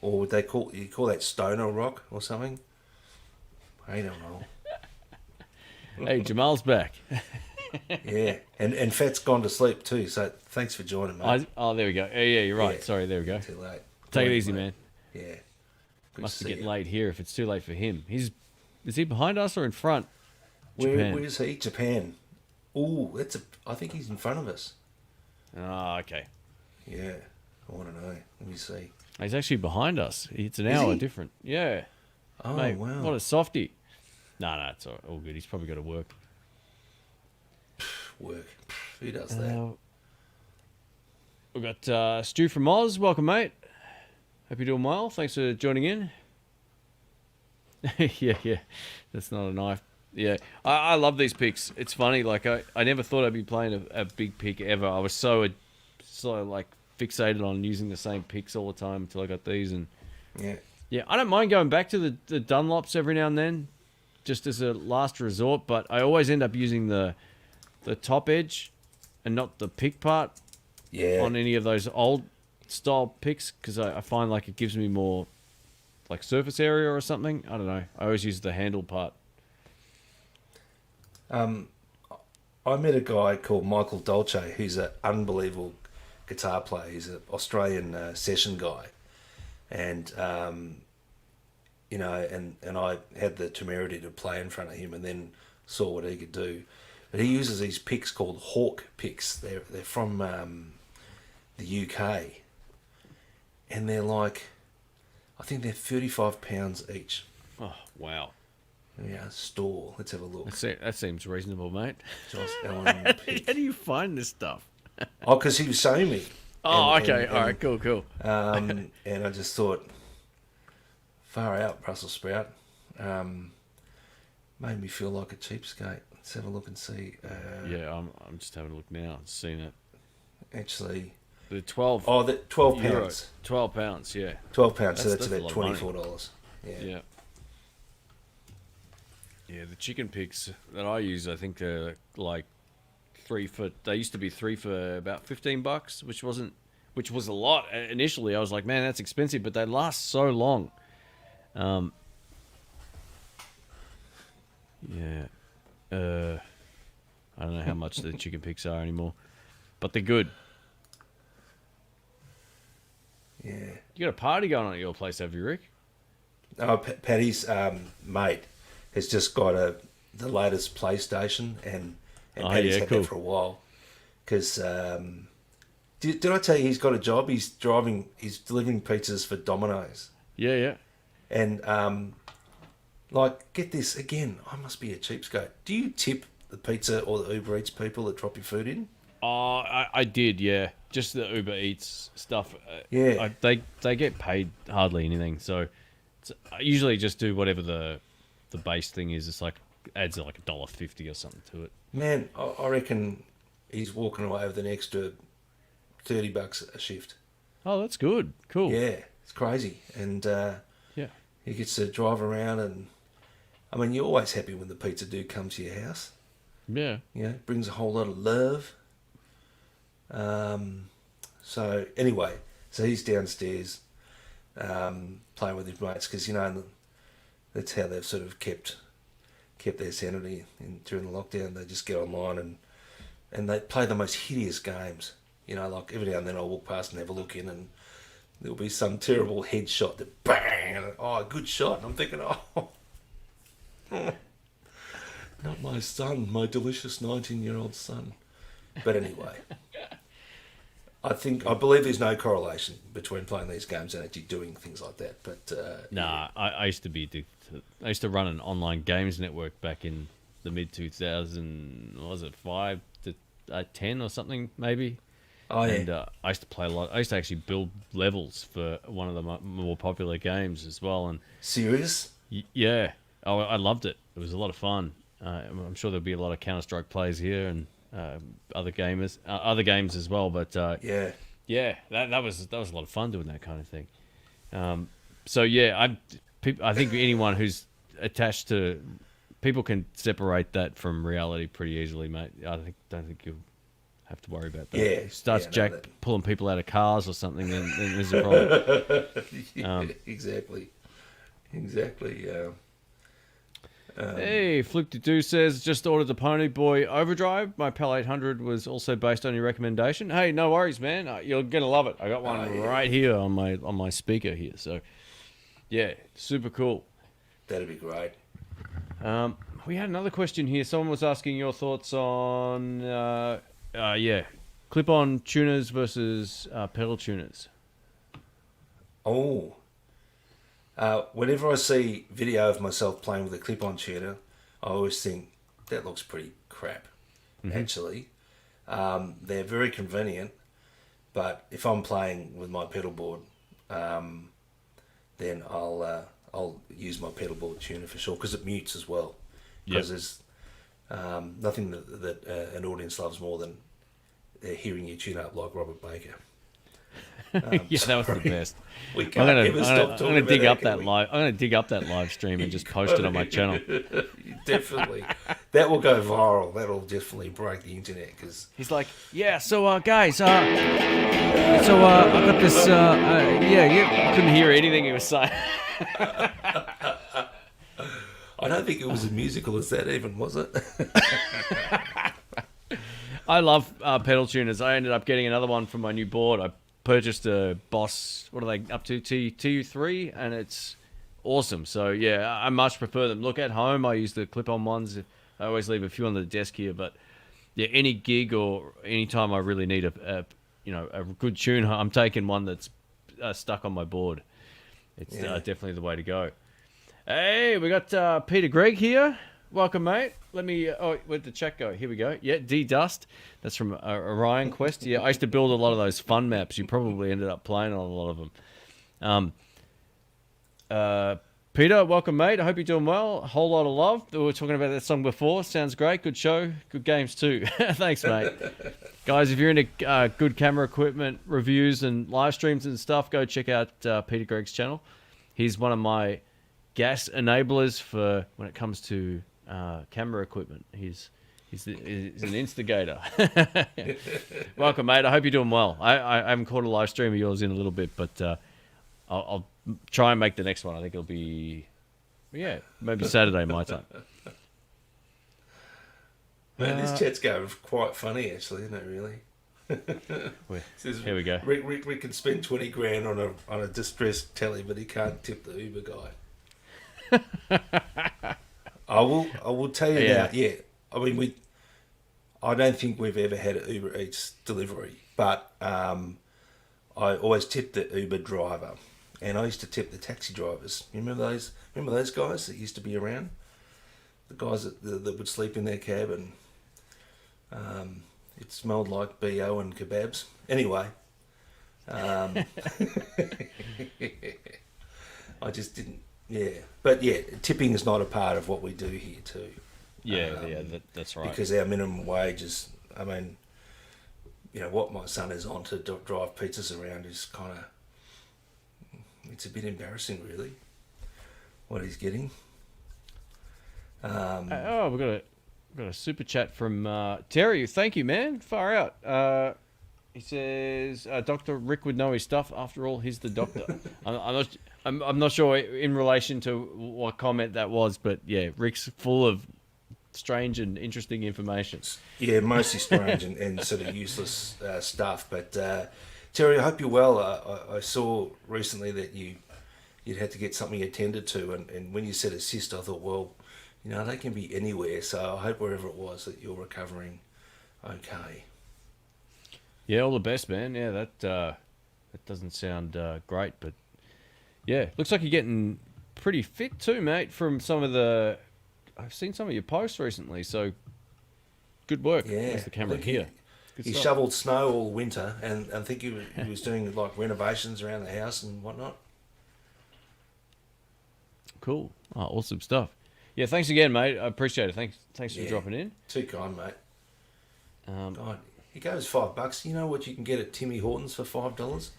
or would they call that stoner rock or something? I don't know. Hey, Jamal's back. Yeah, and Fat's gone to sleep too. So thanks for joining, mate. There we go. Yeah, you're right. Yeah. Sorry, there we go. Too late. Take it Morning, easy, mate. man. Yeah. Good Must to be see getting you. late here if it's too late for him. Is he behind us or in front? Japan. Where is he? Japan. Oh, I think he's in front of us. Oh, okay. Yeah. I want to know. Let me see. He's actually behind us. It's an Is hour he? different. Yeah. Oh, Mate, wow. what a softie. No, it's all good. He's probably got to work. work. Who does that? We've got Stu from Oz. Welcome, mate. Hope you're doing well. Thanks for joining in. Yeah. That's not a knife. Yeah, I love these picks. It's funny. Like I never thought I'd be playing a big pick ever. I was so like fixated on using the same picks all the time until I got these. And Yeah. I don't mind going back to the Dunlops every now and then, just as a last resort. But I always end up using the top edge and not the pick part on any of those old style picks, because I find like it gives me more like surface area or something. I don't know. I always use the handle part. I met a guy called Michael Dolce, who's an unbelievable guitar player. He's an Australian session guy, and you know, and I had the temerity to play in front of him, and then saw what he could do. But he uses these picks called Hawk picks. They're from the UK, and they're like, I think they're £35 each. Oh wow! Yeah, store. Let's have a look. That seems reasonable, mate. Josh Allen pick. How do you find this stuff? Oh, because he was showing me. Oh, okay. All right, cool. And I just thought, far out, Brussels sprout. Made me feel like a cheapskate. Let's have a look and see. Yeah, I'm just having a look now. I've seen it. Actually, The 12. oh, the £12. Euros. £12. Yeah. £12. So that's a about lot of money. $24. Yeah. Yeah, the chicken picks that I use, I think they're like 3 for. They used to be 3 for about $15, which was a lot initially. I was like, man, that's expensive, but they last so long. Yeah. I don't know how much the chicken picks are anymore, but they're good. Yeah. You got a party going on at your place, have you, Rick? Oh, Paddy's mate has just got the latest PlayStation, and Paddy's had that for a while. Because did I tell you he's got a job? He's delivering pizzas for Domino's. Yeah. And like, get this again. I must be a cheapskate. Do you tip the pizza or the Uber Eats people that drop your food in? Oh, I did, yeah. Just the Uber Eats stuff. Yeah. They get paid hardly anything, so I usually just do whatever the base thing is. It's like adds like $1.50 or something to it. Man, I reckon he's walking away with an extra $30 a shift. Oh, that's good. Cool. Yeah, it's crazy. And Yeah. he gets to drive around, and I mean, you're always happy when the pizza dude comes to your house. Yeah. You know, brings a whole lot of love. So anyway, so he's downstairs playing with his mates, because you know that's how they've sort of kept their sanity during the lockdown. They just get online and they play the most hideous games. You know, like every now and then I'll walk past and have a look in, and there'll be some terrible headshot that bang, and oh, good shot. And I'm thinking, oh, not my son, my delicious 19-year-old son. But anyway, I believe there's no correlation between playing these games and actually doing things like that. But Nah, I used to be addicted. I used to run an online games network back in the mid 2000s. Was it 5 to 10 or something maybe? Oh yeah. And I used to play a lot. I used to actually build levels for one of the more popular games as well. And Serious? yeah, I loved it. It was a lot of fun. I'm sure there'll be a lot of Counter-Strike players here and other games as well. But Yeah. that was a lot of fun doing that kind of thing. So yeah, I think anyone who's attached to people can separate that from reality pretty easily, mate. Don't think you'll have to worry about that. Yeah, Starts no, Jack that- pulling people out of cars or something, then there's a problem. Yeah, exactly. Hey, Flick22 says, just ordered the Pony Boy Overdrive. My PAL 800 was also based on your recommendation. Hey, no worries, man. You're going to love it. I got one right here on my speaker here. So, yeah, super cool. That'd be great. We had another question here. Someone was asking your thoughts on, clip-on tuners versus pedal tuners. Oh. Whenever I see video of myself playing with a clip-on tuner, I always think that looks pretty crap. actually. They're very convenient, but if I'm playing with my pedal board, then I'll use my pedal board tuner for sure, because it mutes as well. Because there's nothing that an audience loves more than hearing you tune up like Robert Baker. Yeah, that was the best. We can't ever stop talking I'm gonna dig about up that live. I'm gonna dig up that live stream and just post it on my channel. Definitely, that will go viral. That'll definitely break the internet. Because He's like, yeah. So, guys, I got this. You couldn't hear anything he was saying. I don't think it was as musical as that, even, was it? I love pedal tuners. I ended up getting another one for my new board. I purchased a Boss. What are they up to? TU3, and it's awesome. So yeah, I much prefer them. Look, at home, I use the clip-on ones. I always leave a few on the desk here, but yeah, any gig or any time I really need a good tune, I'm taking one that's stuck on my board. It's definitely the way to go. Hey, we got Peter Gregg here. Welcome, mate. Let me... where'd the chat go? Here we go. Yeah, D-Dust. That's from Orion Quest. Yeah, I used to build a lot of those fun maps. You probably ended up playing on a lot of them. Peter, welcome, mate. I hope you're doing well. A whole lot of love. We were talking about that song before. Sounds great. Good show. Good games, too. Thanks, mate. Guys, if you're into good camera equipment reviews and live streams and stuff, go check out Peter Gregg's channel. He's one of my gas enablers for when it comes to camera equipment. He's an instigator. Welcome, mate. I hope you're doing well. I haven't caught a live stream of yours in a little bit, but I'll try and make the next one. I think it'll be, maybe Saturday my time. Man, this chat's going quite funny, actually, isn't it? Really. Here we go. Rick can spend 20 grand on a distressed telly, but he can't tip the Uber guy. I will tell you now. Yeah, I mean I don't think we've ever had an Uber Eats delivery, but I always tipped the Uber driver, and I used to tip the taxi drivers. You remember those? Remember those guys that used to be around? The guys that would sleep in their cab, and it smelled like BO and kebabs. Anyway, I just didn't. Yeah, but yeah, tipping is not a part of what we do here too. That's right. Because our minimum wage is, I mean, what my son is on to drive pizzas around is kind of, it's a bit embarrassing, really, what he's getting. We've got a super chat from Terry. Thank you, man. Far out. He says, Dr. Rick would know his stuff. After all, he's the doctor. I'm not sure in relation to what comment that was, but yeah, Rick's full of strange and interesting information. Yeah, mostly strange and sort of useless stuff. But Terry, I hope you're well. I saw recently that you'd had to get something attended to, and when you said assist, I thought, well, they can be anywhere. So I hope wherever it was that you're recovering okay. Yeah, all the best, man. Yeah, that doesn't sound great, but yeah, looks like you're getting pretty fit too, mate. From I've seen some of your posts recently, so good work. Yeah, there's the camera here. He shoveled snow all winter, and I think he was doing like renovations around the house and whatnot. Cool. Oh, awesome stuff. Yeah, thanks again, mate. I appreciate it. Thanks for dropping in. Too kind, mate. God, he goes $5. You know what you can get at Timmy Hortons for $5?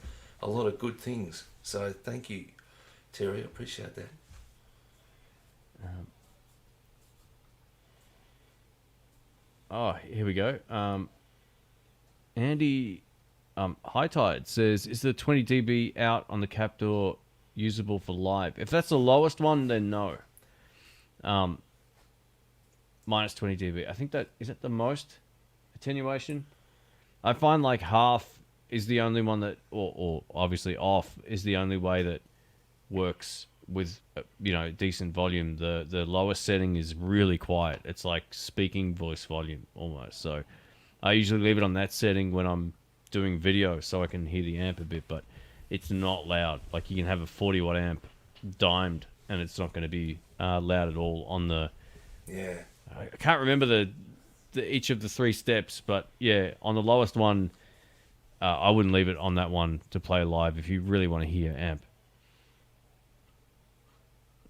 A lot of good things. So thank you, Terry. I appreciate that. Here we go. Andy High Tide says, is the 20 dB out on the Captor usable for live? If that's the lowest one, then no. Minus 20 dB. I think that is it the most attenuation. I find like half is the only one that, or obviously off is the only way that works with decent volume. The lowest setting is really quiet. It's like speaking voice volume almost. So I usually leave it on that setting when I'm doing video so I can hear the amp a bit, but it's not loud. Like you can have a 40 watt amp dimed and it's not going to be loud at all on the... Yeah. I can't remember each of the 3 steps. But yeah, on the lowest one, I wouldn't leave it on that one to play live if you really want to hear amp.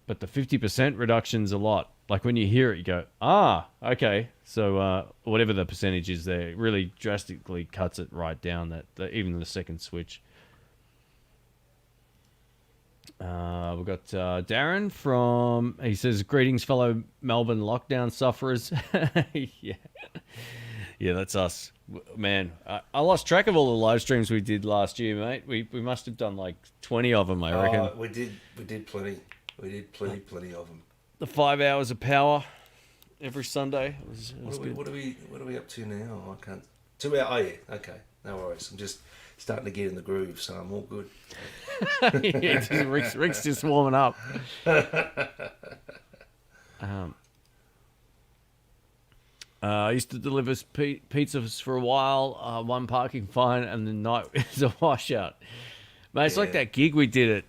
But the 50% reduction's a lot. Like when you hear it, you go, okay. So whatever the percentage is there, it really drastically cuts it right down, even the second switch. We've got Darren he says, greetings, fellow Melbourne lockdown sufferers. Yeah. Yeah, that's us. Man, I lost track of all the live streams we did last year, mate. We must have done like 20 of them, I reckon. We did plenty. We did plenty of them. The 5 hours of power every Sunday. It was good. What are we up to now? I can't. 2 hours. Oh yeah. Okay. No worries. I'm just starting to get in the groove, so I'm all good. Yeah, Rick's just warming up. I used to deliver pizzas for a while. One parking fine, and the night is a washout. Mate, it's like that gig we did at.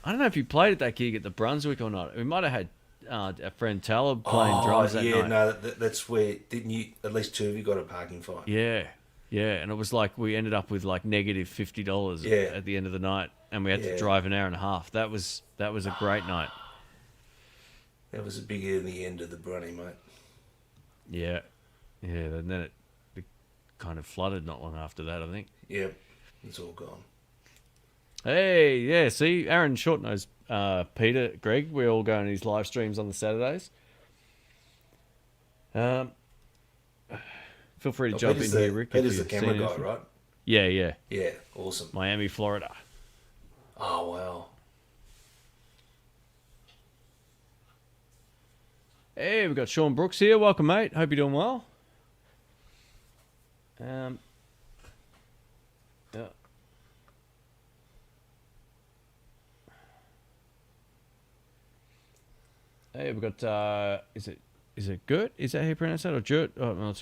I don't know if you played at that gig at the Brunswick or not. We might have had a friend Talib playing drums that night. Yeah, no, that's where didn't you? At least 2 of you got a parking fine. Yeah, and it was like we ended up with like negative $50 at the end of the night, and we had to drive an hour and a half. That was a great night. That was a big in the end of the Brunny, mate. Yeah, and then it kind of flooded not long after that, I think. Yep, it's all gone. Hey, yeah, see, Aaron Short knows Peter, Greg. We all go on his live streams on the Saturdays. Feel free to jump in here, Rick. Peter's the camera guy, right? Yeah. Yeah, awesome. Miami, Florida. Oh, wow. Hey, we've got Sean Brooks here. Welcome, mate. Hope you're doing well. Yeah. Hey, we've got, is it Gert? Is that how you pronounce that? Or Gert? Oh, I'm not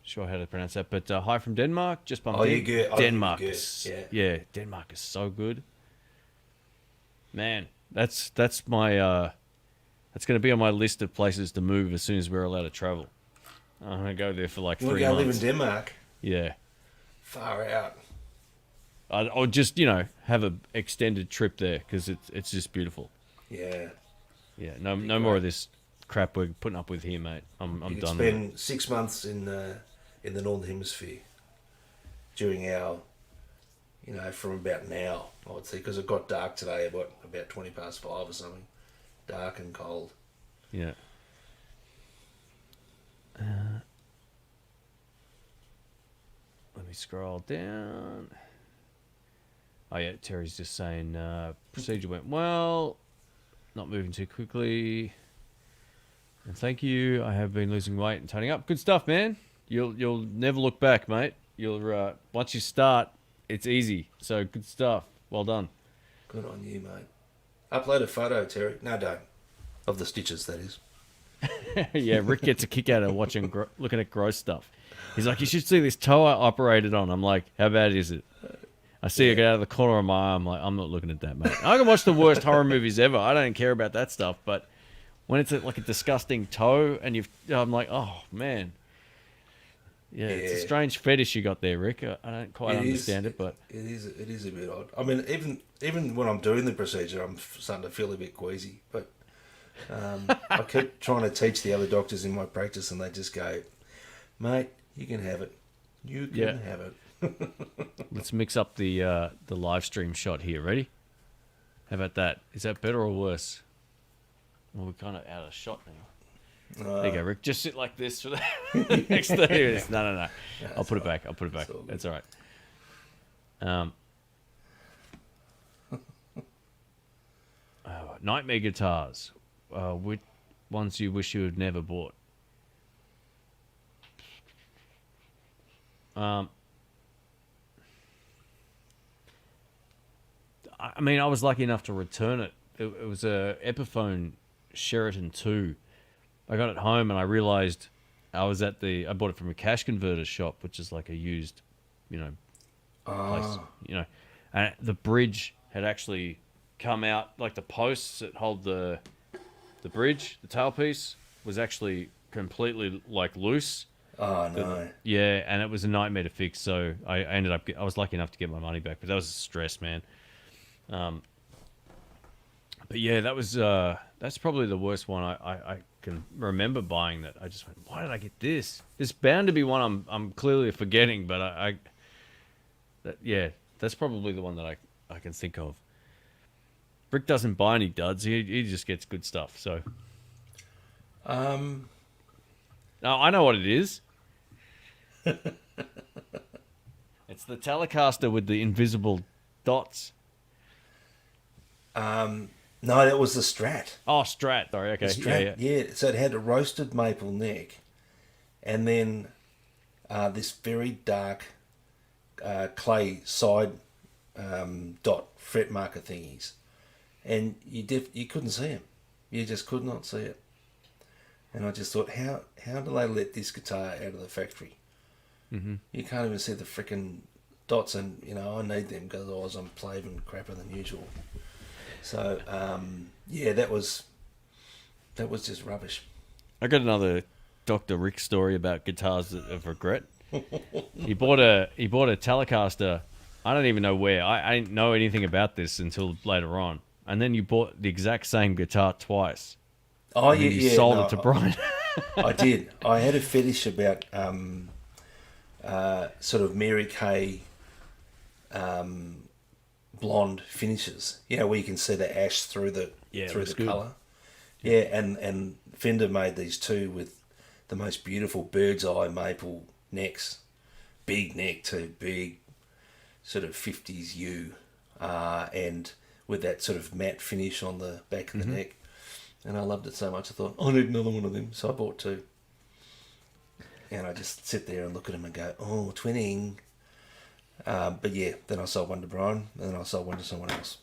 sure how to pronounce that. But hi from Denmark. Just bumped in. Denmark. Yeah, Denmark is so good. Man, that's my, that's going to be on my list of places to move as soon as we're allowed to travel. I'm going to go there for like 3 months. You want to live in Denmark? Yeah. Far out. I'll just, have an extended trip there because it's just beautiful. Yeah. Yeah, no more of this crap we're putting up with here, mate. I'm done. Spend 6 months in the Northern Hemisphere during our, from about now, I would say, because it got dark today about 20 past 5 or something. Dark and cold. Yeah. Let me scroll down. Oh yeah, Terry's just saying procedure went well. Not moving too quickly. And thank you. I have been losing weight and toning up. Good stuff, man. You'll never look back, mate. You'll once you start, it's easy. So good stuff. Well done. Good on you, mate. Upload a photo, Terry. No, don't. Of the stitches, that is. Yeah, Rick gets a kick out of looking at gross stuff. He's like, you should see this toe I operated on. I'm like, how bad is it? I see it go out of the corner of my eye. I'm like, I'm not looking at that, mate. I can watch the worst horror movies ever. I don't care about that stuff. But when it's like a disgusting toe, and I'm like, oh man, yeah, it's a strange fetish you got there, Rick. I don't quite understand it, but it is a bit odd. I mean, even when I'm doing the procedure, I'm starting to feel a bit queasy. But I keep trying to teach the other doctors in my practice, and they just go, mate, you can have it. You can have it. Let's mix up the live stream shot here. Ready? How about that? Is that better or worse? Well, we're kind of out of shot now. There you go, Rick. Just sit like this for the next 30 minutes. No. I'll put it back. That's all right. Nightmare guitars. Which ones you wish you had never bought? I mean, I was lucky enough to return it. It was a Epiphone Sheraton 2. I got it home and I realized I bought it from a cash converter shop, which is like a used, place, and the bridge had actually come out, like the posts that hold the bridge, the tailpiece was actually completely like loose. Oh no. Yeah, and it was a nightmare to fix. So I was lucky enough to get my money back, but that was a stress, man. But yeah, that's probably the worst one I can remember buying. That I just went, why did I get this? There's bound to be one I'm clearly forgetting, but that's probably the one that I can think of. Brick doesn't buy any duds. He just gets good stuff. So no, I know what it is. It's the Telecaster with the invisible dots. No, that was the Strat. Oh, Strat. Sorry, okay. The Strat, Yeah. yeah. So it had a roasted maple neck, and then this very dark clay side dot fret marker thingies, and you couldn't see them. You just could not see it. And I just thought, how do they let this guitar out of the factory? Mm-hmm. You can't even see the freaking dots, and I need them because otherwise I'm playing crapper than usual. So yeah, that was just rubbish. I got another Dr. Rick story about guitars of regret. He bought a Telecaster. I don't even know where. I didn't know anything about this until later on. And then you bought the exact same guitar twice. Oh and yeah, you sold it to no, Brian. I did. I had a fetish about sort of Mary Kay blonde finishes. Where you can see the ash through the colour. Yeah, and Fender made these two with the most beautiful bird's eye maple necks. Big neck too, big sort of 50s U, and with that sort of matte finish on the back of the neck. And I loved it so much I thought, I need another one of them. So I bought two. And I just sit there and look at them and go, oh, twinning. But yeah, then I sold one to Brian, and then I sold one to someone else.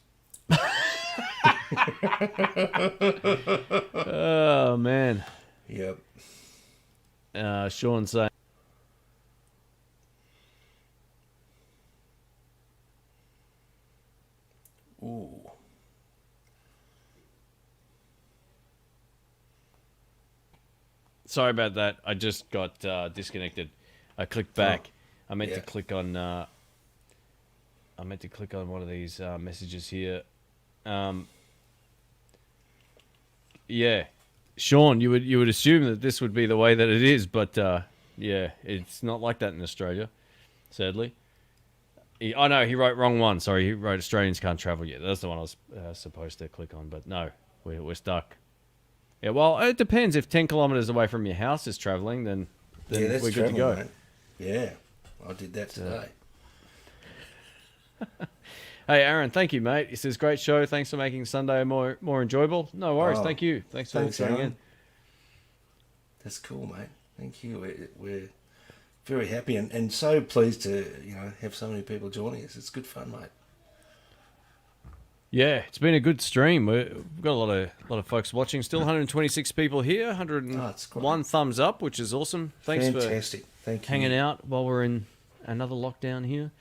Oh, man. Yep. Sean saying, Ooh. sorry about that. I just got disconnected. I clicked back. I meant yeah. to click on one of these messages here. Yeah, Sean, you would assume that this would be the way that it is, but yeah, it's not like that in Australia, sadly. He wrote wrong one. Sorry, he wrote Australians can't travel yet. That's the one I was supposed to click on, but no, we're stuck. Yeah, well, it depends. If 10 kilometers away from your house is traveling, then Yeah, that's we're good to go. mate. Yeah, I did that today. Hey, Aaron, thank you, mate. He says, great show. Thanks for making Sunday more enjoyable. No worries. Oh, Thank you. Thanks for tuning in. That's cool, mate. Thank you. We're very happy and so pleased to have so many people joining us. It's good fun, mate. Yeah, it's been a good stream. We've got a lot of folks watching. Still 126 people here. 101 thumbs up, which is awesome. Thanks Fantastic. Thank for hanging out while we're in another lockdown here.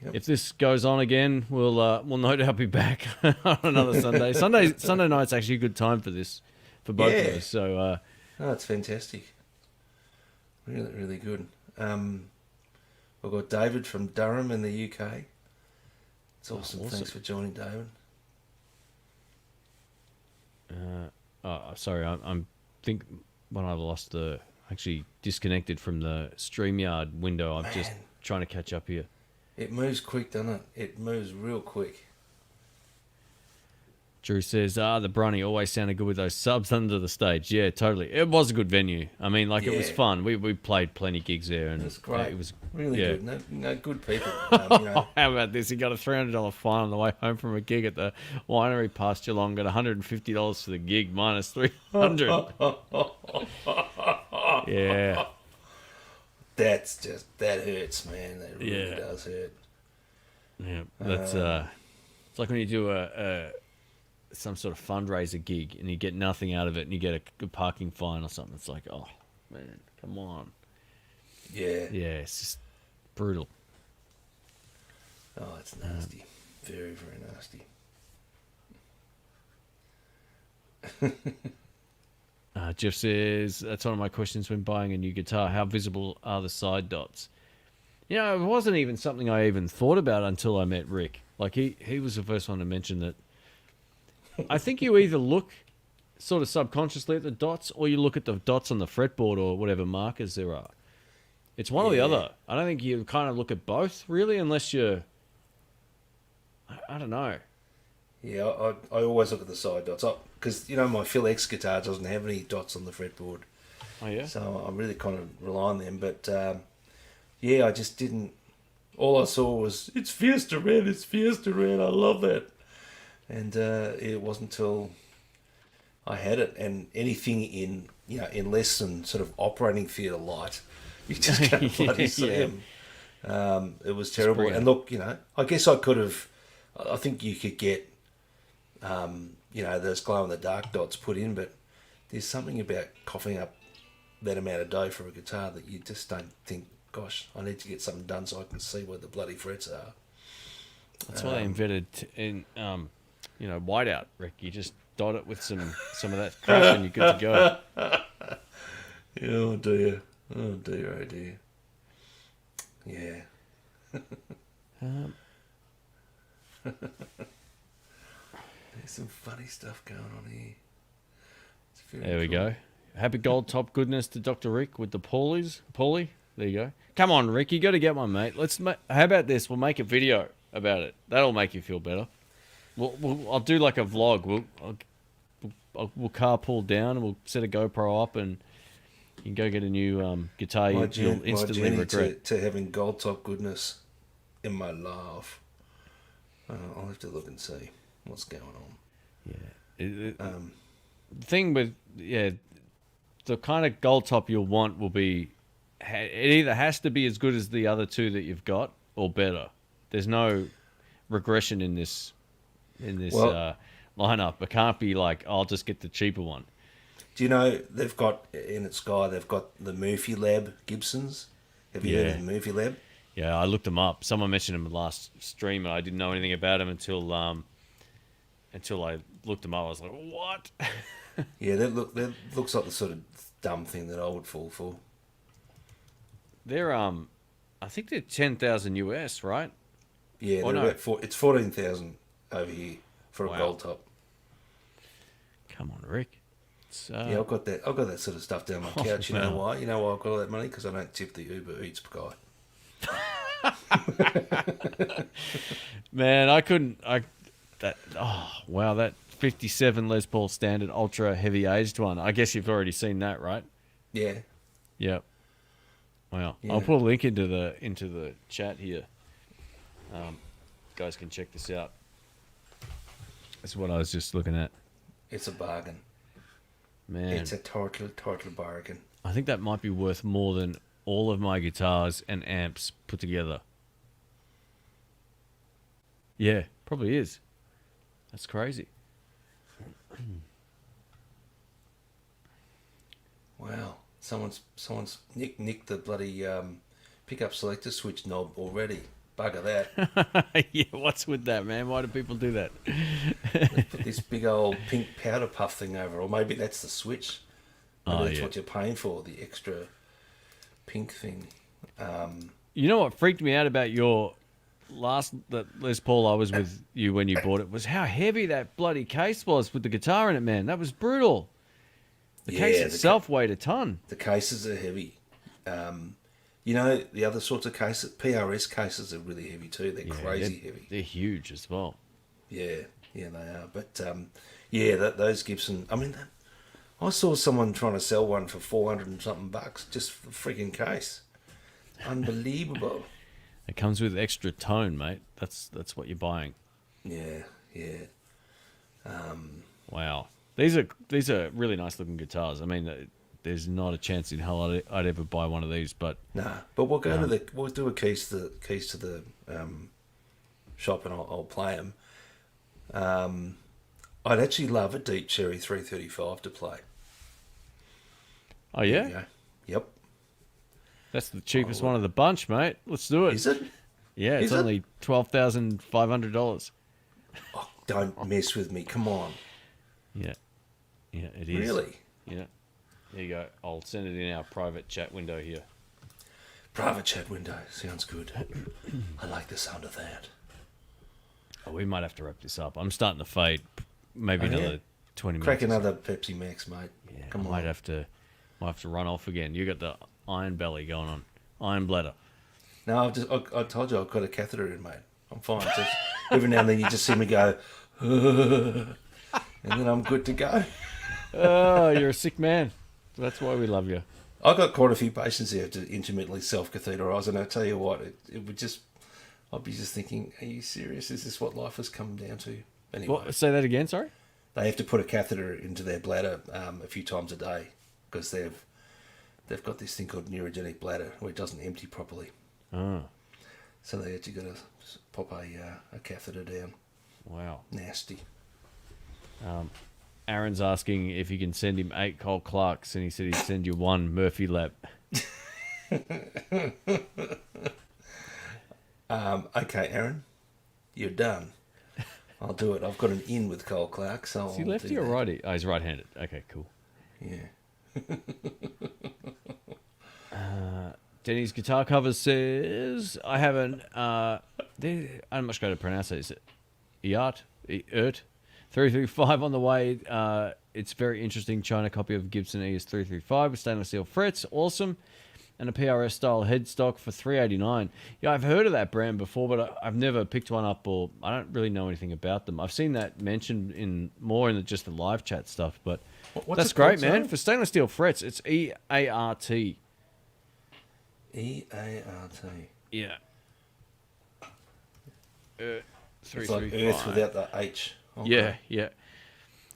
Yep. If this goes on again, we'll no doubt be back on another Sunday. Sunday night's actually a good time for this, for both of us. So, it's fantastic. Really, really good. We've got David from Durham in the UK. It's awesome. Thanks for joining, David. Sorry, I'm think when I lost actually disconnected from the StreamYard window. I'm just trying to catch up here. It moves quick, doesn't it? It moves real quick. Drew says, the Bronny always sounded good with those subs under the stage. Yeah, totally. It was a good venue. I mean, it was fun. We played plenty gigs there. And it was great. It was really good. No good people. How about this? He got a $300 fine on the way home from a gig at the winery past Geelong. Got $150 for the gig, minus $300. Yeah. That hurts, man. That really does hurt. Yeah, that's it's like when you do some sort of fundraiser gig and you get nothing out of it and you get a parking fine or something. It's like, oh man, come on. Yeah. Yeah, it's just brutal. Oh, it's nasty. Very, very nasty. Jeff says, that's one of my questions when buying a new guitar. How visible are the side dots? You know, it wasn't even something I even thought about until I met Rick. Like, he was the first one to mention that. I think you either look sort of subconsciously at the dots or you look at the dots on the fretboard or whatever markers there are. It's one or the other. I don't think you kind of look at both, really, unless you're... I don't know. Yeah, I always look at the side dots. Because, you know, my Phil X guitar doesn't have any dots on the fretboard. Oh, yeah? So I really kind of rely on them. But, yeah, I just didn't... All I saw was, it's Fiesta Red, it's Fiesta Red, I love that. And it wasn't until I had it. And anything in, you know, in less than sort of operating theatre light, you just can't bloody see them. It was terrible. And look, you know, I guess I could have... I think you could get... you know, those glow-in-the-dark dots put in, but there's something about coughing up that amount of dough for a guitar that you just don't think, gosh, I need to get something done so I can see where the bloody frets are. That's why they invented in, you know, whiteout, Rick. You just dot it with some of that crap and you're good to go. Oh, dear. Oh, dear, oh, dear. Yeah. There's some funny stuff going on here. It's very There we cool. go. Happy gold top goodness to Dr. Rick with the Paulies. Paulie, there you go. Come on, Rick, you got to get one, mate. How about this? We'll make a video about it. That'll make you feel better. I'll do like a vlog. We'll carpool down and we'll set a GoPro up and you can go get a new guitar. You'll instantly my journey regret. to having gold top goodness in my life. I'll have to look and see what's going on. Yeah. The thing with the kind of gold top you'll want will be it either has to be as good as the other two that you've got or better. There's no regression in this lineup. It can't be like I'll just get the cheaper one. Do you know they've got in its Sky? They've got the Murphy Lab Gibsons. Have you heard of the Murphy Lab? Yeah, I looked them up. Someone mentioned them in the last stream, and I didn't know anything about them until I looked them up. I was like, what? Yeah, that looks like the sort of dumb thing that I would fall for. They're I think they're 10,000 US, right? Yeah, Oh, they're no. about it's 14,000 over here for a Wow. gold top. Come on, Rick. It's, Yeah, I've got that sort of stuff down my couch. You know wow. why? You know why I've got all that money? Because I don't tip the Uber Eats guy. Man, I couldn't. That 57 Les Paul Standard Ultra Heavy Aged one. I guess you've already seen that, right? Yeah. Yep. Wow. Yeah. I'll put a link into the chat here. Guys can check this out. That's what I was just looking at. It's a bargain. Man, It's a total bargain. I think that might be worth more than all of my guitars and amps put together. Yeah, probably is. That's crazy. Wow. Someone's nicked the bloody pickup selector switch knob already. Bugger that. Yeah, what's with that, man? Why do people do that? Put this big old pink powder puff thing over, or maybe that's the switch. Maybe that's what you're paying for, the extra pink thing. You know what freaked me out about your that Les Paul I was with you when you bought it was how heavy that bloody case was with the guitar in it, man. That was brutal. The case itself weighed a ton. The cases are heavy. You know, the other sorts of cases, PRS cases are really heavy too. They're crazy heavy. They're huge as well. Yeah, they are. But those Gibson. I mean, I saw someone trying to sell one for $400 and something just for the freaking case. Unbelievable. It comes with extra tone, mate. That's what you're buying. Yeah. Wow. These are really nice looking guitars. I mean, there's not a chance in hell I'd ever buy one of these, but Nah, but we'll go we'll do a keys to the shop and I'll play them. I'd actually love a Deep Cherry 335 to play. oh yeah, Yeah. Yep. that's the cheapest one of the bunch, mate. Let's do it. Is it? Yeah, it's Is it? only $12,500. Oh, don't mess with me. Come on. Yeah, it is. Really? Yeah. There you go. I'll send it in our private chat window here. Private chat window. Sounds good. I like the sound of that. Oh, we might have to wrap this up. I'm starting to fade. Maybe Oh, yeah? another 20 minutes. Crack or so. another Pepsi Max, mate. Yeah, Come I on. might have to run off again. You got the iron belly going on. Iron bladder. No, I told you I've got a catheter in, mate. I'm fine. Just, every now and then you just see me go, and then I'm good to go. Oh, you're a sick man. That's why we love you. I've got quite a few patients who have to intermittently self-catheterise, and I tell you what, it would just, I'd be just thinking, are you serious? Is this what life has come down to? Anyway, What? Say that again, sorry? they have to put a catheter into their bladder a few times a day because they've got this thing called neurogenic bladder where it doesn't empty properly. Oh, So they actually got to pop a catheter down. wow. Nasty. Aaron's asking if you can send him 8 Cole Clarks, and he said he'd send you 1 Murphy Lab. Okay, Aaron, you're done. I'll do it. I've got an in with Cole Clark, so Is he I'll lefty do or that. righty? Oh, he's right-handed. Okay, cool. Yeah. Denny's guitar covers says, I haven't, I'm not sure how to pronounce it. Is it Eart? 335 on the way. It's very interesting. China copy of Gibson ES335 with stainless steel frets. Awesome. And a PRS style headstock for $389. Yeah, I've heard of that brand before, but I've never picked one up, or I don't really know anything about them. I've seen that mentioned in just the live chat stuff, but What's that's it called, great, man. sorry? For stainless steel frets, it's EART. EART. Yeah. It's like Earth without the H. Okay. Yeah, yeah.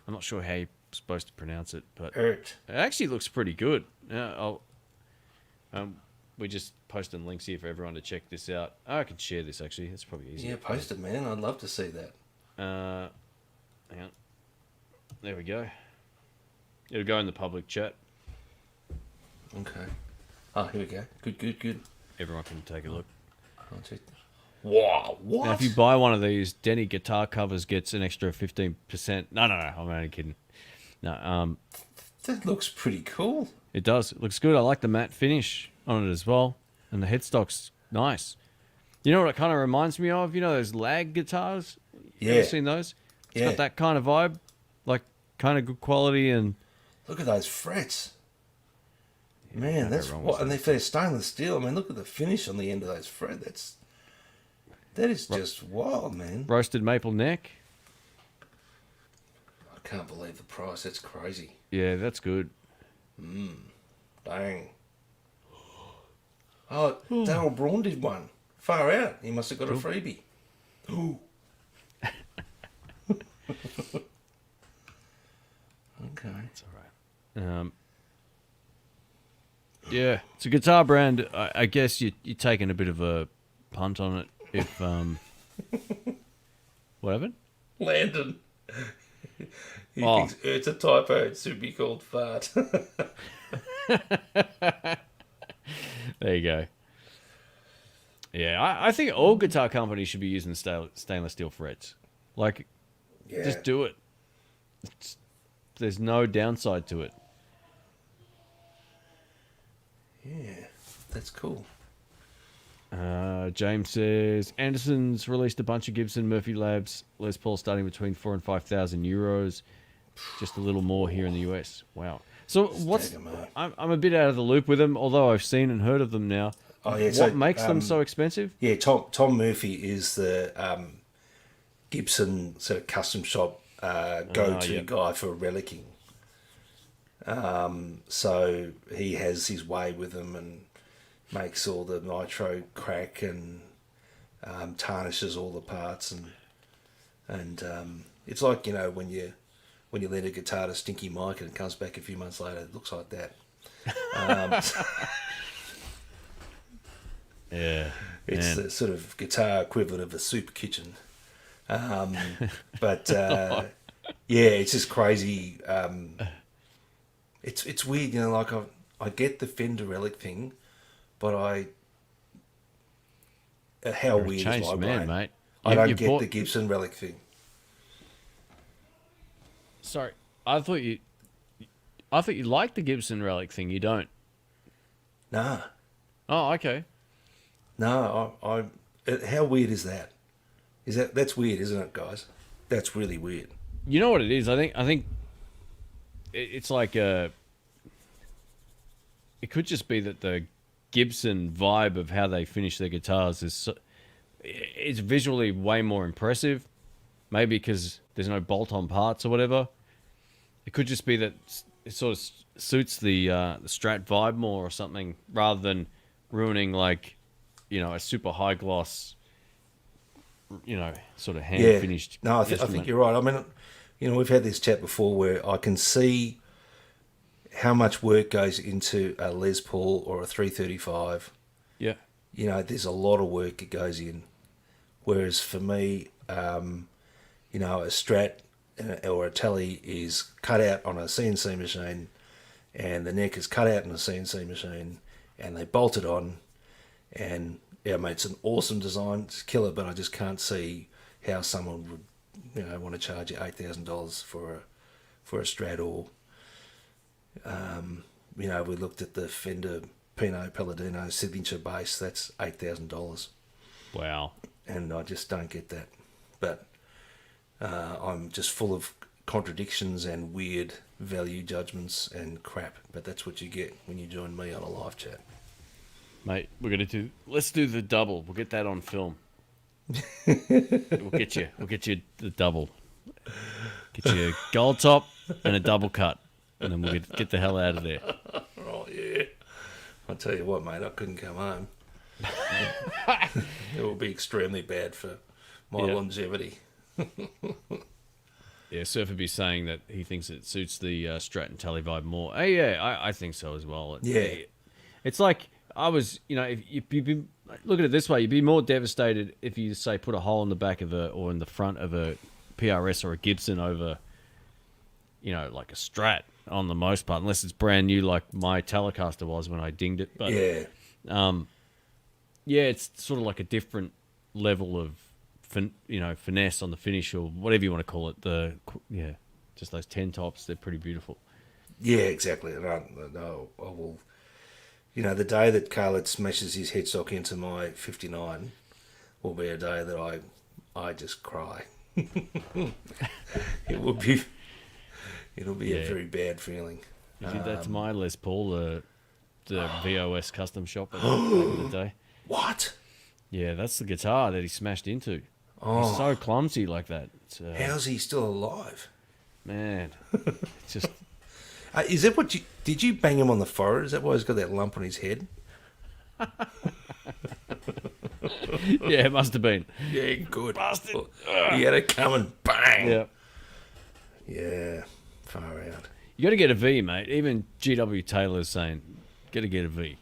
I'm not sure how you're supposed to pronounce it, but Earth. it actually looks pretty good. Yeah, we just posting links here for everyone to check this out. Oh, I can share this actually. It's probably easier. Yeah, post it, man. I'd love to see that. Hang on. There we go. It'll go in the public chat. Okay. Oh, here we go. Good. Everyone can take a look. I'll check. Wow, what? Now, if you buy one of these, Denny guitar covers gets an extra 15%. No, I'm only kidding. No, That looks pretty cool. it does. It looks good. I like the matte finish on it as well, and the headstock's nice. You know what it kind of reminds me of? You know those lag guitars? You Yeah. ever seen those? It's Yeah. got that kind of vibe, like kind of good quality and Look at those frets. Man, can't go that's wrong what. with And they're stainless steel. I mean, look at the finish on the end of those frets. That is just wild, man. roasted maple neck. I can't believe the price. That's crazy. Yeah, that's good. Dang. Oh, Daryl Braun did one. Far out. He must have got a freebie. Ooh. Okay. It's all right. Yeah, it's a guitar brand. I guess you're taking a bit of a punt on it. If what happened? Landon. He Oh. thinks it's a typo. It should be called fart. There you go. Yeah, I think all guitar companies should be using stainless steel frets. Like, Yeah. just do it. There's no downside to it. Yeah. That's cool. James says Anderson's released a bunch of Gibson Murphy Labs Les Paul starting between 4,000 and 5,000 euros, just a little more here in the US. Wow. So what's? Stagger, mate. I'm a bit out of the loop with them, although I've seen and heard of them now. Oh, yeah, What so, makes them so expensive? Yeah, Tom Murphy is the Gibson sort of custom shop go-to yeah. guy for relicking. So he has his way with them and makes all the nitro crack and tarnishes all the parts and it's like, you know, when you lend a guitar to Stinky Mike and it comes back a few months later, it looks like that. Yeah. It's man. the sort of guitar equivalent of a soup kitchen. But yeah, it's just crazy. It's weird, you know, like I get the Fender Relic thing, but how You're a weird is changed my man, brain? mate. I don't You get bought- the Gibson Relic thing. Sorry, I thought I thought you liked the Gibson Relic thing. You don't. Nah, Oh, okay. no. How weird is that? That's weird, isn't it, guys? That's really weird. You know what it is? I think it's like it could just be that the Gibson vibe of how they finish their guitars it's visually way more impressive. Maybe because there's no bolt-on parts or whatever. It could just be that it sort of suits the Strat vibe more or something, rather than ruining like, a super high gloss, sort of hand finished. No, I think you're right. I mean, we've had this chat before where I can see how much work goes into a Les Paul or a 335. Yeah. There's a lot of work that goes in. Whereas for me, a Strat or a Tele is cut out on a CNC machine, and the neck is cut out on a CNC machine, and they bolt it on, and yeah, mate, it's an awesome design, it's killer, but I just can't see how someone would, want to charge you $8,000 for a Strat, or, we looked at the Fender Pinot Palladino signature bass, that's $8,000, Wow. and I just don't get that, but. I'm just full of contradictions and weird value judgments and crap, but that's what you get when you join me on a live chat. Mate, let's do the double. We'll get that on film. We'll get you the double. Get you a gold top and a double cut, and then we'll get the hell out of there. Oh, yeah. I'll tell you what, mate, I couldn't come home. It will be extremely bad for my longevity. Yeah, Surfer be saying that he thinks it suits the Strat and Tele vibe more. Hey, yeah, I think so as well. It's like I was, if you'd be look at it this way, you'd be more devastated if you say put a hole in the back of or in the front of a PRS or a Gibson over, like a Strat on the most part, unless it's brand new like my Telecaster was when I dinged it. But it's sort of like a different level of finesse on the finish, or whatever you want to call it. Just those 10 tops, they're pretty beautiful. Yeah, exactly. And I will. The day that Khaled smashes his headstock into my 59 will be a day that I just cry. It'll be a very bad feeling. You did that to my Les Paul, the VOS custom shop back in the day. What? Yeah, that's the guitar that he smashed into. He's so clumsy like that. How's he still alive? Man, it's just... is that what did you bang him on the forehead? Is that why he's got that lump on his head? Yeah, it must have been. Yeah, good. Bastard. He had it coming, bang. Yeah. Yeah, far out. You got to get a V, mate. Even GW Taylor's saying, got to get a V.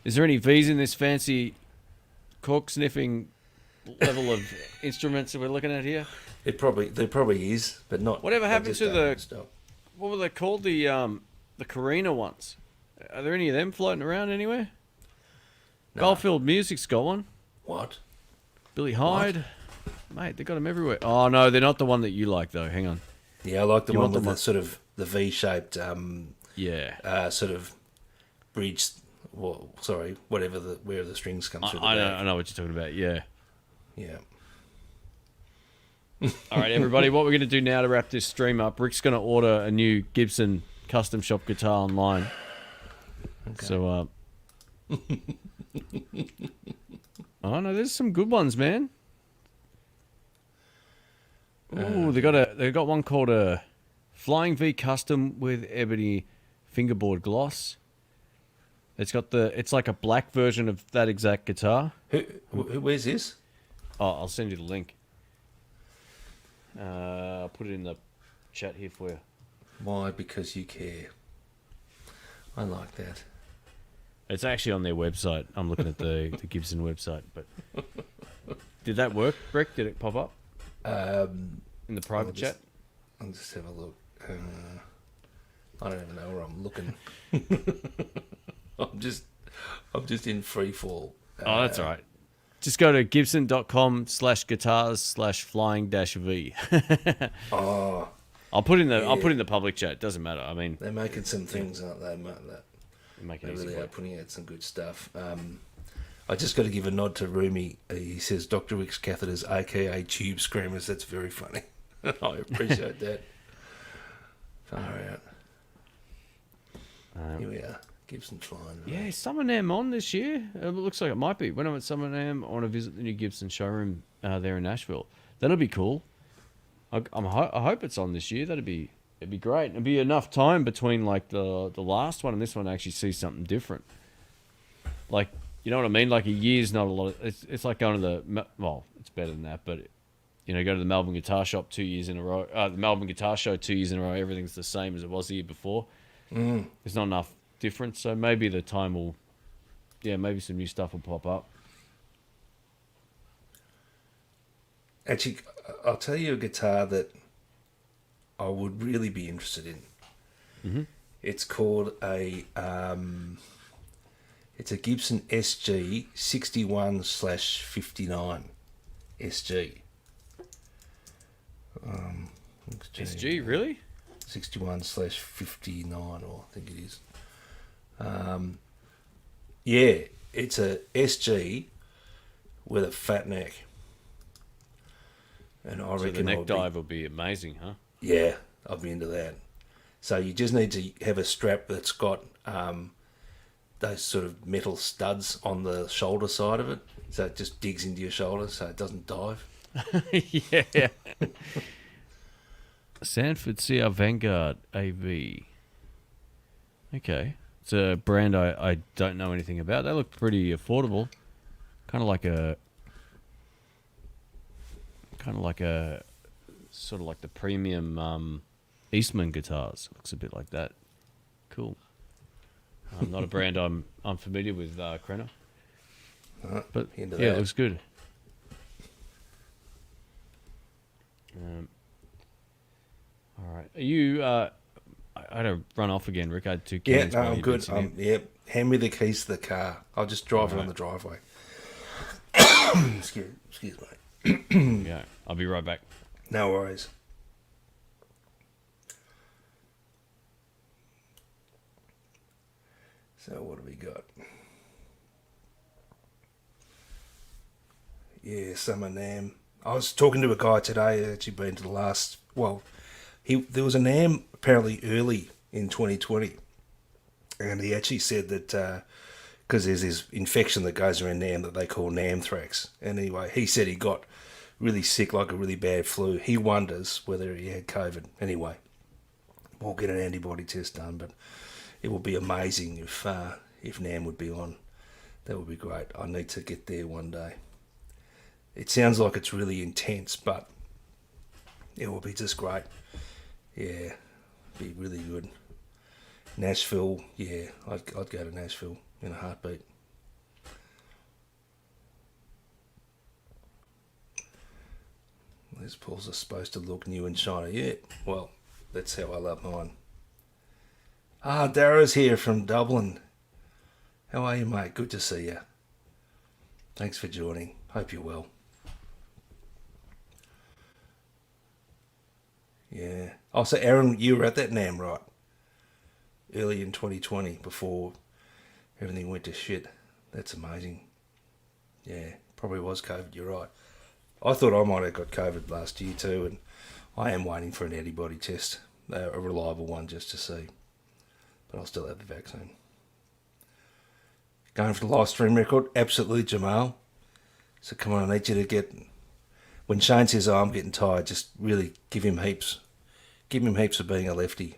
Is there any V's in this fancy cork sniffing level of instruments that we're looking at here? There probably is, but not. Whatever happened to what were they called? The Carina ones. Are there any of them floating around anywhere? No. Goldfield Music's got one. What? Billy Hyde. What? Mate, they got them everywhere. Oh no, they're not the one that you like though. Hang on. Yeah, I like the one with the sort of the V-shaped. Sort of bridge. Well, sorry, where the strings come through. I know what you're talking about. Yeah. Yeah. All right, everybody, what we're going to do now to wrap this stream up, Rick's going to order a new Gibson custom shop guitar online. Okay. So, oh no, there's some good ones, man. Ooh, they got one called a Flying V Custom with ebony fingerboard gloss. It's like a black version of that exact guitar. Where's this? Oh, I'll send you the link. I'll put it in the chat here for you. Why? Because you care. I like that. It's actually on their website. I'm looking at the Gibson website. But did that work, Rick? Did it pop up? In the private chat? I'll just have a look. I don't even know where I'm looking. I'm just in free fall. Oh, that's all right. Just go to gibson.com/guitars/flying-v. Oh, I'll put in the public chat. It doesn't matter. I mean, They're making some things, aren't they, mate? That make they it easy. really for are you. putting out some good stuff. I just got to give a nod to Rumi. He says Dr. Wick's catheters, aka tube screamers. That's very funny. I appreciate that. Far out. Here we are. Gibson flying. Yeah, is Summon Am on this year? It looks like it might be. When I'm at Summon Am, I want to visit the new Gibson showroom there in Nashville. That'll be cool. I hope it's on this year. It'd be great. It'd be enough time between like the last one and this one to actually see something different. Like, you know what I mean? Like a year's not a lot. It's like going to it's better than that, but you know, go to the Melbourne Guitar Shop 2 years in a row. The Melbourne Guitar Show 2 years in a row. Everything's the same as it was the year before. There's not enough difference, so maybe the time will, maybe some new stuff will pop up. Actually, I'll tell you a guitar that I would really be interested in. Mm-hmm. It's called it's a Gibson SG 61/59 SG. SG, really? 61/59, or I think it is. Yeah, it's a SG with a fat neck. And I So reckon the neck I'll be- dive will be amazing, huh? Yeah, I'll be into that. So you just need to have a strap that's got those sort of metal studs on the shoulder side of it, so it just digs into your shoulder, so it doesn't dive. Yeah. Sanford CR Vanguard AV. Okay. It's a brand I don't know anything about. They look pretty affordable. Kind of like a sort of like the premium Eastman guitars. Looks a bit like that. Cool. Not a brand I'm familiar with, Krenner. Right, But into yeah, that. it looks good. All right. Are you? I had to run off again, Rick. I had two Yeah, cans. no, while I'm you good. did singing. Yep, hand me the keys to the car. I'll just drive it on Alright. the driveway. excuse me. Yeah, I'll be right back. No worries. So what have we got? Yeah, Summer Nam. I was talking to a guy today who actually been to the last. Well, there was a Nam apparently early in 2020, and he actually said that because there's this infection that goes around Nam that they call Namthrax. And anyway, he said he got really sick, like a really bad flu. He wonders whether he had COVID. Anyway, we'll get an antibody test done, but it would be amazing if Nam would be on. That would be great. I need to get there one day. It sounds like it's really intense, but it will be just great. Yeah, be really good. Nashville, yeah, I'd go to Nashville in a heartbeat. Les Pauls are supposed to look new and shiny. Yeah, well, that's how I love mine. Dara's here from Dublin. How are you, mate? Good to see you. Thanks for joining. Hope you're well. Yeah. Oh, so Aaron, you were at that NAM, right? Early in 2020, before everything went to shit. That's amazing. Yeah, probably was COVID, you're right. I thought I might have got COVID last year too, and I am waiting for an antibody test, a reliable one, just to see. But I'll still have the vaccine. Going for the live stream record? Absolutely, Jamal. So come on, I need you to get... When Shane says, oh, I'm getting tired, just really give him heaps. Give him heaps of being a lefty.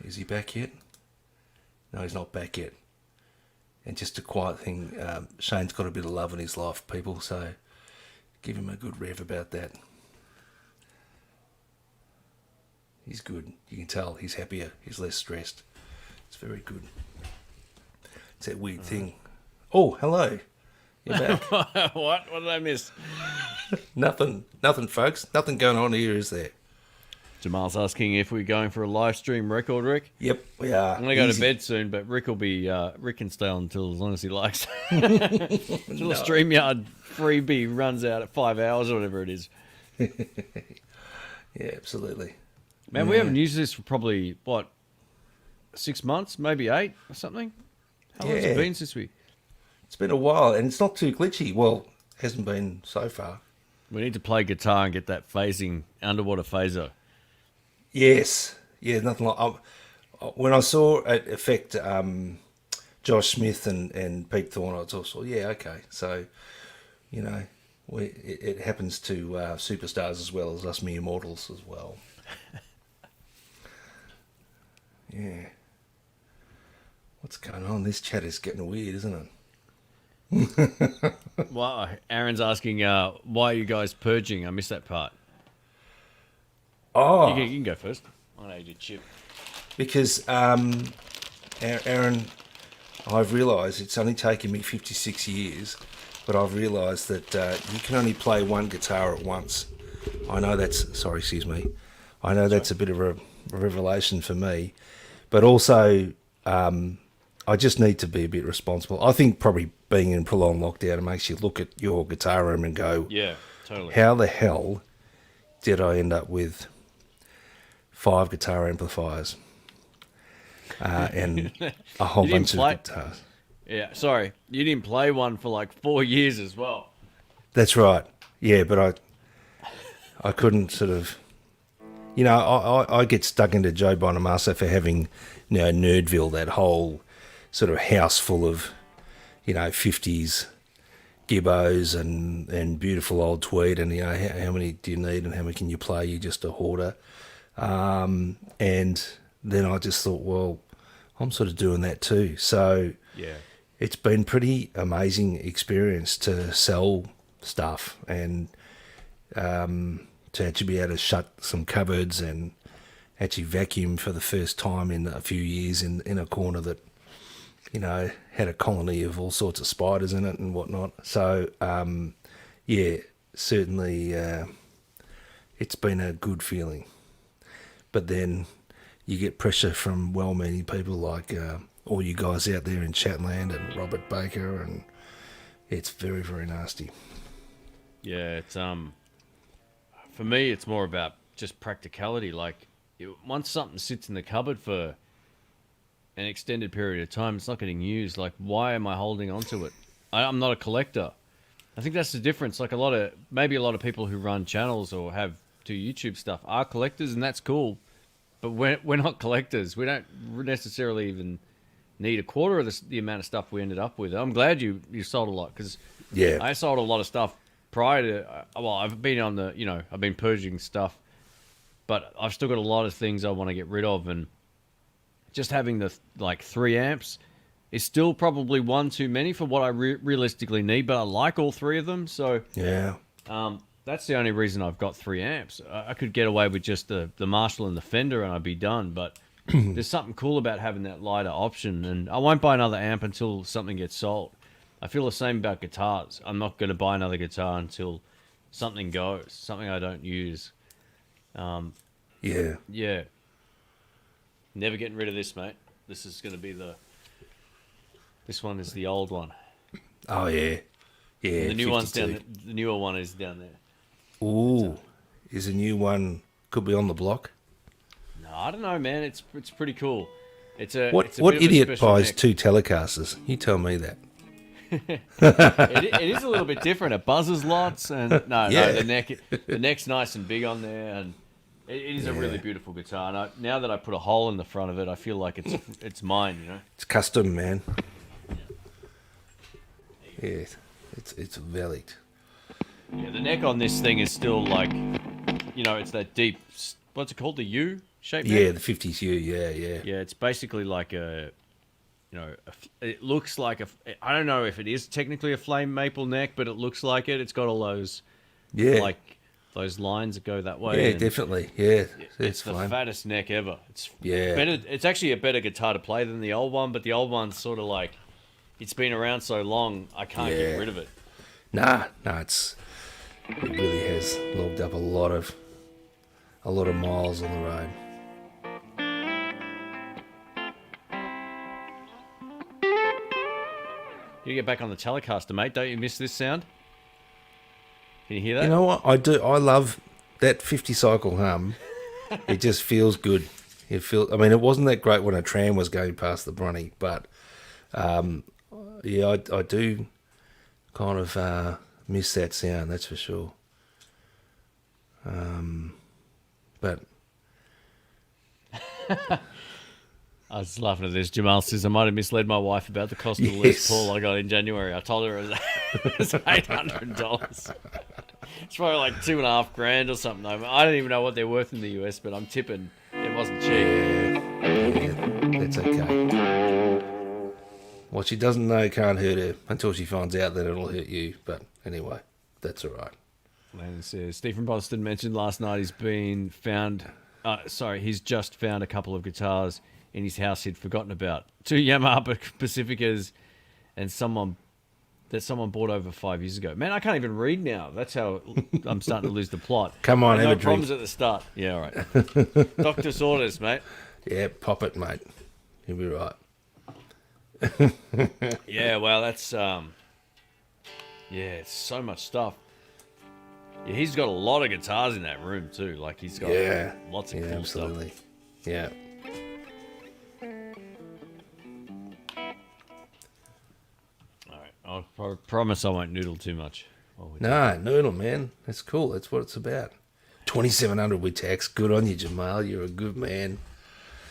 Is he back yet? No, he's not back yet. And just a quiet thing, Shane's got a bit of love in his life, people, so give him a good rev about that. He's good. You can tell he's happier. He's less stressed. It's very good. It's that weird thing. Oh, hello. You're back. What did I miss? Nothing, folks. Nothing going on here, is there? Jamal's asking if we're going for a live stream record, Rick. Yep, we are. I'm gonna go Easy. to bed soon, but Rick can stay on until as long as he likes. Until the StreamYard freebie runs out at 5 hours or whatever it is. Yeah, absolutely. Man, we haven't used this for probably, what, 6 months, maybe 8 or something? How long has Yeah. it been since we... It's been a while, and it's not too glitchy. Well, hasn't been so far. We need to play guitar and get that phasing, underwater phaser. Yes. Yeah, nothing like... when I saw it affect Josh Smith and Pete Thorne, I was also, yeah, okay. So, you know, it happens to superstars as well as us mere mortals as well. Yeah. What's going on? This chat is getting weird, isn't it? Well, Aaron's asking, why are you guys purging? I missed that part. Oh, You can go first. I know you did chip. because Aaron, I've realised it's only taken me 56 years, but I've realised that you can only play one guitar at once. I know that's, sorry, excuse me. I know that's a bit of a revelation for me, but also I just need to be a bit responsible. I think probably being in prolonged lockdown, it makes you look at your guitar room and go, Yeah, totally. how the hell did I end up with 5 guitar amplifiers and a whole You didn't bunch play- of guitars? Yeah, sorry. You didn't play one for like 4 years as well. That's right. Yeah, but I couldn't sort of, you know, I get stuck into Joe Bonamassa for having, you know, Nerdville, that whole sort of house full of, you know, 50s gibbos and beautiful old tweed, and, you know, how many do you need and how many can you play? You're just a hoarder. And then I just thought, well, I'm sort of doing that too. So Yeah. it's been pretty amazing experience to sell stuff and to actually be able to shut some cupboards and actually vacuum for the first time in a few years in a corner that, you know, had a colony of all sorts of spiders in it and whatnot. So, yeah, certainly it's been a good feeling. But then you get pressure from well-meaning people like all you guys out there in Chatland and Robert Baker, and it's very, very nasty. Yeah, it's for me it's more about just practicality. Like once something sits in the cupboard for an extended period of time, it's not getting used. Like, why am I holding on to it? I'm not a collector. I think that's the difference. Like a lot of people who run channels or do YouTube stuff are collectors, and that's cool. But we're not collectors. We don't necessarily even need a quarter of the amount of stuff we ended up with. I'm glad you sold a lot, because Yeah. I sold a lot of stuff prior to. Well, I've been on I've been purging stuff, but I've still got a lot of things I want to get rid of, and just having the 3 amps is still probably one too many for what I realistically need. But I like all 3 of them, so Yeah. that's the only reason I've got 3 amps. I could get away with just the Marshall and the Fender and I'd be done, but there's something cool about having that lighter option, and I won't buy another amp until something gets sold. I feel the same about guitars. I'm not going to buy another guitar until something goes, something I don't use. Yeah. Yeah. Never getting rid of this, mate. This is going to be this one is the old one. Oh, yeah. Yeah. The new one's 52. the newer one is down there. Ooh. Is a new one, could be on the block? No, I don't know, man. It's pretty cool. It's a What it's a what bit of a idiot special buys neck. 2 Telecasters? You tell me that. It is a little bit different. It buzzes lots, and no, Yeah. the neck's nice and big on there, and it is a really beautiful guitar. And now that I put a hole in the front of it, I feel like it's mine. You know. It's custom, man. Yeah. It's valid. Yeah, the neck on this thing is still like, it's that deep. What's it called? The U shape. neck? Yeah, the 50s U, yeah. Yeah, it's basically like it looks like I don't know if it is technically a flame maple neck, but it looks like it. It's got all those, Yeah. like those lines that go that way. Yeah, and definitely. Yeah. It's the flame. fattest neck ever. It's Yeah. better. It's actually a better guitar to play than the old one, but the old one's sort of like, it's been around so long, I can't Yeah. get rid of it. Nah, it really has logged up a lot of miles on the road. You get back on the Telecaster, mate. Don't you miss this sound? Can you hear that? You know what? I do. I love that 50 cycle hum, it just feels good. I mean, it wasn't that great when a tram was going past the Bronny, but yeah, I do kind of miss that sound. That's for sure. But I was laughing at this. Jamal says I might have misled my wife about the cost of the Les Yes. Paul I got in January. I told her it was $800. It's probably like $2,500 or something. Though. I don't even know what they're worth in the US, but I'm tipping it wasn't cheap. yeah, that's okay. What she doesn't know can't hurt her until she finds out that it'll hurt you. But anyway, that's all right. And it says Stephen Boston mentioned last night he's been found. He's just found a couple of guitars in his house he'd forgotten about. 2 Yamaha Pacificas, and someone bought over 5 years ago. Man, I can't even read now. That's how I'm starting to lose the plot. Come on, I had have no a problems drink. at the start. Yeah, all right. Doctor's orders, mate. Yeah, pop it, mate. You'll be right. Yeah, well, that's it's so much stuff. Yeah, he's got a lot of guitars in that room too. Like he's got Yeah. lots of Yeah, cool absolutely. stuff. Yeah. All right, I promise I won't noodle too much. No, noodle, man. That's cool. That's what it's about. 2,700 with tax. Good on you, Jamal. You're a good man.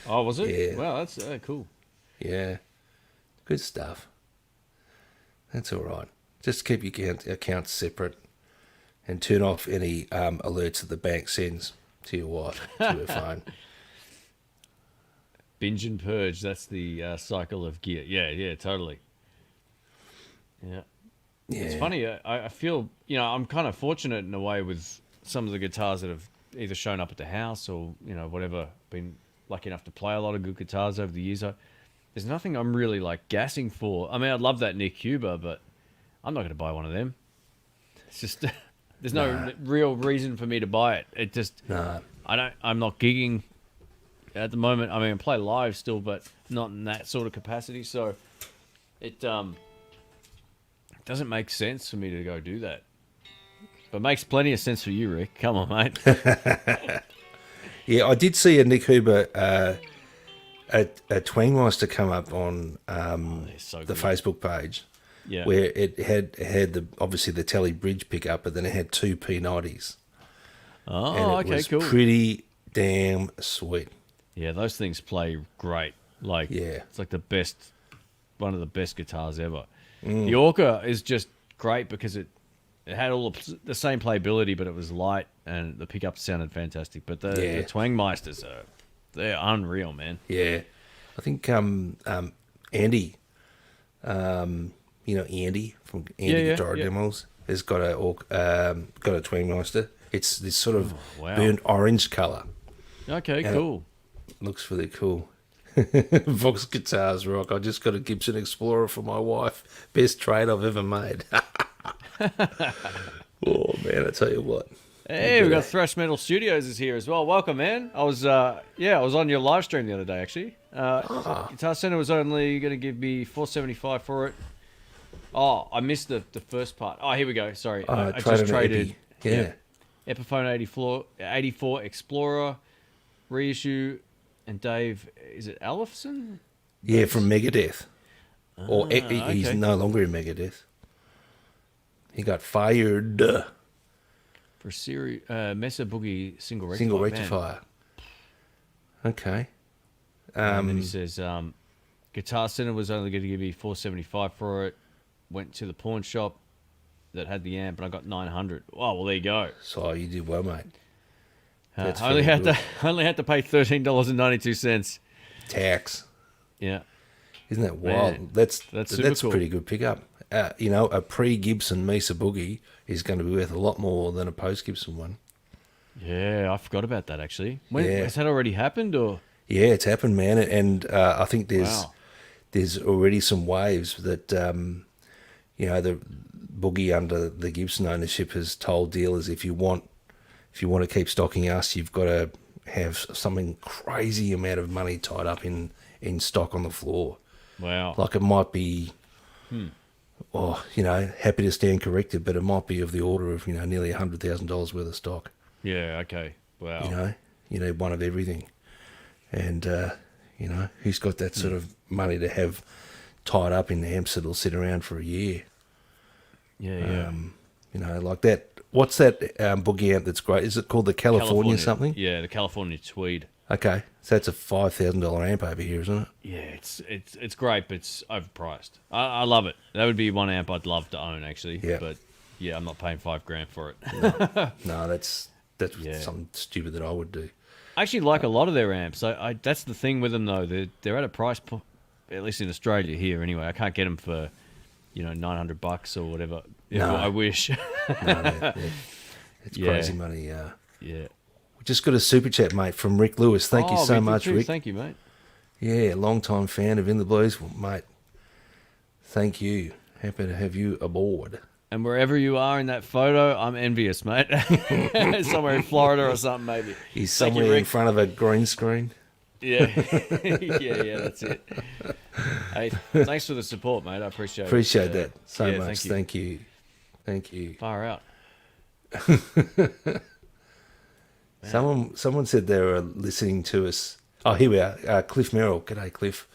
Oh, was it? Yeah. Wow, that's cool. Yeah. Good stuff. That's all right. Just keep your accounts separate and turn off any alerts that the bank sends to your wife, to her phone. Binge and purge. That's the cycle of gear. Yeah, totally. Yeah. Yeah. It's funny. I feel, I'm kind of fortunate in a way with some of the guitars that have either shown up at the house or, whatever, been lucky enough to play a lot of good guitars over the years. There's nothing I'm really like gassing for. I mean, I'd love that Nick Huber, but I'm not going to buy one of them. It's just, there's no real reason for me to buy it. It just, No. I'm not gigging at the moment. I mean, I play live still, but not in that sort of capacity. So it doesn't make sense for me to go do that. But it makes plenty of sense for you, Rick. Come on, mate. Yeah, I did see a Nick Huber, a Twangmeister come up on They're so the good. Facebook page, Yeah. where it had obviously the Tele Bridge pickup, but then it had two P90s. Oh, And it okay, was cool. pretty damn sweet. Yeah, those things play great. Like, Yeah. it's like one of the best guitars ever. Mm. The Orca is just great because it had all the same playability, but it was light and the pickups sounded fantastic. But the Yeah. Twangmeisters they're unreal, man. Yeah, I think Andy, Andy from Andy Yeah, Guitar yeah. Demos has got a Twangmeister. It's this sort of wow. burnt orange colour. Okay, And cool. Looks really cool. Vox guitars rock. I just got a Gibson Explorer for my wife. Best trade I've ever made. Oh man, I tell you what. Hey, we got Thrash Metal Studios is here as well. Welcome, man. I was on your live stream the other day actually. Guitar Center was only going to give me $475 for it. Oh, I missed the first part. Oh, here we go. Sorry, I just traded an traded. Epi. Yeah. Epiphone 84 Explorer reissue, and Dave, is it Ellefson? Yeah, from Megadeth. He's okay. no longer in Megadeth. He got fired. For Mesa Boogie single rectifier. Single Man. rectifier. Okay. And then he says, Guitar Center was only going to give me $475 for it. Went to the pawn shop that had the amp, and I got $900. Oh, well, there you go. So you did well, mate. That's I only fairly had to pay $13.92. Tax. Yeah. Isn't that wild? Man, that's super cool. a pretty good pickup. A pre-Gibson Mesa Boogie is going to be worth a lot more than a post-Gibson one. Yeah, I forgot about that, actually. Yeah. Has that already happened, or? Yeah, it's happened, man. And I think Wow. there's already some waves that, the Boogie under the Gibson ownership has told dealers if you want to keep stocking us, you've got to have something crazy amount of money tied up in stock on the floor. Wow. Like it might be, happy to stand corrected, but it might be of the order of, nearly $100,000 worth of stock. Yeah. Okay. Wow. You need one of everything. And, who's got that sort of money to have tied up in amps that'll sit around for a year? Yeah. Yeah. Like that. What's that boogie amp that's great? Is it called the California something? Yeah, the California Tweed. Okay, so that's a $5,000 amp over here, isn't it? Yeah, it's great, but it's overpriced. I love it. That would be one amp I'd love to own, actually. Yeah. But yeah, I'm not paying $5,000 for it. No, that's Yeah. something stupid that I would do. I actually like a lot of their amps. I that's the thing with them though. They're at a price, at least in Australia here anyway. I can't get them for, $900 or whatever. No. I wish. No, it's Yeah. crazy money. Yeah. We just got a super chat, mate, from Rick Lewis. Thank you Oh, so we did much, too. Rick. Thank you, mate. Yeah, long time fan of In the Blues, well, mate. Thank you. Happy to have you aboard. And wherever you are in that photo, I'm envious, mate. Somewhere in Florida or something, maybe. He's Thank you, somewhere in Rick. front of a green screen. Yeah. yeah, that's it. Hey, thanks for the support, mate. I appreciate it. Appreciate that so yeah, much. Thank you. Thank you. Far out. Someone said they were listening to us. Oh, here we are. Cliff Merrill. G'day, Cliff.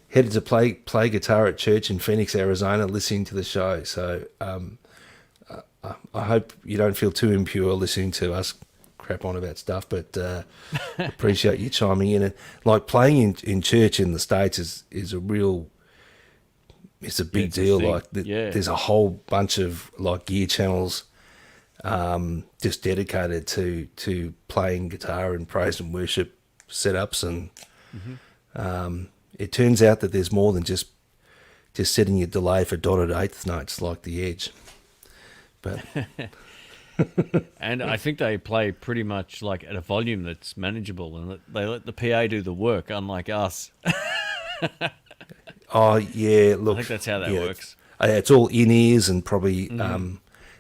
Headed to play guitar at church in Phoenix, Arizona, listening to the show. So I hope you don't feel too impure listening to us crap on about stuff, but appreciate you chiming in. And like playing in church in the States is a real. It's a big it's a deal. thing. Like Yeah. there's a whole bunch of like gear channels just dedicated to playing guitar and praise and worship setups, and it turns out that there's more than just setting your delay for dotted eighth notes like the Edge. But And I think they play pretty much like at a volume that's manageable, and they let the PA do the work, unlike us. oh yeah, look, I think that's how that yeah, works. It's all in ears and probably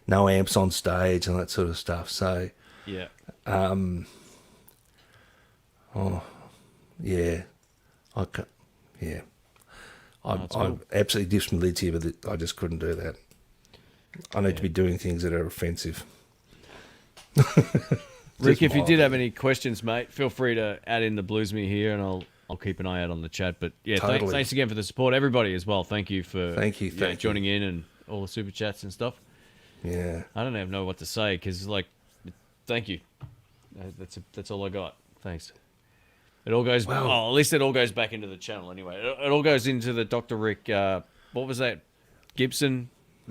no amps on stage and that sort of stuff. So Yeah. yeah, I ca- yeah. That's I cool. absolutely dipped my lid here, but I just couldn't do that. I need to be doing things that are offensive. Rick, Just if you mild. did have any questions, mate, feel free to add in the Blues Me here, and I'll keep an eye out on the chat. But yeah, Totally. thanks again for the support, everybody as well. Thank you for Thank you. joining in and all the super chats and stuff. Yeah. I don't even know what to say because thank you. That's all I got. Thanks. It all goes. Wow. Oh, at least it all goes back into the channel anyway. It all goes into the Dr. Rick. What was that? Gibson.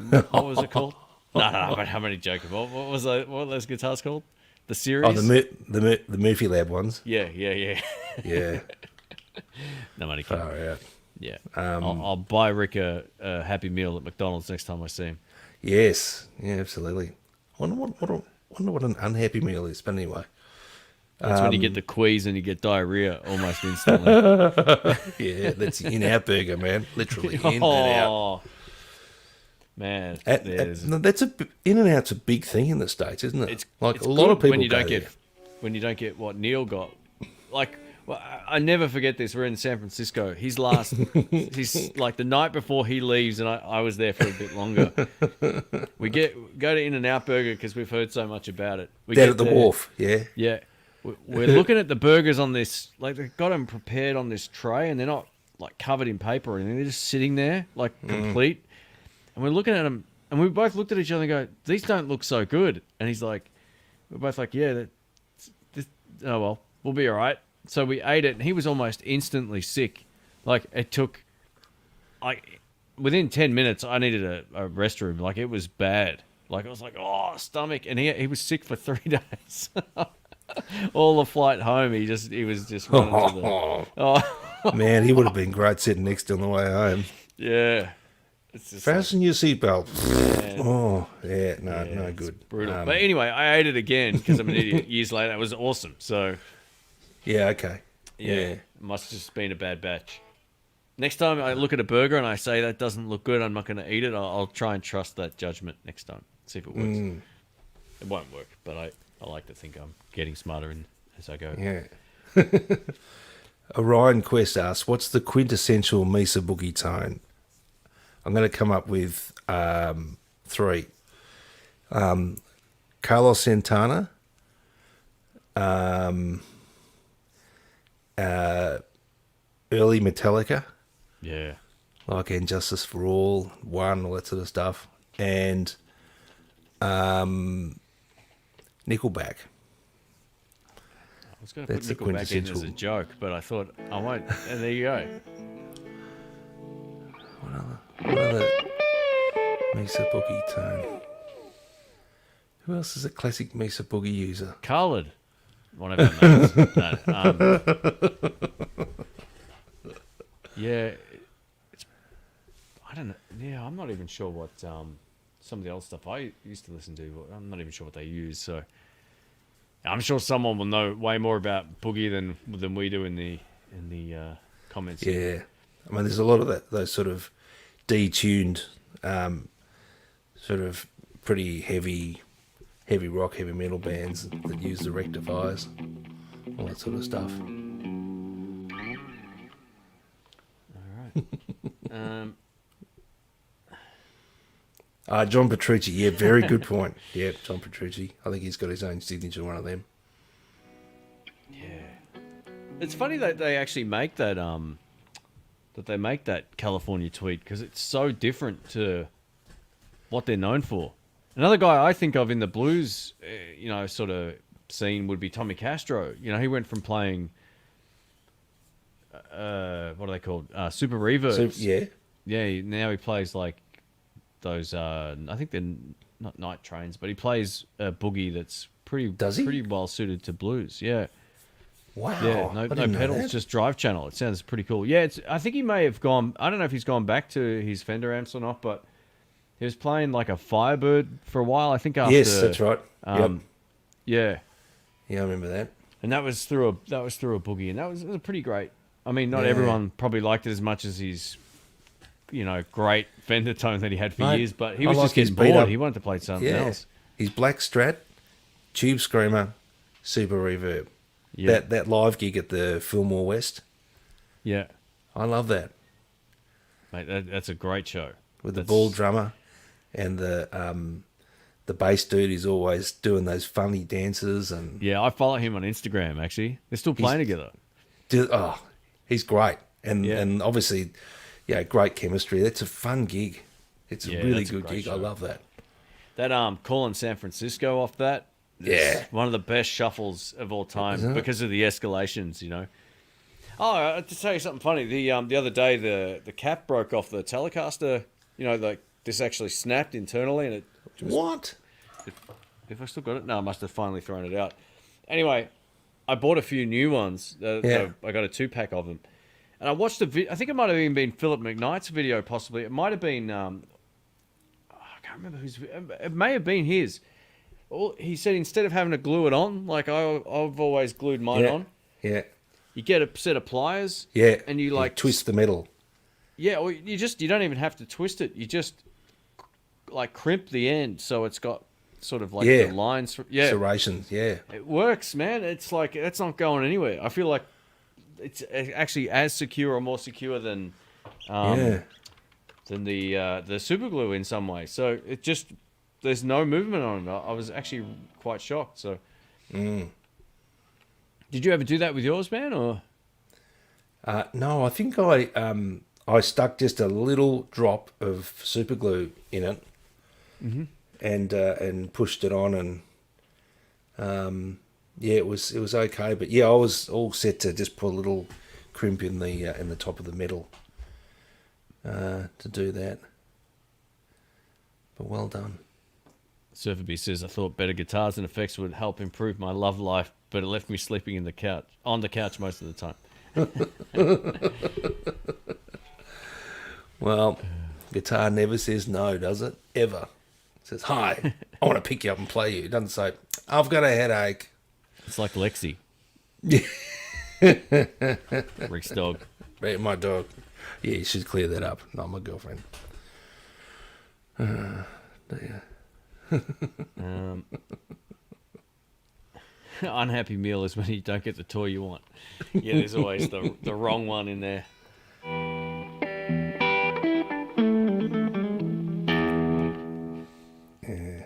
What was it called? No, I'm only joking. What was that? What were those guitars called? The series. Oh, the Murphy Lab ones. Yeah. Yeah. No money. Kid. Far out. Yeah. I'll buy Rick a Happy Meal at McDonald's next time I see him. Yes. Yeah, absolutely. Wonder what an unhappy meal is, but anyway. That's when you get the quease and you get diarrhea almost instantly. Yeah, that's in-out burger, man. Literally in and out. Oh, man. No, that's In-N-Out's a big thing in the States, isn't it? It's like it's a lot good of people when you go don't there. get when you don't get what Neil got. Like, well, I never forget this. We're in San Francisco. He's like the night before he leaves, and I was there for a bit longer. We go to In-N-Out Burger because we've heard so much about it. We Down get at the there. wharf, yeah. Yeah. We're looking at the burgers on this, like they've got them prepared on this tray and they're not like covered in paper or anything. They're just sitting there like complete. And we're looking at them and we both looked at each other and go, these don't look so good. And he's like, we're both like, yeah, oh well, we'll be all right. So we ate it and he was almost instantly sick. Like it took, within 10 minutes, I needed a restroom. Like it was bad. Like I was like, oh, stomach. And he was sick for 3 days. All the flight home, he was just running to the. Oh, Man, he would have been great sitting next to him on the way home. yeah. It's just like, Fasten your seatbelt. man, Oh, yeah, no, yeah, no it's good. brutal. But anyway, I ate it again because I'm an idiot. Years later, it was awesome. So Yeah, okay. yeah, Yeah. it must have just been a bad batch. Next time I look at a burger and I say that doesn't look good, I'm not going to eat it. I'll try and trust that judgment next time. See if it works. It won't work, but I like to think I'm getting smarter as I go. Yeah. Orion Quest asks, what's the quintessential Mesa boogie tone? I'm going to come up with 3. Carlos Santana, early Metallica, Yeah. like And Justice for All, One, all that sort of stuff, and Nickelback. I was going to put That's the Nickelback in as a quintessential. joke, but I thought I won't. And there you go. What other Mesa Boogie tone? Who else is a classic Mesa Boogie user? Khaled. One of our mates. No, yeah. It's, I don't know. Yeah, I'm not even sure what some of the old stuff I used to listen to. I'm not even sure what they use. So I'm sure someone will know way more about Boogie than we do in the comments. Yeah, I mean, there's a lot of those sort of detuned, sort of pretty heavy rock, heavy metal bands that use the rectifiers, all that sort of stuff. All right. John Petrucci, yeah, very good point. Yeah, John Petrucci. I think he's got his own signature, one of them. Yeah. It's funny that they actually make that California tweet because it's so different to what they're known for. Another guy I think of in the blues, sort of scene would be Tommy Castro. You know, he went from playing, what are they called? Super Reverbs. Yeah. Yeah, now he plays like those, I think they're not night trains, but he plays a boogie that's Does he? pretty well suited to blues. Yeah. Wow. Yeah, I no didn't know pedals, that. just drive channel. It sounds pretty cool. Yeah, I think he may have gone. I don't know if he's gone back to his Fender amps or not, but he was playing like a Firebird for a while. I think after. Yes, that's right. Yep. Yeah, Yeah, I remember that. and that was through a boogie, and it was pretty great. I mean, not Yeah. everyone probably liked it as much as his, great Fender tone that he had for Mate, years, but he I was like just getting his beat bored. up. He wanted to play something Yeah. else. His Black Strat, Tube Screamer, Super Reverb. Yeah, That live gig at the Fillmore West, yeah, I love that. mate, that's a great show. With the That's- ball drummer and the bass dude is always doing those funny dances and Yeah, I follow him on Instagram. Actually, they're still playing together. he's great and Yeah. and obviously, yeah, great chemistry. That's a fun gig. It's Yeah, a really that's a good great gig. I show. love that. That call in San Francisco off that is Yeah. one of the best shuffles of all time Isn't it? because of the escalations. Oh, to tell you something funny, the other day the cap broke off the Telecaster. Like this actually snapped internally, and What? if I still got it, no, I must have finally thrown it out. Anyway, I bought a few new ones. Yeah. I got a 2-pack of them, and I watched I think it might have even been Philip McKnight's video, possibly. It might have been. I can't remember whose. It may have been his. He said instead of having to glue it on, like I've always glued mine on, Yeah. you get a set of pliers. Yeah. And you like twist the metal. Yeah, or you don't even have to twist it. You just like crimp the end so it's got sort of like Yeah. the lines. Yeah, Serrations, yeah. it works, man. It's like it's not going anywhere. I feel like it's actually as secure or more secure than Yeah. the super glue in some way. So it just there's no movement on it. I was actually quite shocked. So, did you ever do that with yours, man? Or No, I think I stuck just a little drop of super glue in it, and pushed it on, and yeah, it was okay. But yeah, I was all set to just put a little crimp in the top of the metal to do that. But well done. Surferby says I thought better guitars and effects would help improve my love life, but it left me sleeping on the couch most of the time. Well, guitar never says no, does it? Ever. It says, hi, I want to pick you up and play you. It doesn't say, I've got a headache. It's like Lexi. Rick's dog. Right, my dog. Yeah, you should clear that up. Not my girlfriend. Dear. Unhappy meal is when you don't get the toy you want. Yeah, there's always the wrong one in there. Yeah.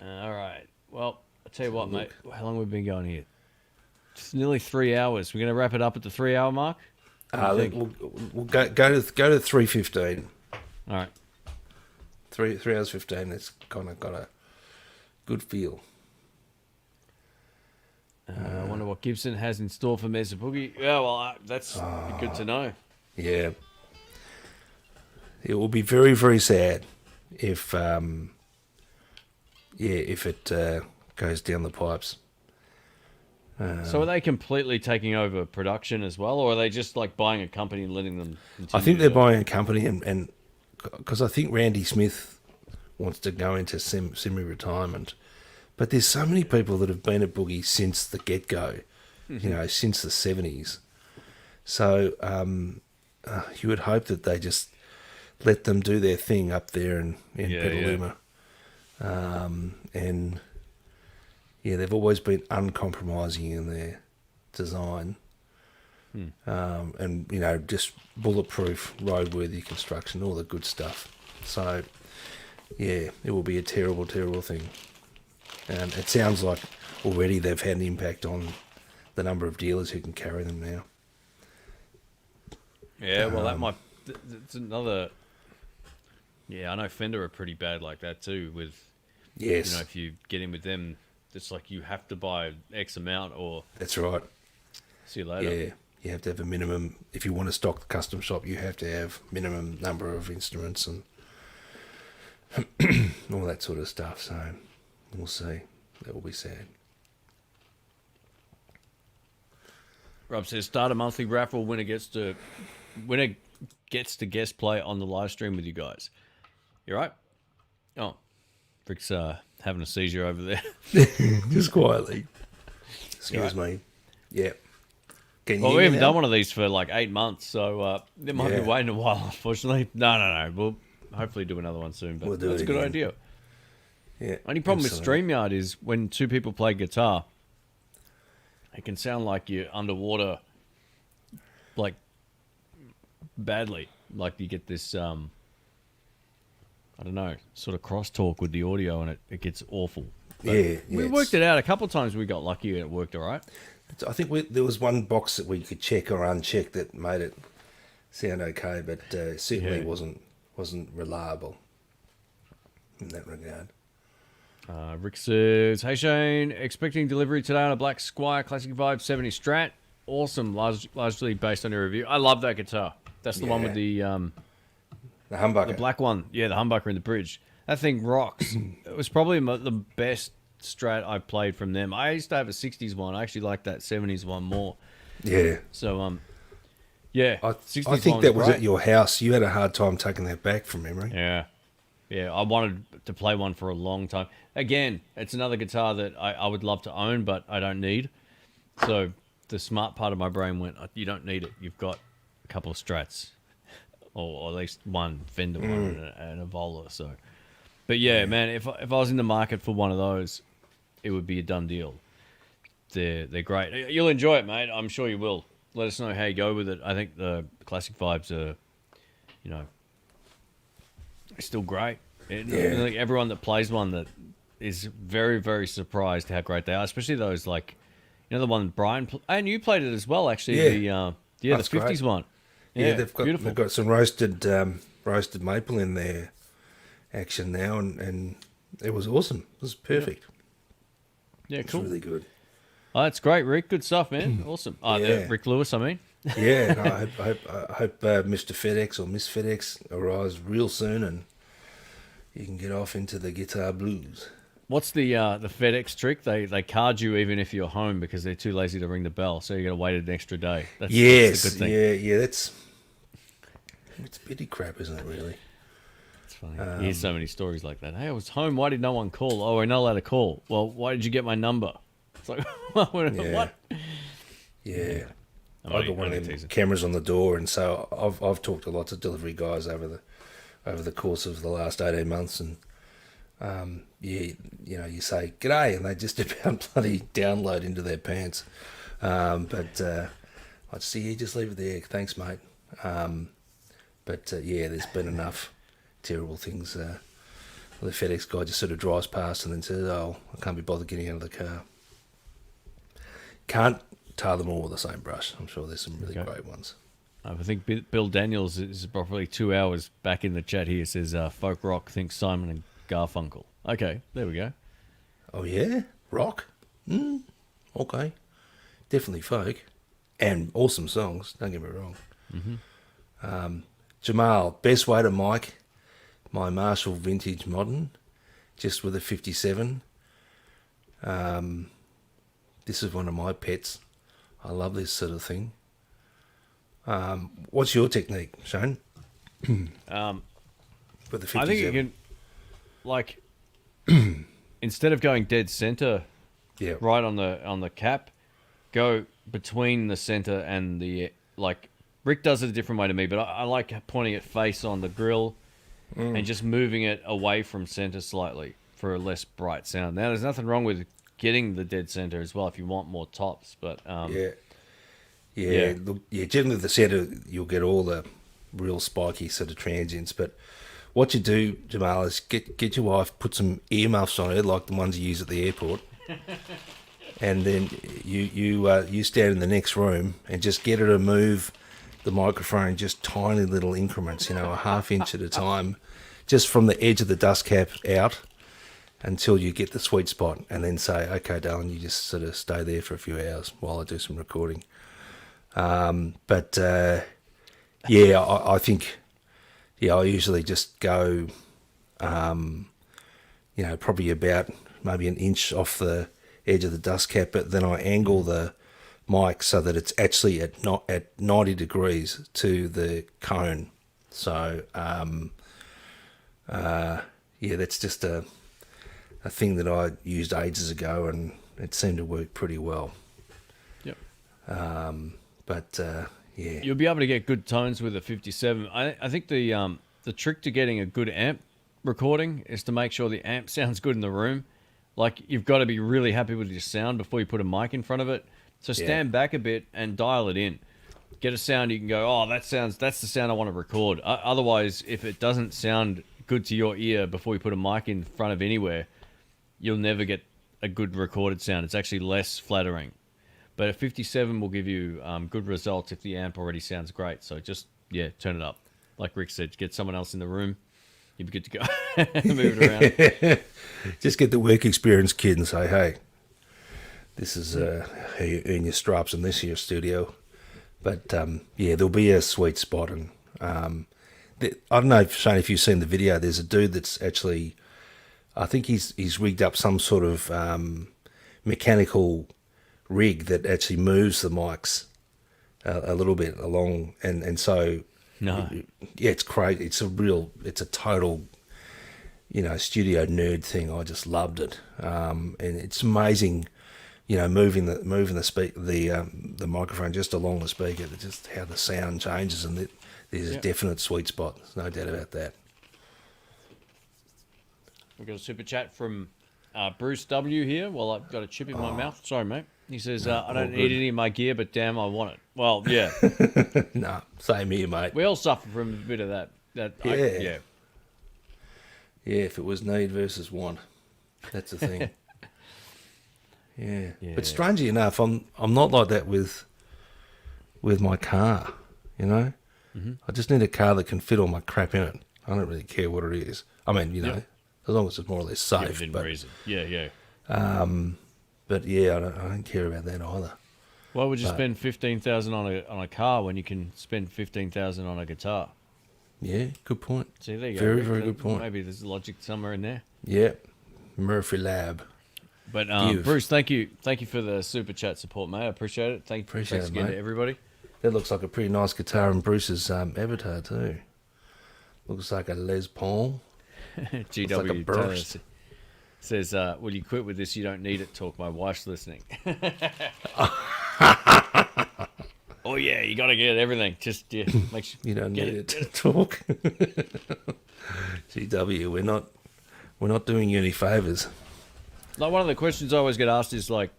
All right. Well, I'll tell you what, mate. How long have we been going here? It's nearly 3 hours. We're going to wrap it up at the 3 hour mark. What do you think? We'll go to 3:15. All right. 3 hours 15. It's kind of got a good feel. I wonder what Gibson has in store for Mesa Boogie. Yeah, well, that's good to know. Yeah. It will be very, very sad if it goes down the pipes. So are they completely taking over production as well, or are they just like buying a company and letting them continue? I think they're buying a company, and because I think Randy Smith wants to go into semi-retirement. But there's so many people that have been at Boogie since the get-go, since the 70s. So you would hope that they just let them do their thing up there in Petaluma. And, they've always been uncompromising in their design. And, just bulletproof, roadworthy construction, all the good stuff. So, yeah, it will be a terrible, terrible thing. And it sounds like already they've had an impact on the number of dealers who can carry them now. Yeah, well, that might... It's another... Yeah, I know Fender are pretty bad like that too with... Yes. If you get in with them, it's like you have to buy X amount or... That's right. See you later. Yeah, you have to have a minimum... If you want to stock the custom shop, you have to have minimum number of instruments and all that sort of stuff, so... We'll see. That will be sad. Rob says, start a monthly raffle. Winner gets to guest play on the live stream with you guys. You right? Oh, Rick's having a seizure over there. Just quietly. Excuse me. Yeah. Well, we haven't done one of these for like 8 months, so they might be waiting a while, unfortunately. No. We'll hopefully do another one soon, but that's a good idea. Yeah. Only problem with StreamYard is when two people play guitar, it can sound like you're underwater, like, badly. Like you get this, I don't know, sort of crosstalk with the audio and it gets awful. But we worked it out a couple of times. We got lucky and it worked all right. I think there was one box that we could check or uncheck that made it sound okay, but certainly wasn't reliable in that regard. Rick says, hey Shane, expecting delivery today on a Black Squire Classic Vibe 70 Strat. Awesome, largely based on your review. I love that guitar. That's the one with the humbucker. The black one. Yeah, the humbucker in the bridge. That thing rocks. It was probably the best Strat I played from them. I used to have a 60s one. I actually like that 70s one more. Yeah. So, yeah. I think that was at your house. You had a hard time taking that back from memory. Yeah. Yeah, I wanted to play one for a long time. Again, it's another guitar that I would love to own, but I don't need. So the smart part of my brain went, you don't need it. You've got a couple of Strats, or at least one Fender one and a Vola. So, but yeah, man, if I was in the market for one of those, it would be a done deal. They're great. You'll enjoy it, mate. I'm sure you will. Let us know how you go with it. I think the Classic Vibes are, still great. Like everyone that plays one that is very, very surprised how great they are, especially those like, the one Brian and you played it as well. Actually, the 50s one. Yeah, they've got some roasted maple in their action now, and it was awesome. It was perfect. Yeah, cool. It's really good. Oh, that's great, Rick. Good stuff, man. Awesome. Rick Lewis, I mean. Yeah, no, I hope Mr. FedEx or Miss FedEx arrives real soon, and you can get off into the guitar blues. What's the FedEx trick? They card you even if you're home because they're too lazy to ring the bell, so you got to wait an extra day. That's a good thing. Yeah. It's pity crap, isn't it? Really. It's funny. You hear so many stories like that. Hey, I was home. Why did no one call? Oh, we're not allowed to call. Well, why did you get my number? It's like, what? Yeah. I've got one of them cameras on the door, and so I've talked to lots of delivery guys over the course of the last 18 months, and you say g'day, and they just about bloody download into their pants. But I'd see you just leave it there. Thanks, mate. There's been enough terrible things. The FedEx guy just sort of drives past and then says, "Oh, I can't be bothered getting out of the car." tar them all with the same brush. I'm sure there's some really Okay. great ones. I think Bill Daniels is probably 2 hours back in the chat here. Says folk rock thinks Simon and Garfunkel. Okay, there we go. Oh yeah, rock. Okay, definitely folk, and awesome songs. Don't get me wrong. Jamal, best way to mic my Marshall Vintage Modern, just with a 57. This is one of my pets. I love this sort of thing. What's your technique, Shane? With the 57. I think you can, like, instead of going dead center, Yeah. right on the cap, go between the center and the, like, Rick does it a different way to me, but I like pointing it face on the grill and just moving it away from center slightly for a less bright sound. Now, there's nothing wrong with getting the dead center as well if you want more tops, but Yeah. Yeah. Look, generally the centre, you'll get all the real spiky sort of transients. But what you do, Jamal, is get your wife, put some earmuffs on her, like the ones you use at the airport, and then you stand in the next room and just get her to move the microphone just tiny little increments, a half inch at a time, just from the edge of the dust cap out until you get the sweet spot, and then say, okay, darling, you just sort of stay there for a few hours while I do some recording. I think, I usually just go, probably about maybe an inch off the edge of the dust cap, but then I angle the mic so that it's actually at 90 degrees to the cone. So, that's just a thing that I used ages ago, and it seemed to work pretty well. yep. Yeah. You'll be able to get good tones with a 57. I think the trick to getting a good amp recording is to make sure the amp sounds good in the room. Like, you've got to be really happy with your sound before you put a mic in front of it. So stand back a bit and dial it in. Get a sound you can go, oh, that's the sound I want to record. Otherwise, if it doesn't sound good to your ear before you put a mic in front of anywhere, you'll never get a good recorded sound. It's actually less flattering. But a 57 will give you good results if the amp already sounds great. So just, turn it up. Like Rick said, get someone else in the room. You'll be good to go. Move it around. Just get the work experience kid and say, hey, this is how you earn your stripes in this here studio. But, there'll be a sweet spot. And I don't know, Shane, if you've seen the video, there's a dude that's actually, I think he's rigged up some sort of mechanical rig that actually moves the mics a little bit along. And so, No. it's crazy. It's a total, studio nerd thing. I just loved it. And it's amazing, moving the microphone just along the speaker, just how the sound changes, and there's a definite sweet spot. There's no doubt about that. We've got a super chat from Bruce W. here. Well, I've got a chip in my mouth. Sorry, mate. He says, I don't need any of my gear, but damn, I want it. Well, yeah. Nah, same here, mate. We all suffer from a bit of that. Yeah, if it was need versus want, that's the thing. Yeah. But strangely enough, I'm not like that with my car. I just need a car that can fit all my crap in it. I don't really care what it is. I mean, as long as it's more or less safe. Within But reason. Yeah. but yeah, I don't care about that either. Why would you spend 15,000 on a car when you can spend 15,000 on a guitar? Yeah, good point. See, there you Very, go. very good point. Maybe there's logic somewhere in there. Yeah, Murphy Lab. But Give. Bruce, thank you for the super chat support, mate. I appreciate it. Appreciate thanks it, again mate. to everybody. That looks like a pretty nice guitar in Bruce's avatar too. Looks like a Les Paul. GW like a Taylor burst. says, "Will you quit with this? You don't need it. Talk. My wife's listening." Oh yeah, you got to get everything. Just make sure You don't get need it to talk. GW, we're not doing you any favors. Like, one of the questions I always get asked is like,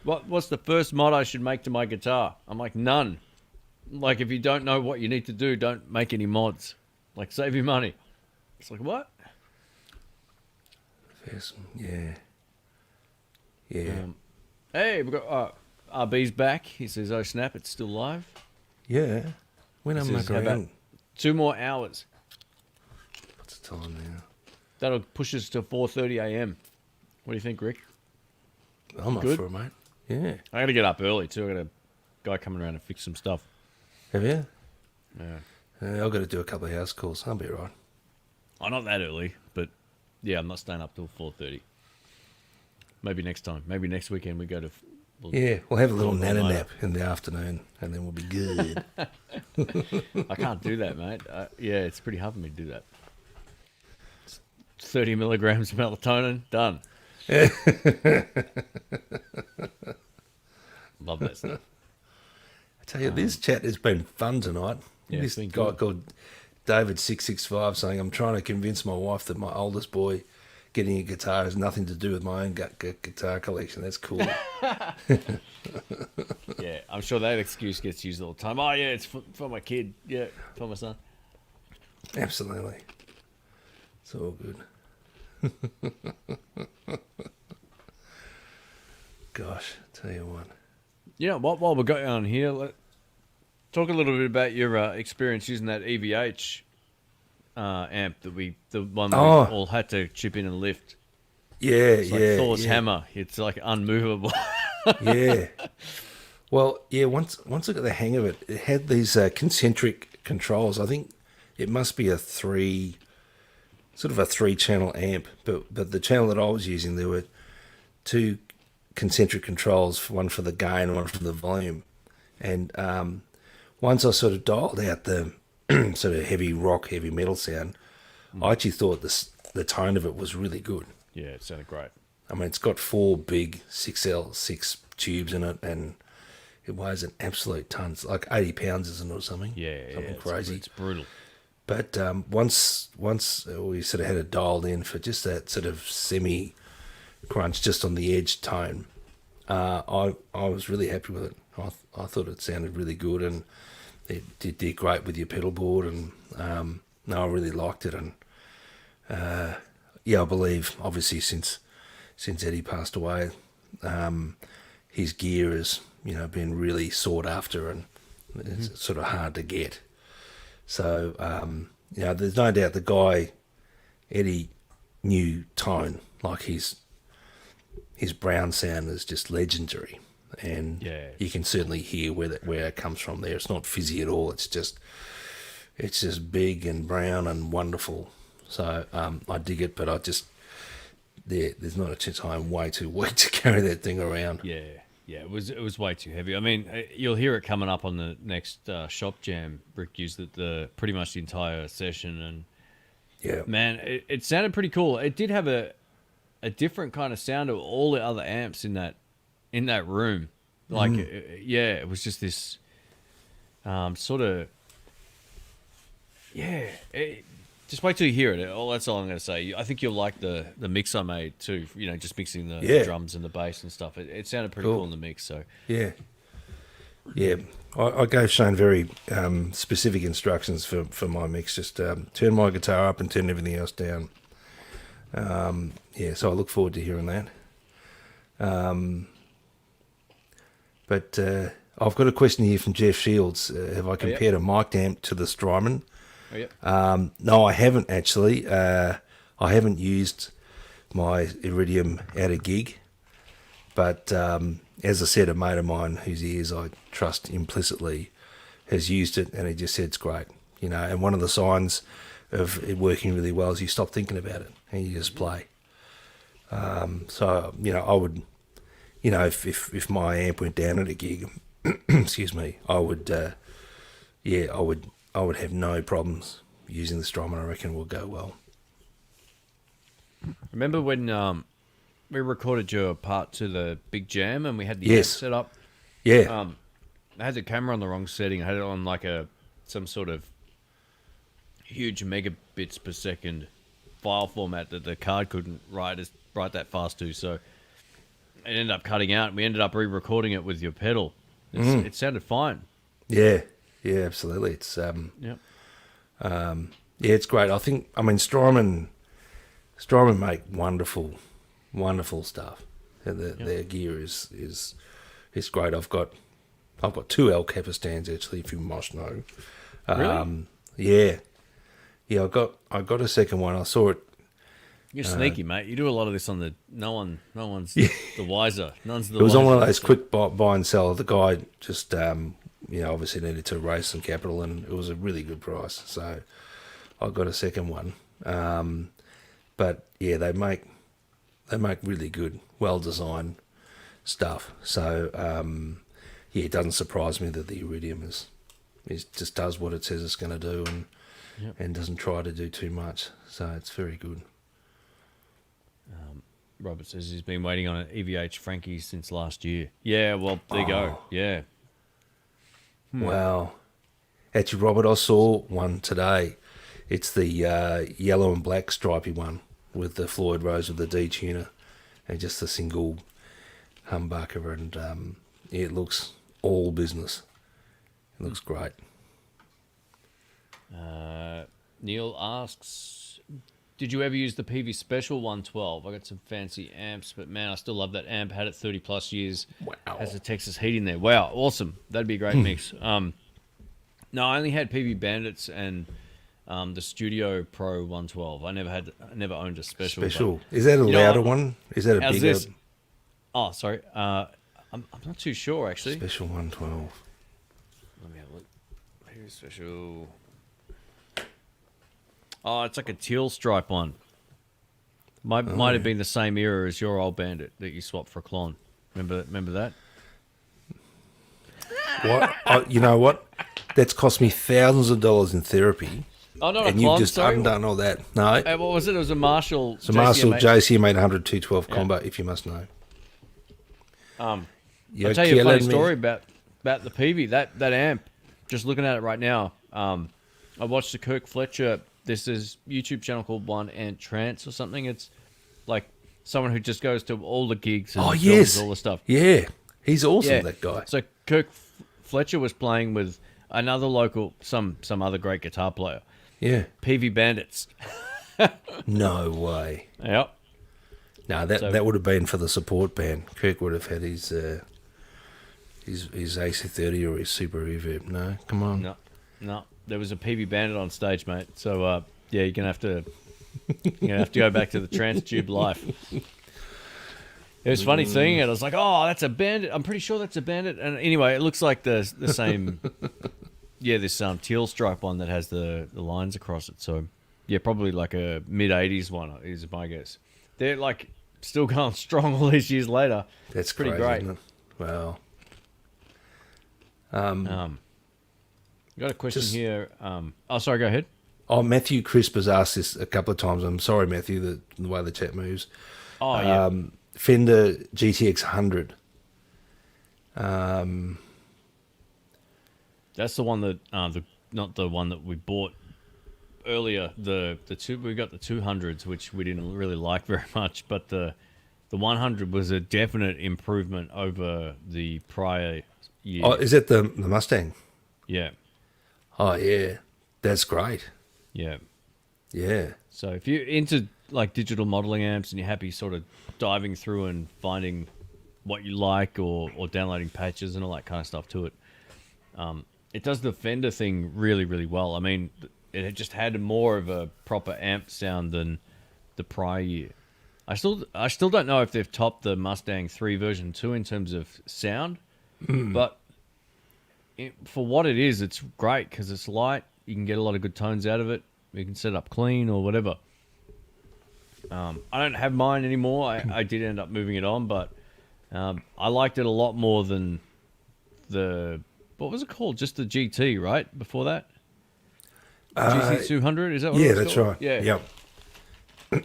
what's the first mod I should make to my guitar? I'm like, none. Like, if you don't know what you need to do, don't make any mods. Like, save your money. It's like, what? Yes, yeah. Hey, we've got RB's back. He says, "Oh snap, it's still live." Yeah. When He I'm says, muck "How about around. 2 more hours? What's the time now? That'll push us to 4:30 a.m." What do you think, Rick? I'm up Good? for it, mate. Yeah. I got to get up early too. I got a guy coming around and fix some stuff. Have you? Yeah. I've got to do a couple of house calls. I'll be right. Oh, not that early, but yeah, I'm not staying up till 4:30. Maybe next time. Maybe next weekend we go to. Yeah, we'll have a little Well, nana later. nap in the afternoon, and then we'll be good. I can't do that, mate. Yeah, it's pretty hard for me to do that. It's 30 milligrams of melatonin, done. Love that stuff. I tell you, this chat has been fun tonight. Yeah, This it's been guy good. called David665 saying, I'm trying to convince my wife that my oldest boy getting a guitar has nothing to do with my own guitar collection. That's cool. Yeah, I'm sure that excuse gets used all the time. Oh, yeah, it's for my kid. Yeah, for my son. Absolutely. It's all good. Gosh, tell you what. Yeah, while we're going on here, talk a little bit about your experience using that EVH amp the one that Oh. we all had to chip in and lift. Yeah, It's like yeah. Thor's yeah. hammer. It's like unmovable. Yeah. Well, yeah, once I got the hang of it, it had these concentric controls. I think it must be a three channel amp, but the channel that I was using, there were two concentric controls, one for the gain, one for the volume. And once I sort of dialed out the sort of heavy rock, heavy metal sound, I actually thought the tone of it was really good. Yeah, it sounded great. I mean, it's got 4 big 6L6 tubes in it, and it weighs an absolute ton. It's like 80 pounds, isn't it, or something? Yeah, something it's crazy. It's brutal. But once we sort of had it dialed in for just that sort of semi crunch, just on the edge tone, I was really happy with it. I thought it sounded really good, and it did great with your pedal board, and no, I really liked it. And yeah, I believe obviously since Eddie passed away, his gear has been really sought after, and it's sort of hard to get. So there's no doubt the guy Eddie knew tone. Like his brown sound is just legendary, and Yeah. you can certainly hear where it comes from. There, it's not fizzy at all. It's just big and brown and wonderful. So I dig it, but I just there's not a chance. I'm way too weak to carry that thing around. Yeah, it was way too heavy. I mean, you'll hear it coming up on the next shop jam. Rick used it pretty much the entire session, and Yeah, man, it sounded pretty cool. It did have a different kind of sound to all the other amps in that room. Like, it was just this sort of just wait till you hear it. That's all I'm going to say. I think you'll like the mix I made too. Just mixing the drums and the bass and stuff. It sounded pretty cool in the mix. So yeah. I gave Shane very specific instructions for my mix. Just turn my guitar up and turn everything else down. So I look forward to hearing that. But I've got a question here from Jeff Shields. Have I compared a mic amp to the Strymon? oh, yep. No, I haven't actually. I haven't used my Iridium at a gig. But as I said, a mate of mine whose ears I trust implicitly has used it, and he just said it's great. And one of the signs of it working really well is you stop thinking about it and you just play. So I would, if my amp went down at a gig, excuse me, I would have no problems using the Strymon. I reckon will go well. Remember when we recorded your part to the big jam and we had the Yes. amp set up? Yeah, I had the camera on the wrong setting. I had it on like some sort of huge megabits per second file format that the card couldn't write that fast to. So it ended up cutting out. We ended up re-recording it with your pedal. It sounded fine. yeah, absolutely. It's Yep. it's great. Strymon make wonderful stuff. Their gear is It's great. I've got two El Capistan actually, if you must know. Really? Yeah, yeah. I got a second one. I saw it. You're sneaky, mate. You do a lot of this on the no one's the wiser. None's the It was on one of wiser. those quick buy and sell. The guy just obviously needed to raise some capital, and it was a really good price. So I got a second one. But yeah, they make really good, well designed stuff. So yeah, it doesn't surprise me that the Iridium is just does what it says it's going to do, and doesn't try to do too much. So it's very good. Robert says he's been waiting on an EVH Frankie since last year. Yeah, well, there you go. Yeah. Wow. Actually, Robert, I saw one today. It's the yellow and black stripy one with the Floyd Rose with the D-tuner and just a single humbucker, and yeah, it looks all business. It looks great. Neil asks, did you ever use the PV Special 112? I got some fancy amps, but man, I still love that amp. Had it 30 plus years. Wow. Has a Texas heat in there. Wow, awesome. That'd be a great mix. No, I only had PV Bandits and the Studio Pro 112. I never owned a special. Special. Is that a You know, louder one? Is that a how's bigger this? Oh, sorry. I'm not too sure actually. Special 112? Let me have a look. PV Special. Oh, it's like a teal stripe one. Might have been the same era as your old Bandit that you swapped for a Klon. Remember that? What? You know what? That's cost me thousands of dollars in therapy, Oh, not and a you've Klon. just Sorry. undone all that. No, What was it? It was a Marshall. it's a Marshall JCM8. JCM 800 212 combo, if you must know. You're I'll tell you a funny killing me. story about the PV. That amp. Just looking at it right now. I watched the Kirk Fletcher. There's this YouTube channel called One Ant Trance or something. It's like someone who just goes to all the gigs and Oh films yes, all the stuff. Yeah, he's awesome. Yeah. That guy. So Kirk Fletcher was playing with another local, some other great guitar player. Yeah. PV Bandits. No way. Yep. No, that would have been for the support band. Kirk would have had his AC30 or his Super Reverb. No, come on. No. There was a PV Bandit on stage, mate. So yeah, you're gonna have to go back to the trans tube life. It was funny seeing it. I was like, oh, that's a Bandit. I'm pretty sure that's a Bandit. And anyway, it looks like the same. Yeah, this teal stripe one that has the lines across it. So yeah, probably like a mid '80s one is my guess. They're like still going strong all these years later. That's pretty crazy, great. Isn't it? Wow. Got a question here. Oh, sorry. Go ahead. Oh, Matthew Crisp has asked this a couple of times. I'm sorry, Matthew, the way the chat moves. Oh yeah. Fender GTX 100. That's the one that not the one that we bought earlier. We got the 200s, which we didn't really like very much, but the 100 was a definite improvement over the prior year. Oh, is that the Mustang? Yeah, Oh, yeah. That's great. yeah. Yeah. So if you're into like digital modeling amps and you're happy sort of diving through and finding what you like or downloading patches and all that kind of stuff to it, it does the Fender thing really, really well. I mean, it had just had more of a proper amp sound than the prior year. I still don't know if they've topped the Mustang 3 version 2 in terms of sound, but for what it is, it's great because it's light. You can get a lot of good tones out of it. You can set it up clean or whatever. I don't have mine anymore. I did end up moving it on, but I liked it a lot more than what was it called? Just the GT, right? Before that? GT 200? Is that what Yeah, it was that's called? right. Yeah. Yep. But,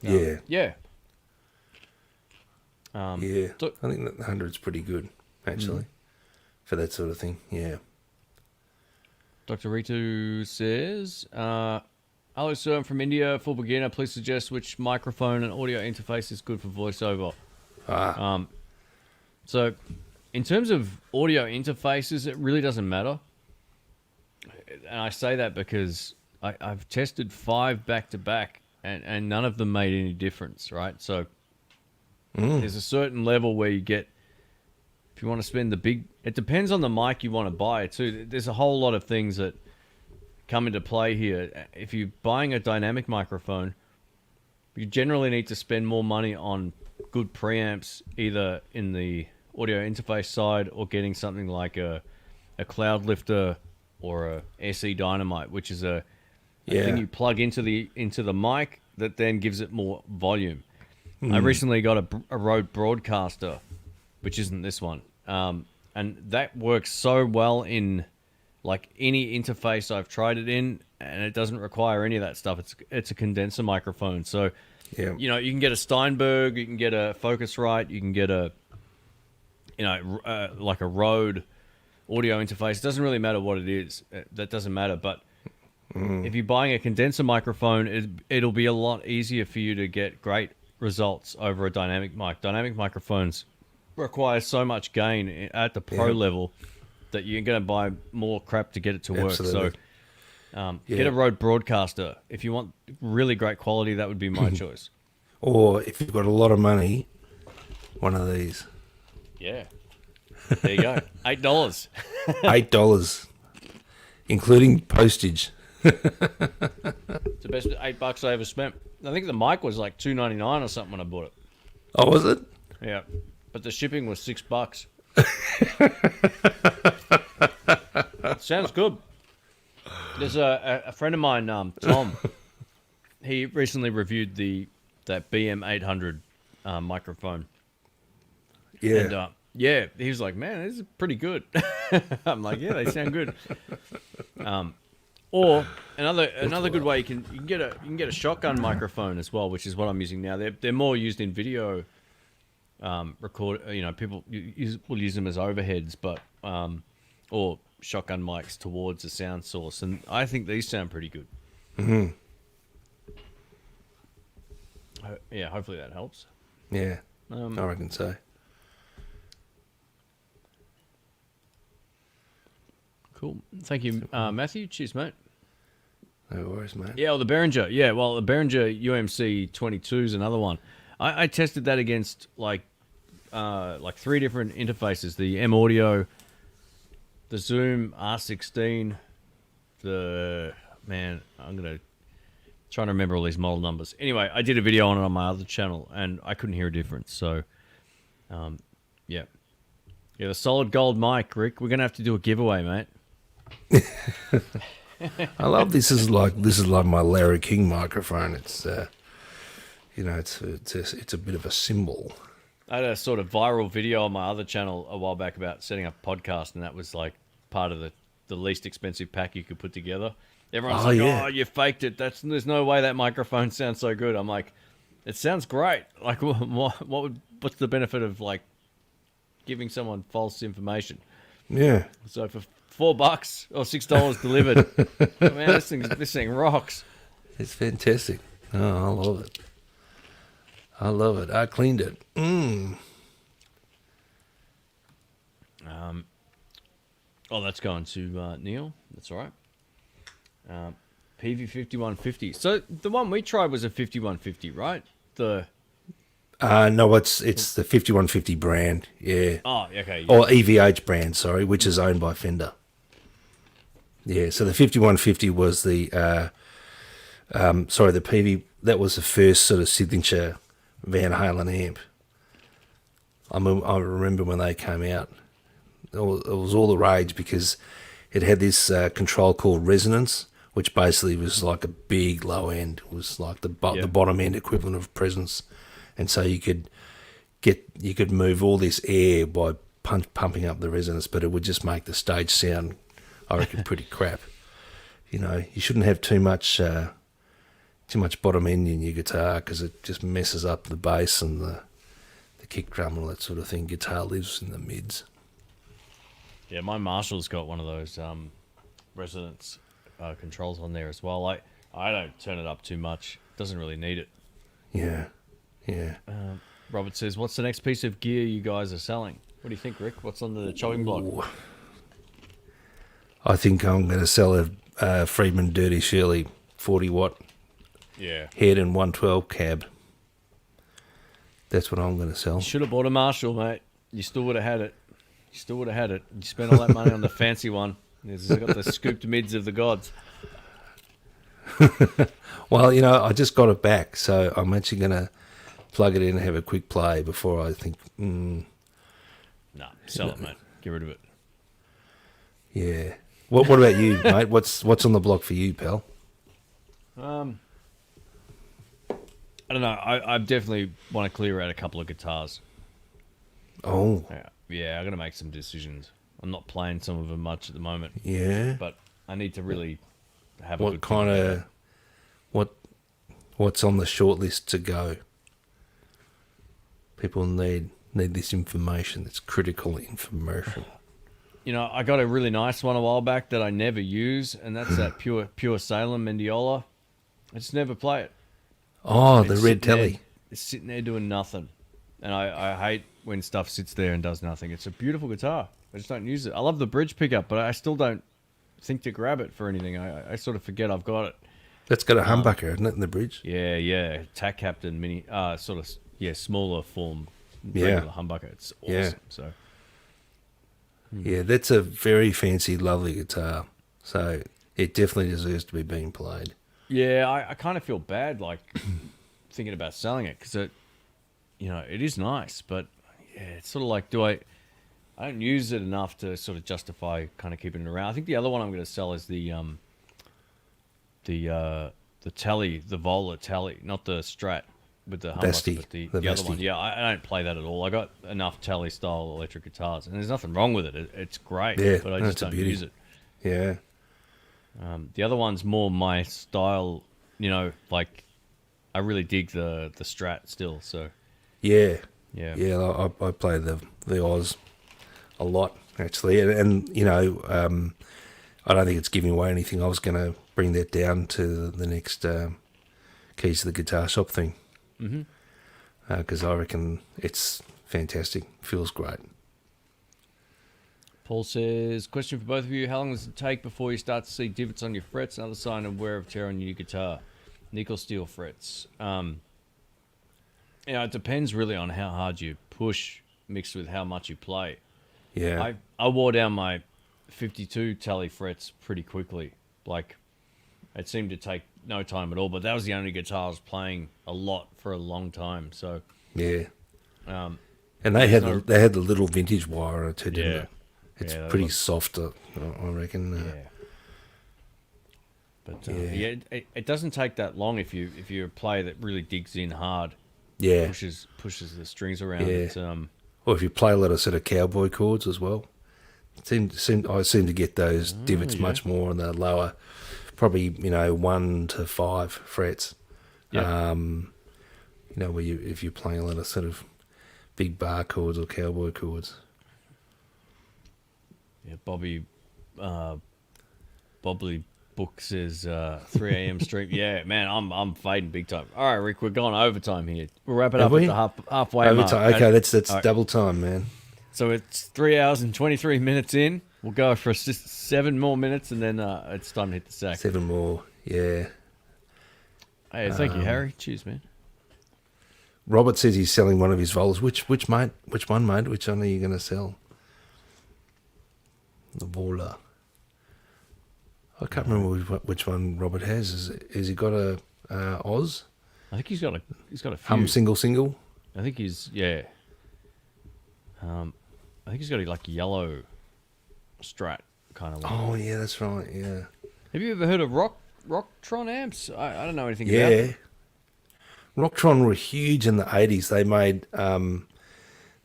Yeah. Yeah. Yeah. so- I think that the 100's pretty good, actually, for that sort of thing. Yeah. Dr. Ritu says, hello, sir, I'm from India. For beginner, please suggest which microphone and audio interface is good for voiceover. So, in terms of audio interfaces, it really doesn't matter. And I say that because I've tested 5 back-to-back, and none of them made any difference, right? So, there's a certain level where you get if you want to spend the big, it depends on the mic you want to buy too. There's a whole lot of things that come into play here. If you're buying a dynamic microphone, you generally need to spend more money on good preamps, either in the audio interface side or getting something like a Cloud Lifter or a SE Dynamite, which is a thing you plug into the mic that then gives it more volume. I recently got a Rode Broadcaster, which isn't this one, and that works so well in like any interface I've tried it in, and it doesn't require any of that stuff. It's a condenser microphone, so you know, you can get a Steinberg, you can get a Focusrite, you can get a like a Rode audio interface. It doesn't really matter what it is. That doesn't matter. But if you're buying a condenser microphone, it'll be a lot easier for you to get great results over a dynamic mic. Dynamic microphones require so much gain at the pro level that you're going to buy more crap to get it to work. So get a Rode Broadcaster. If you want really great quality, that would be my choice. Or if you've got a lot of money, one of these. Yeah. There you go. $8. $8, including postage. It's the best $8 I ever spent. I think the mic was like $2.99 or something when I bought it. Oh, was it? Yeah, but the shipping was $6. Sounds good. There's a friend of mine, Tom. He recently reviewed that BM800 microphone. Yeah. And he was like, "Man, this is pretty good." I'm like, "Yeah, they sound good." Or another good way you can get a shotgun microphone as well, which is what I'm using now. They're more used in video record. You know, people will use them as overheads, but or shotgun mics towards a sound source, and I think these sound pretty good. Mm-hmm. Yeah, hopefully that helps. Yeah, I reckon so. Cool. Thank you, Matthew. Cheers, mate. No worries, mate. Yeah, well, the Behringer. Yeah, well, the Behringer UMC 22 is another one. I tested that against like 3 different interfaces: the M Audio, the Zoom R16, I'm gonna try to remember all these model numbers. Anyway, I did a video on it on my other channel, and I couldn't hear a difference. So, yeah, the solid gold mic, Rick. We're gonna have to do a giveaway, mate. I love this. Is like my Larry King microphone. It's it's a bit of a symbol. I had a sort of viral video on my other channel a while back about setting up a podcast, and that was like part of the least expensive pack you could put together. Everyone's "Oh, you faked it. There's no way that microphone sounds so good." I'm like, it sounds great. Like, what's the benefit of like giving someone false information? Yeah. So for $4 or $6 delivered, man, this thing rocks. It's fantastic. Oh, I love it. I love it. I cleaned it. That's going to Neil. That's all right. PV5150. So the one we tried was a 5150, right? No, it's the 5150 brand. Yeah. Oh, okay. Yeah. Or EVH brand, sorry, which is owned by Fender. Yeah. So the 5150 was the PV. That was the first sort of signature Van Halen amp. I remember when they came out. It was all the rage because it had this control called resonance, which basically was like a big low end. It was like the bottom end equivalent of presence, and so you could move all this air by pumping up the resonance, but it would just make the stage sound, I reckon, pretty crap. You know, you shouldn't have too much bottom end in your guitar because it just messes up the bass and the kick drum and all that sort of thing. Guitar lives in the mids. Yeah, my Marshall's got one of those resonance controls on there as well. I don't turn it up too much. Doesn't really need it. Yeah. Robert says, "What's the next piece of gear you guys are selling?" What do you think, Rick? What's on the chopping block? Ooh. I think I'm going to sell a Friedman Dirty Shirley 40 watt head and 112 cab. That's what I'm going to sell. You should have bought a Marshall, mate. You still would have had it. You still would have had it. You spent all that money on the fancy one. It's got the scooped mids of the gods. Well, I just got it back, so I'm actually going to plug it in and have a quick play before I think, Nah, sell it, mate. Get rid of it. yeah. What about you, mate? What's on the block for you, pal? I don't know. I definitely want to clear out a couple of guitars. Oh, Yeah, I got to make some decisions. I'm not playing some of them much at the moment, yeah. but I need to really have a What good kind think about of what's on the short list to go? People need this information. It's critical information. I got a really nice one a while back that I never use, and that's that pure Salem Mendiola. I just never play it. Oh, the It's red sitting there- telly. It's sitting there doing nothing, and I hate when stuff sits there and does nothing. It's a beautiful guitar. I just don't use it. I love the bridge pickup, but I still don't think to grab it for anything. I sort of forget I've got it. That's got a humbucker, isn't it, in the bridge? Yeah. TAC Captain mini, smaller form, Yeah. regular humbucker. It's awesome. Yeah. So Yeah, that's a very fancy, lovely guitar. So it definitely deserves to be being played. yeah, I kind of feel bad like thinking about selling it because it is nice, but yeah, it's sort of like I don't use it enough to sort of justify kind of keeping it around. I think the other one I'm going to sell is the Tele, the Vola Tele, not the Strat with the humbucker, Vesti, but the the other one. Vesti. Yeah, I don't play that at all. I got enough Tele style electric guitars, and there's nothing wrong with it. It's great, Yeah, but I no, just it's a don't beauty. use it. Yeah. The other one's more my style. Like I really dig the Strat still. So Yeah. yeah, Yeah, I play the Oz a lot, actually. And I don't think it's giving away anything. I was going to bring that down to the next Keys to the Guitar Shop thing. Because I reckon it's fantastic. Feels great. Paul says, question for both of you. How long does it take before you start to see divots on your frets? Another sign of wear of tear on your new guitar. Nickel steel frets. It depends really on how hard you push mixed with how much you play. Yeah. I wore down my 52 tally frets pretty quickly. Like, it seemed to take no time at all, but that was the only guitar I was playing a lot for a long time. So, Yeah. um, And they had no- the little vintage wire on it too, didn't Yeah. it? It's Yeah, that pretty was- soft, I reckon. yeah. But Yeah. it doesn't take that long if you're a player that really digs in hard, Yeah. pushes the strings around. Yeah. It's, Or if you play a lot of sort of cowboy chords as well. I seem to get those divots yeah. much more on the lower, probably 1 to 5 frets. Yeah. Where if you're playing a lot of sort of big bar chords or cowboy chords. Yeah, Bobbly Book says 3 a.m. stream. Yeah, man, I'm fading big time. All right, Rick, we're going overtime here. We'll wrap it Have up we? at the halfway mark. Overtime. Okay, that's All right. double time, man. So it's 3 hours and 23 minutes in. We'll go for 7 more minutes, and then it's time to hit the sack. 7 more. Yeah. Hey, thank you, Harry. Cheers, man. Robert says he's selling one of his Volas. Which one, mate? Which one are you going to sell? The Vola. I can't remember which one Robert has. Has he got a Oz? I think he's got a few. Single? I think he's I think he's got a yellow Strat kind of one. Oh, yeah, that's right, yeah. Have you ever heard of Rocktron amps? I don't know anything about Yeah. them. Rocktron were huge in the 80s. They made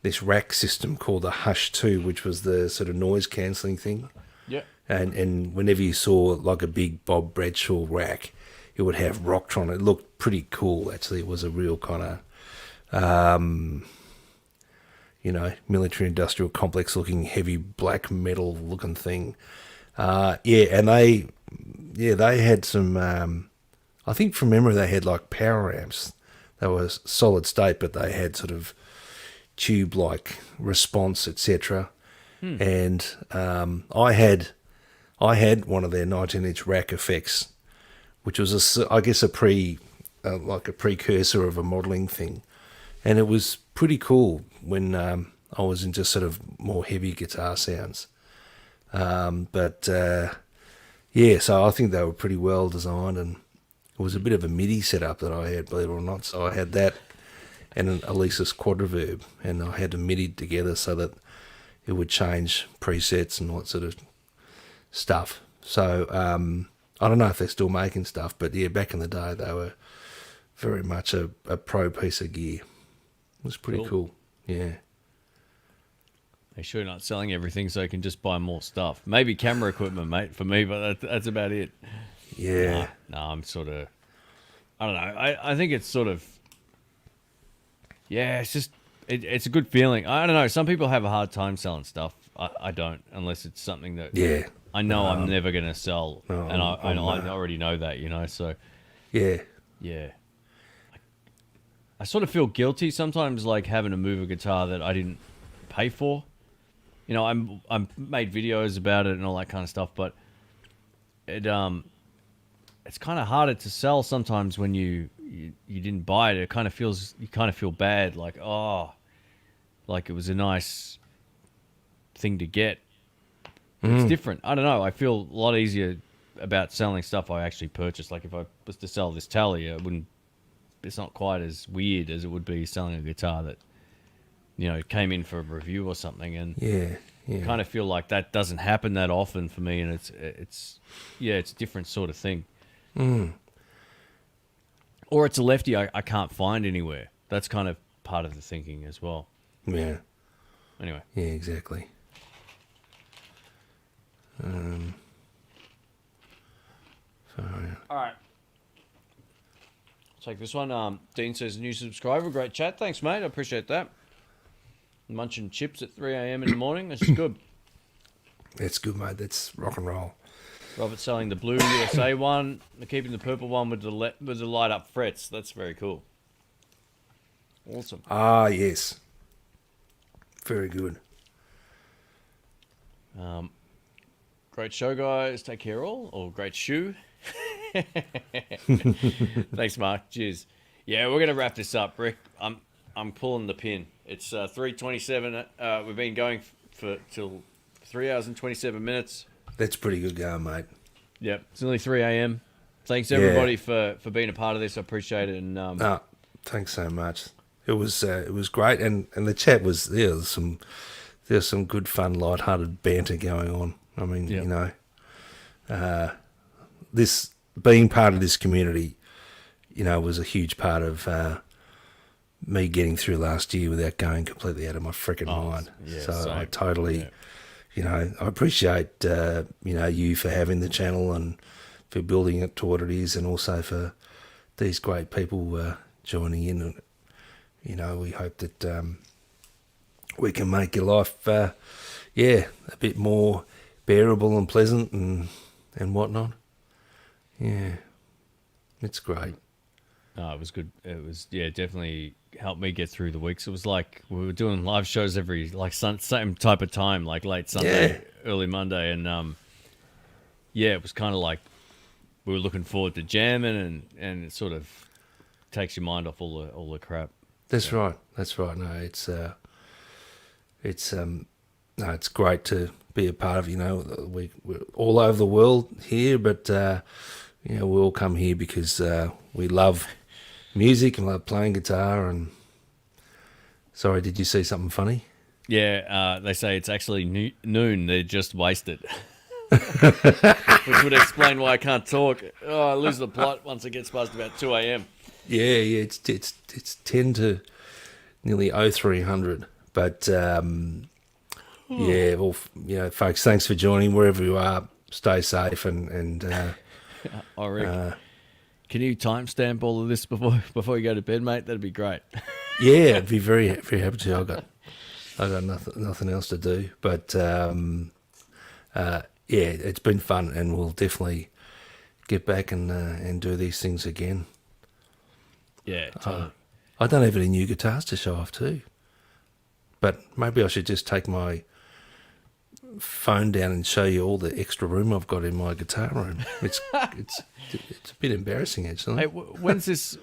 this rack system called the Hush 2, which was the sort of noise cancelling thing. Yeah. And whenever you saw like a big Bob Bradshaw rack, it would have Rocktron. It looked pretty cool, actually. It was a real kind of, military industrial complex looking heavy black metal looking thing. And they had some, I think from memory they had like power amps. They were solid state, but they had sort of tube-like response, etc. And I had one of their 19-inch rack effects, which was a precursor of a modelling thing, and it was pretty cool when I I was into sort of more heavy guitar sounds. Yeah, so I think they were pretty well designed, and it was a bit of a MIDI setup that I had, believe it or not. So I had that and an Alesis Quadriverb, and I had them MIDI together so that it would change presets and all that sort of stuff. So I don't know if they're still making stuff, but yeah, back in the day they were very much a pro piece of gear. It was pretty cool. Yeah. They're sure not selling everything, so you can just buy more stuff. Maybe camera equipment, mate, for me, but that's about it. Yeah. No, I'm sort of, I don't know. I think it's sort of, yeah, it's just, it's a good feeling. I don't know. Some people have a hard time selling stuff. I don't, unless it's something that Yeah. I know I'm never going to sell. No, and I already know that, so. Yeah. Yeah. I sort of feel guilty sometimes, like having to move a guitar that I didn't pay for. I'm made videos about it and all that kind of stuff, but it's kind of harder to sell sometimes when you didn't buy it. You kind of feel bad, like, oh, like it was a nice thing to get. It's different. I don't know. I feel a lot easier about selling stuff I actually purchased. Like if I was to sell this Tally, it's not quite as weird as it would be selling a guitar that, came in for a review or something. And Yeah. kind of feel like that doesn't happen that often for me. And it's a different sort of thing. Or it's a lefty I can't find anywhere. That's kind of part of the thinking as well. Yeah. Anyway. Yeah, exactly. All right. Take this one. Dean says, new subscriber. Great chat. Thanks, mate. I appreciate that. Munching chips at 3 a.m. in the morning. This is good. That's good, mate. That's rock and roll. Robert selling the blue USA one. They're keeping the purple one with the light up frets. That's very cool. Awesome. Ah, yes. Very good. Great show, guys. Take care, all. Or great shoe. Thanks, Mark. Cheers. Yeah, we're gonna wrap this up, Rick. I'm pulling the pin. It's 3:27. We've been going till 3 hours and 27 minutes. That's pretty good going, mate. Yep, it's only 3 a.m. Thanks everybody for being a part of this. I appreciate it. And Thanks so much. It was great, and the chat was there. There's some good fun, light-hearted banter going on. I mean, this being part of this community, was a huge part of me getting through last year without going completely out of my freaking mind. Yeah, so same. I totally, I appreciate you for having the channel and for building it to what it is, and also for these great people joining in. And we hope that we can make your life, a bit more bearable and pleasant and whatnot. Yeah, it's great. No, it was good. It was, definitely helped me get through the weeks. It was like we were doing live shows every, same type of time, like late Sunday, early Monday. And, it was kind of like we were looking forward to jamming, and it sort of takes your mind off all the crap. That's right. No, it's great to be a part of. We're all over the world here, but we all come here because we love music and love playing guitar. And sorry, did you see something funny? Yeah, they say it's actually noon. They're just wasted. Which would explain why I can't talk. Oh, I lose the plot once it gets past about 2 a.m. Yeah, it's 10 to nearly 0300. But well, folks, thanks for joining wherever you are. Stay safe and Oh, Rick, can you timestamp all of this before you go to bed, mate? That'd be great. yeah, I'd be very very happy to. I got nothing else to do, but it's been fun, and we'll definitely get back and do these things again. Yeah, totally. I don't have any new guitars to show off too, but maybe I should just take my phone down and show you all the extra room I've got in my guitar room. It's a bit embarrassing, actually. Hey, when's this?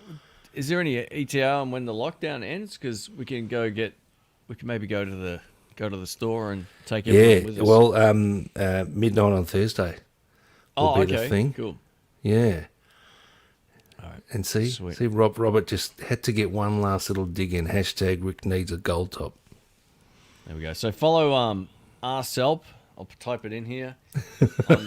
Is there any ETA on when the lockdown ends? Because we can go get we can maybe go to the store and take Yeah, everyone with us. well, midnight on Thursday will oh, be okay, the thing. cool. Yeah. All right. And see, Sweet. Robert just had to get one last little dig in. Hashtag Rick needs a gold top. There we go. So follow RSelp. I'll type it in here on,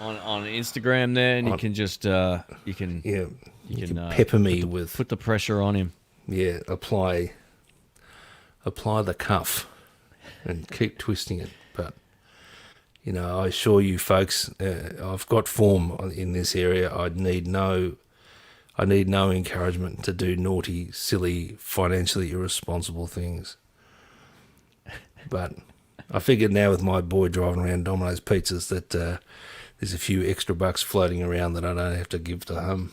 on Instagram there, and you can just you can Yeah, you you can, can pepper me with put the pressure on him. apply the cuff and keep twisting it. But I assure you, folks, I've got form in this area. I need no encouragement to do naughty, silly, financially irresponsible things. But I figured now with my boy driving around Domino's Pizzas that there's a few extra bucks floating around that I don't have to give to him.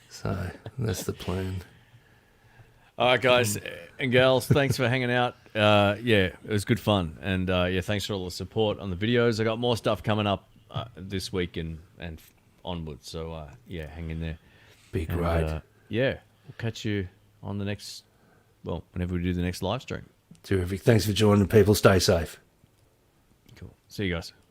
So that's the plan. All right, guys and gals, thanks for hanging out. Yeah, it was good fun, and yeah, thanks for all the support on the videos. I got more stuff coming up this week and onwards. So yeah, hang in there. Be And, great. yeah, we'll catch you on the next. Well, whenever we do the next live stream. Terrific. Thanks for joining, people. Stay safe. Cool. See you guys.